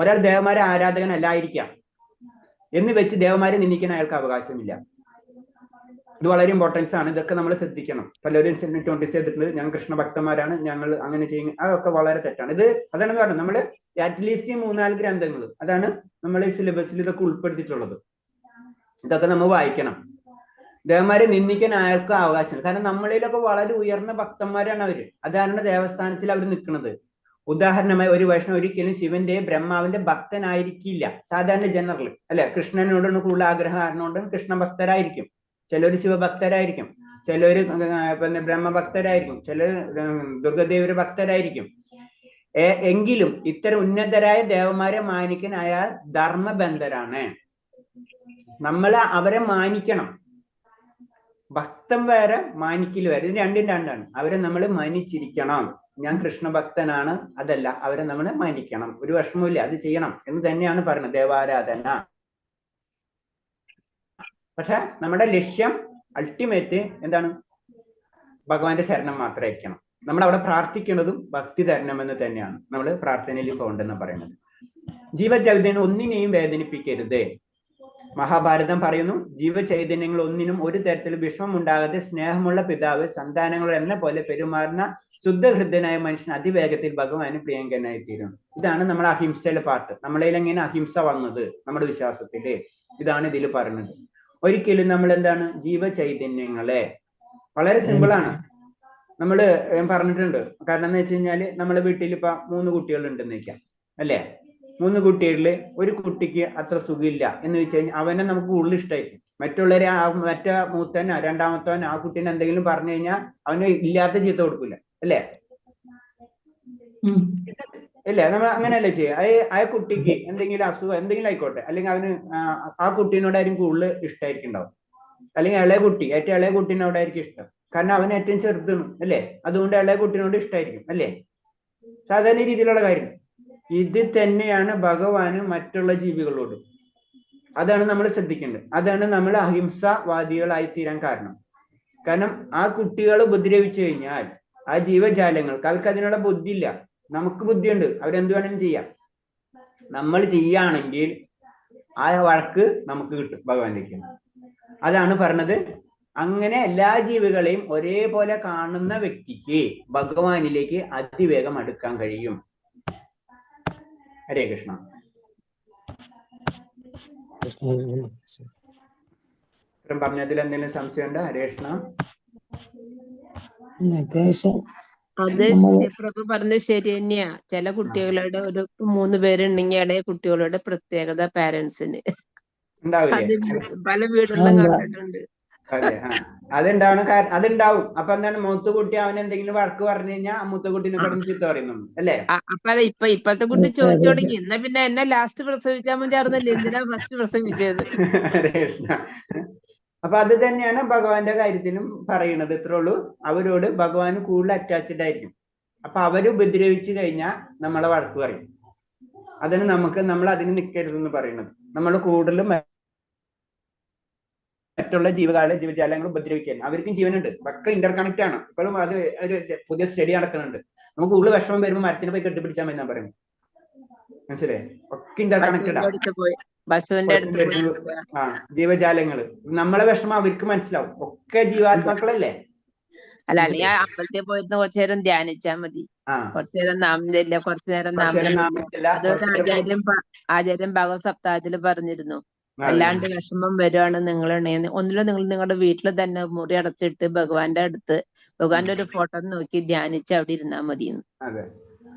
Speaker 2: ഒരാൾ ദേവന്മാരെ ആരാധകനല്ലായിരിക്കാം എന്ന് വെച്ച് ദേവന്മാരെ നിന്ദിക്കാൻ അയാൾക്ക് അവകാശമില്ല. ഇത് വളരെ ഇമ്പോർട്ടൻസ് ആണ്. ഇതൊക്കെ നമ്മൾ ശ്രദ്ധിക്കണം. പലരും നോട്ടീസ് ചെയ്തിട്ടുണ്ട്, ഞങ്ങൾ കൃഷ്ണ ഭക്തന്മാരാണ്, ഞങ്ങൾ അങ്ങനെ ചെയ്യുക. അതൊക്കെ വളരെ തെറ്റാണ്. ഇത് അതാണ് പറഞ്ഞത്, നമ്മൾ അറ്റ്ലീസ്റ്റ് 3-4 ഗ്രന്ഥങ്ങൾ അതാണ് നമ്മൾ സിലബസിൽ ഇതൊക്കെ ഉൾപ്പെടുത്തിയിട്ടുള്ളത്. ഇതൊക്കെ നമ്മൾ വായിക്കണം. ദേവന്മാരെ നിന്ദിക്കാൻ അയാൾക്ക് അവകാശമില്ല. കാരണം നമ്മളിലൊക്കെ വളരെ ഉയർന്ന ഭക്തന്മാരാണ് അവര്. അതാണ് ദേവസ്ഥാനത്തിൽ അവർ നിൽക്കുന്നത്. ഉദാഹരണമായി ഒരു വൈഷ്ണവ ഒരിക്കലും ശിവന്റെ ബ്രഹ്മാവിന്റെ ഭക്തനായിരിക്കില്ല. സാധാരണ ജനറൽ അല്ലെ, കൃഷ്ണനോടാണ് കൂടുതൽ ആഗ്രഹം കാരണമുണ്ട് കൃഷ്ണ ഭക്തരായിരിക്കും. ചിലര് ശിവഭക്തരായിരിക്കും, ചിലര് പിന്നെ ബ്രഹ്മഭക്തരായിരിക്കും, ചിലർ ദുർഗദേവര് ഭക്തരായിരിക്കും. എങ്കിലും ഇത്തരം ഉന്നതരായ ദേവന്മാരെ മാനിക്കാൻ അയാൾ ധർമ്മബന്ധരാണ്. നമ്മൾ അവരെ മാനിക്കണം. ഭക്തം വേറെ, മാനിക്കൽ വേറെ. ഇത് രണ്ടും രണ്ടാണ്. അവരെ നമ്മൾ മാനിച്ചിരിക്കണം. ഞാൻ കൃഷ്ണഭക്തനാണ് അതല്ല, അവരെ നമ്മൾ മാനിക്കണം. ഒരു വിഷമമില്ല, അത് ചെയ്യണം എന്ന് തന്നെയാണ് പറയുന്നത് ദേവാരാധന. പക്ഷെ നമ്മുടെ ലക്ഷ്യം അൾട്ടിമേറ്റ് എന്താണ്? ഭഗവാന്റെ ശരണം മാത്രമായിരിക്കണം. നമ്മൾ അവിടെ പ്രാർത്ഥിക്കുന്നതും ഭക്തി തരണമെന്ന് തന്നെയാണ് നമ്മൾ പ്രാർത്ഥനയിൽ പോകണ്ടെന്ന് പറയുന്നത്. ജീവചൈതന്യം ഒന്നിനെയും വേദനിപ്പിക്കരുത്. മഹാഭാരതം പറയുന്നു, ജീവചൈതന്യങ്ങൾ ഒന്നിനും ഒരു തരത്തിൽ വിഷമം ഉണ്ടാകാതെ സ്നേഹമുള്ള പിതാവ് സന്താനങ്ങൾ എന്ന പോലെ പെരുമാറുന്ന ശുദ്ധഹൃദയനായ മനുഷ്യൻ അതിവേഗത്തിൽ ഭഗവാന് പ്രിയങ്കരനായി തീരുന്നു. ഇതാണ് നമ്മൾ അഹിംസയിലെ പാട്ട്. നമ്മളതിൽ എങ്ങനെ അഹിംസ വന്നത് നമ്മുടെ വിശ്വാസത്തില്, ഇതാണ് ഇതിൽ പറയുന്നത്. ഒരിക്കലും നമ്മൾ എന്താണ് ജീവചൈതന്യങ്ങളെ, വളരെ സിമ്പിളാണ്. നമ്മള് പറഞ്ഞിട്ടുണ്ട്. കാരണം എന്ന് വെച്ച് കഴിഞ്ഞാല് നമ്മുടെ വീട്ടിൽ ഇപ്പൊ 3 കുട്ടികൾ ഉണ്ടെന്ന് വെക്കാം, അല്ലെ? 3 കുട്ടികളില് ഒരു കുട്ടിക്ക് അത്ര സുഖമില്ല എന്ന് വെച്ച് കഴിഞ്ഞാൽ അവനെ നമുക്ക് കൂടുതൽ ഇഷ്ടമായിരിക്കും. മറ്റുള്ളവരെ മറ്റേ മൂത്തനോ രണ്ടാമത്തവനോ ആ കുട്ടീനെ എന്തെങ്കിലും പറഞ്ഞു കഴിഞ്ഞാൽ അവന് ഇല്ലാത്ത ചീത്ത കൊടുക്കില്ല, അല്ലേ? ഇല്ലേ? നമ്മൾ അങ്ങനെയല്ലേ ചെയ്യുക. ആ കുട്ടിക്ക് എന്തെങ്കിലും അസുഖം എന്തെങ്കിലും ആയിക്കോട്ടെ, അല്ലെങ്കിൽ അവന് ആ കുട്ടീനോടായിരിക്കും കൂടുതൽ ഇഷ്ടമായിരിക്കും. അല്ലെങ്കിൽ ഇളയ കുട്ടി, ഏറ്റവും ഇളയ കുട്ടീനോടായിരിക്കും ഇഷ്ടം. കാരണം അവൻ ഏറ്റവും ചെറുതാണ്, അല്ലേ? അതുകൊണ്ട് ഇളയ കുട്ടീനോട് ഇഷ്ടമായിരിക്കും, അല്ലേ? സാധാരണ രീതിയിലുള്ള കാര്യം. ഇത് തന്നെയാണ് ഭഗവാന് മറ്റുള്ള ജീവികളോട്. അതാണ് നമ്മൾ ശ്രദ്ധിക്കേണ്ടത്. അതാണ് നമ്മൾ അഹിംസവാദികളായി തീരാൻ കാരണം. കാരണം ആ കുട്ടികൾ ഉപദ്രവിച്ചു കഴിഞ്ഞാൽ ആ ജീവജാലങ്ങൾക്ക് അവർക്ക് അതിനുള്ള ബുദ്ധിയില്ല. നമുക്ക് ബുദ്ധിയുണ്ട്, അവരെന്ത് വേണമെങ്കിലും ചെയ്യാം. നമ്മൾ ചെയ്യുകയാണെങ്കിൽ ആ വഴക്ക് നമുക്ക് കിട്ടും ഭഗവാനിലേക്ക്. അതാണ് പറഞ്ഞത്. അങ്ങനെ എല്ലാ ജീവികളെയും ഒരേപോലെ കാണുന്ന വ്യക്തിക്ക് ഭഗവാനിലേക്ക് അതിവേഗം അടുക്കാൻ കഴിയും. ഹരേ കൃഷ്ണ. പറഞ്ഞതിൽ എന്തെങ്കിലും സംശയമുണ്ടോ? ഹരേ കൃഷ്ണ.
Speaker 4: അത് പ്രഭു പറഞ്ഞത് ശരി തന്നെയാ. ചില കുട്ടികളുടെ ഒരു 3 പേരുണ്ടെങ്കിൽ ഇളയ കുട്ടികളുടെ പ്രത്യേകത പാരന്റ്സിന് പല വീടുകളിലും കണ്ടിട്ടുണ്ട്.
Speaker 2: അതെ, അതുണ്ടാവും. അപ്പൊ എന്താണ്, മൂത്ത കുട്ടി അവൻ എന്തെങ്കിലും വഴക്ക് പറഞ്ഞു കഴിഞ്ഞാൽ ആ മൂത്ത കുട്ടീനെ കിടന്ന് ചീത്ത പറയുന്നുണ്ട്, അല്ലേ?
Speaker 4: അപ്പൊ ഇപ്പഴത്തെ കുട്ടി ചോദിച്ചു തുടങ്ങി, എന്നാ പിന്നെ എന്നെ ലാസ്റ്റ് പ്രസവിച്ചാൽ മതിയായിരുന്നല്ലേ, എന്തിനാ ഫസ്റ്റ് പ്രസവിച്ചത്?
Speaker 2: അപ്പൊ അത് തന്നെയാണ് ഭഗവാന്റെ കാര്യത്തിലും പറയുന്നത്. ഇത്രേ ഉള്ളൂ. അവരോട് ഭഗവാൻ കൂടുതൽ അറ്റാച്ച്ഡ് ആയിരിക്കും. അപ്പൊ അവര് ഉപദ്രവിച്ചു കഴിഞ്ഞാൽ നമ്മളെ വഴക്ക് പറയും. അതിന് നമ്മൾ അതിന് നിൽക്കരുതെന്ന് പറയുന്നത്. നമ്മൾ കൂടുതലും മറ്റുള്ള ജീവജാലങ്ങൾ ഉപദ്രവിക്കാൻ, അവർക്കും ജീവനുണ്ട്, ഒക്കെ ഇന്റർ കണക്ട് ആണ്. ഇപ്പോഴും അത് ഒരു പുതിയ സ്റ്റഡി നടക്കുന്നുണ്ട്. നമുക്ക് കൂടുതൽ വിഷമം വരുമ്പോൾ മരത്തിനെ പോയി കെട്ടിപ്പിടിച്ചാൽ മതി എന്നാ പറയുന്നത്. മനസ്സിലായി? ഒക്കെ ഇന്റർ കണക്റ്റഡ് ആണ്. ജീവജാലങ്ങള് നമ്മളെ വിഷമം അവർക്ക് മനസ്സിലാവും. ഒക്കെ ജീവാത്മാക്കളല്ലേ?
Speaker 4: അല്ല, അല്ലെങ്കിൽ അമ്പലത്തിൽ പോയിരുന്ന കുറച്ചു നേരം ധ്യാനിച്ചാൽ മതി. കുറച്ചു നേരം നാമമില്ല, കുറച്ചു നേരം നാമമില്ല. അതൊരു ആചാര്യൻ ഭഗവത് സപ്താഹത്തിൽ പറഞ്ഞിരുന്നു. അല്ലാണ്ട് വിഷമം വരുവാണ് ഒന്നിലും നിങ്ങൾ നിങ്ങളുടെ വീട്ടിൽ തന്നെ മുറി അടച്ചിട്ട് ഭഗവാന്റെ അടുത്ത് ഭഗവാന്റെ ഒരു ഫോട്ടോ നോക്കി ധ്യാനിച്ച് അവിടെ ഇരുന്നാ മതി.
Speaker 2: അതെ,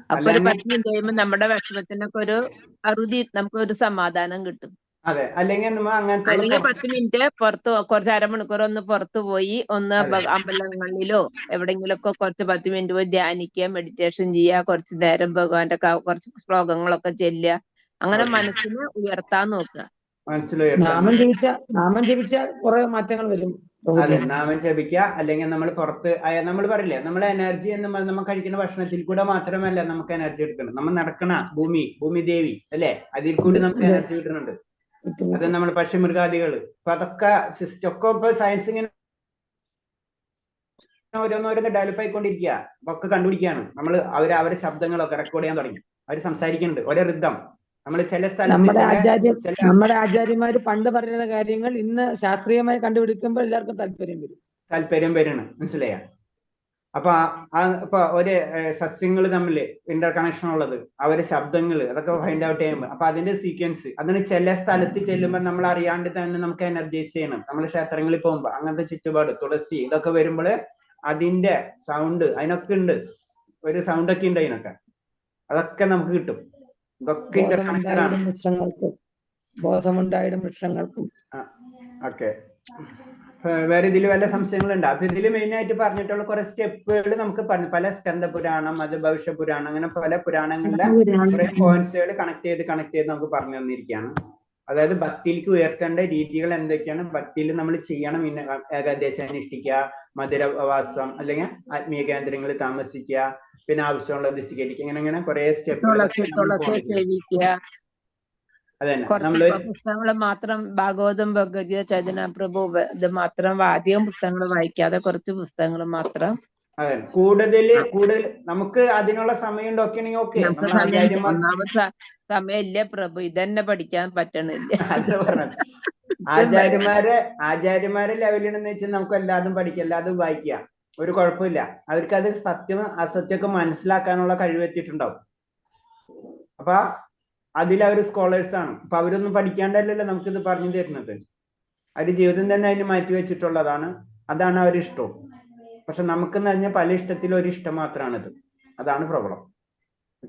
Speaker 4: അപ്പൊ ഒരു 10 മിനിറ്റ് കഴിയുമ്പോൾ നമ്മുടെ വിഷമത്തിനൊക്കെ ഒരു അറുതി, നമുക്ക് ഒരു സമാധാനം കിട്ടും.
Speaker 2: അതെ, അല്ലെങ്കിൽ
Speaker 4: അല്ലെങ്കിൽ 10 മിനിറ്റ് പുറത്ത്, കുറച്ച് അരമണിക്കൂർ ഒന്ന് പുറത്തു പോയി ഒന്ന് അമ്പലങ്ങളിലോ എവിടെങ്കിലുമൊക്കെ കുറച്ച് 10 മിനിറ്റ് പോയി ധ്യാനിക്കുക, മെഡിറ്റേഷൻ ചെയ്യുക, കുറച്ച് നേരം ഭഗവാന്റെ കുറച്ച് ശ്ലോകങ്ങളൊക്കെ ചെല്ലുക, അങ്ങനെ മനസ്സിനെ ഉയർത്താൻ നോക്കുക.
Speaker 5: നാമം ജപിച്ചാൽ കുറെ മാറ്റങ്ങൾ വരും.
Speaker 2: അതെ, നാമം ജപിക്കുക. അല്ലെങ്കിൽ നമ്മൾ പുറത്ത്, നമ്മൾ പറയില്ലേ, നമ്മളെ എനർജി എന്ന് നമ്മൾ കഴിക്കുന്ന ഭക്ഷണത്തിൽ കൂടെ മാത്രമല്ല നമുക്ക് എനർജി എടുക്കണം. നമ്മൾ നടക്കണ ഭൂമി ദേവി അല്ലെ, അതിൽ കൂടി നമുക്ക് എനർജി കിട്ടുന്നുണ്ട്. അത് നമ്മൾ പക്ഷിമൃഗാദികള്, അപ്പൊ അതൊക്കെ സിസ്റ്റം ഒക്കെ ഇപ്പൊ സയൻസ് ഇങ്ങനെ ഓരോന്നോരോന്ന് ഡെവലപ്പ് ആയിക്കൊണ്ടിരിക്കുക, ഒക്കെ കണ്ടുപിടിക്കുകയാണ്. അവരെ ശബ്ദങ്ങളൊക്കെ റെക്കോർഡ് ചെയ്യാൻ തുടങ്ങി. അവർ സംസാരിക്കുന്നുണ്ട് ഓരോ ഋതം. നമ്മൾ ചില സ്ഥലത്ത്
Speaker 5: നമ്മുടെ ആചാര്യന്മാര് പണ്ട് പറയുന്ന കാര്യങ്ങൾ ഇന്ന് ശാസ്ത്രീയമായി കണ്ടുപിടിക്കുമ്പോൾ എല്ലാവർക്കും താല്പര്യം വരണം.
Speaker 2: മനസ്സിലായ? അപ്പൊ ഒരു സസ്യങ്ങൾ തമ്മിൽ ഇന്റർ കണക്ഷൻ ഉള്ളത്, അവരെ ശബ്ദങ്ങൾ, അതൊക്കെ ഫൈൻഡ് ഔട്ട് ചെയ്യുമ്പോൾ അപ്പൊ അതിന്റെ സീക്വൻസ്, അതിന് ചില സ്ഥലത്ത് ചെല്ലുമ്പോൾ നമ്മൾ അറിയാണ്ട് തന്നെ നമുക്ക് എനർജൈസ് ചെയ്യണം. നമ്മൾ ക്ഷേത്രങ്ങളിൽ പോകുമ്പോ അങ്ങനത്തെ ചുറ്റുപാട്, തുളസി ഇതൊക്കെ വരുമ്പോൾ അതിന്റെ സൗണ്ട്, അതിനൊക്കെ ഉണ്ട്, ഒരു സൗണ്ട് ഒക്കെ ഉണ്ട് അതിനൊക്കെ. അതൊക്കെ നമുക്ക് കിട്ടും. ഇതൊക്കെ ഇന്റർ കണക്റ്റഡ് ആണ്.
Speaker 5: ബോധമുണ്ടായിടും വൃക്ഷങ്ങൾക്കും.
Speaker 2: ഓക്കെ, വേറെ ഇതിൽ വല്ല സംശയങ്ങളുണ്ട്? അപ്പൊ ഇതിൽ മെയിൻ ആയിട്ട് പറഞ്ഞിട്ടുള്ള കുറെ സ്റ്റെപ്പുകൾ നമുക്ക് പറഞ്ഞു. പല സ്കന്ദ പുരാണം, അത് ഭവിഷ്യ പുരാണം, അങ്ങനെ പല പുരാണങ്ങളിലെ കുറെ പോയിന്റ്സുകൾ കണക്ട് ചെയ്ത് നമുക്ക് പറഞ്ഞു തന്നിരിക്കുകയാണ്. അതായത് ഭക്തിയിലേക്ക് ഉയർത്തേണ്ട രീതികൾ എന്തൊക്കെയാണ്, ഭക്തിയിൽ നമ്മൾ ചെയ്യണം. ഏകാദേശം അനുഷ്ഠിക്കുക, മധുരവാസം അല്ലെങ്കിൽ ആത്മീയ കേന്ദ്രങ്ങളിൽ താമസിക്കുക, പിന്നെ ആവശ്യമുള്ളത് സ്വീകരിക്കുക, ഇങ്ങനെ കുറെ സ്റ്റെപ്പുകൾ. അതെ, നമ്മള്
Speaker 4: പുസ്തകങ്ങൾ മാത്രം ഭാഗവതം, ഭഗവത്ഗീത, ചൈതന്യ പ്രഭു ഇത് മാത്രം അധികം പുസ്തകങ്ങൾ വായിക്കാതെ കുറച്ച് പുസ്തകങ്ങൾ മാത്രം.
Speaker 2: അതെ, കൂടുതൽ നമുക്ക് അതിനുള്ള സമയം ഉണ്ടോക്കെയാണെങ്കിൽ ഓക്കെ.
Speaker 4: സമയമില്ല പ്രഭു, ഇതന്നെ പഠിക്കാൻ പറ്റണില്ല.
Speaker 2: ആചാര്യമാരെ ലെവലിലെന്ന് വെച്ചാൽ നമുക്ക് എല്ലാതും പഠിക്കാം, എല്ലാതും വായിക്കാം, ഒരു കുഴപ്പമില്ല. അവർക്ക് അത് സത്യം അസത്യമൊക്കെ മനസ്സിലാക്കാനുള്ള കഴിവെത്തിയിട്ടുണ്ടാവും. അപ്പൊ അതിലവർ സ്കോളേഴ്സ് ആണ്. അപ്പൊ അവരൊന്നും പഠിക്കാണ്ടല്ലല്ലോ നമുക്കിത് പറഞ്ഞു തരുന്നത്. അവര് ജീവിതം തന്നെ അതിന് മാറ്റി വെച്ചിട്ടുള്ളതാണ്. അതാണ് അവരിഷ്ടവും. പക്ഷെ നമുക്കെന്ന് പറഞ്ഞാൽ പല ഇഷ്ടത്തിൽ ഒരു ഇഷ്ടം മാത്രമാണിത്. അതാണ് പ്രോബ്ലം.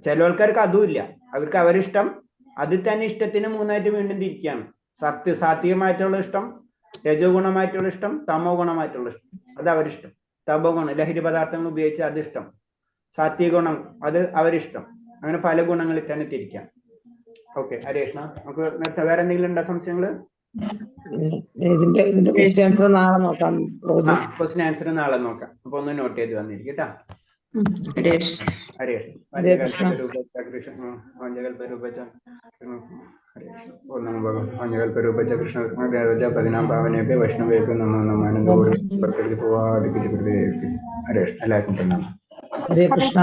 Speaker 2: ചില ആൾക്കാർക്ക് അതുമില്ല. അവർക്ക് അവരിഷ്ടം അതിൽ തന്നെ ഇഷ്ടത്തിന് മൂന്നായിട്ട് വീണ്ടും തിരിക്കുകയാണ്. സാത്വികമായിട്ടുള്ള ഇഷ്ടം, രജോ ഗുണമായിട്ടുള്ള ഇഷ്ടം, തമോ ഗുണമായിട്ടുള്ള ഇഷ്ടം, അത് അവരിഷ്ടം. തമോ ഗുണം ലഹരി പദാർത്ഥങ്ങൾ ഉപയോഗിച്ച് അതിഷ്ടം, സാത്വിക ഗുണം അത് അവരിഷ്ടം. അങ്ങനെ പല ഗുണങ്ങളിൽ തന്നെ തിരിക്കാം. ഓക്കെ, ഹരേഷ്ണ, നമുക്ക് വേറെ എന്തെങ്കിലും ഉണ്ടോ സംശയങ്ങള്?
Speaker 5: ക്വസ്റ്റ്യൻ
Speaker 2: ആൻസർ നാളെ നോക്കാം. അപ്പൊ ഒന്ന് നോട്ട് ചെയ്ത് വന്നിരിക്കും കേട്ടാ. ഹരേഷ് വൈഷ്ണവേഭ്യോ നമോ നമഃ. എല്ലാവർക്കും
Speaker 5: ഹരേ കൃഷ്ണ.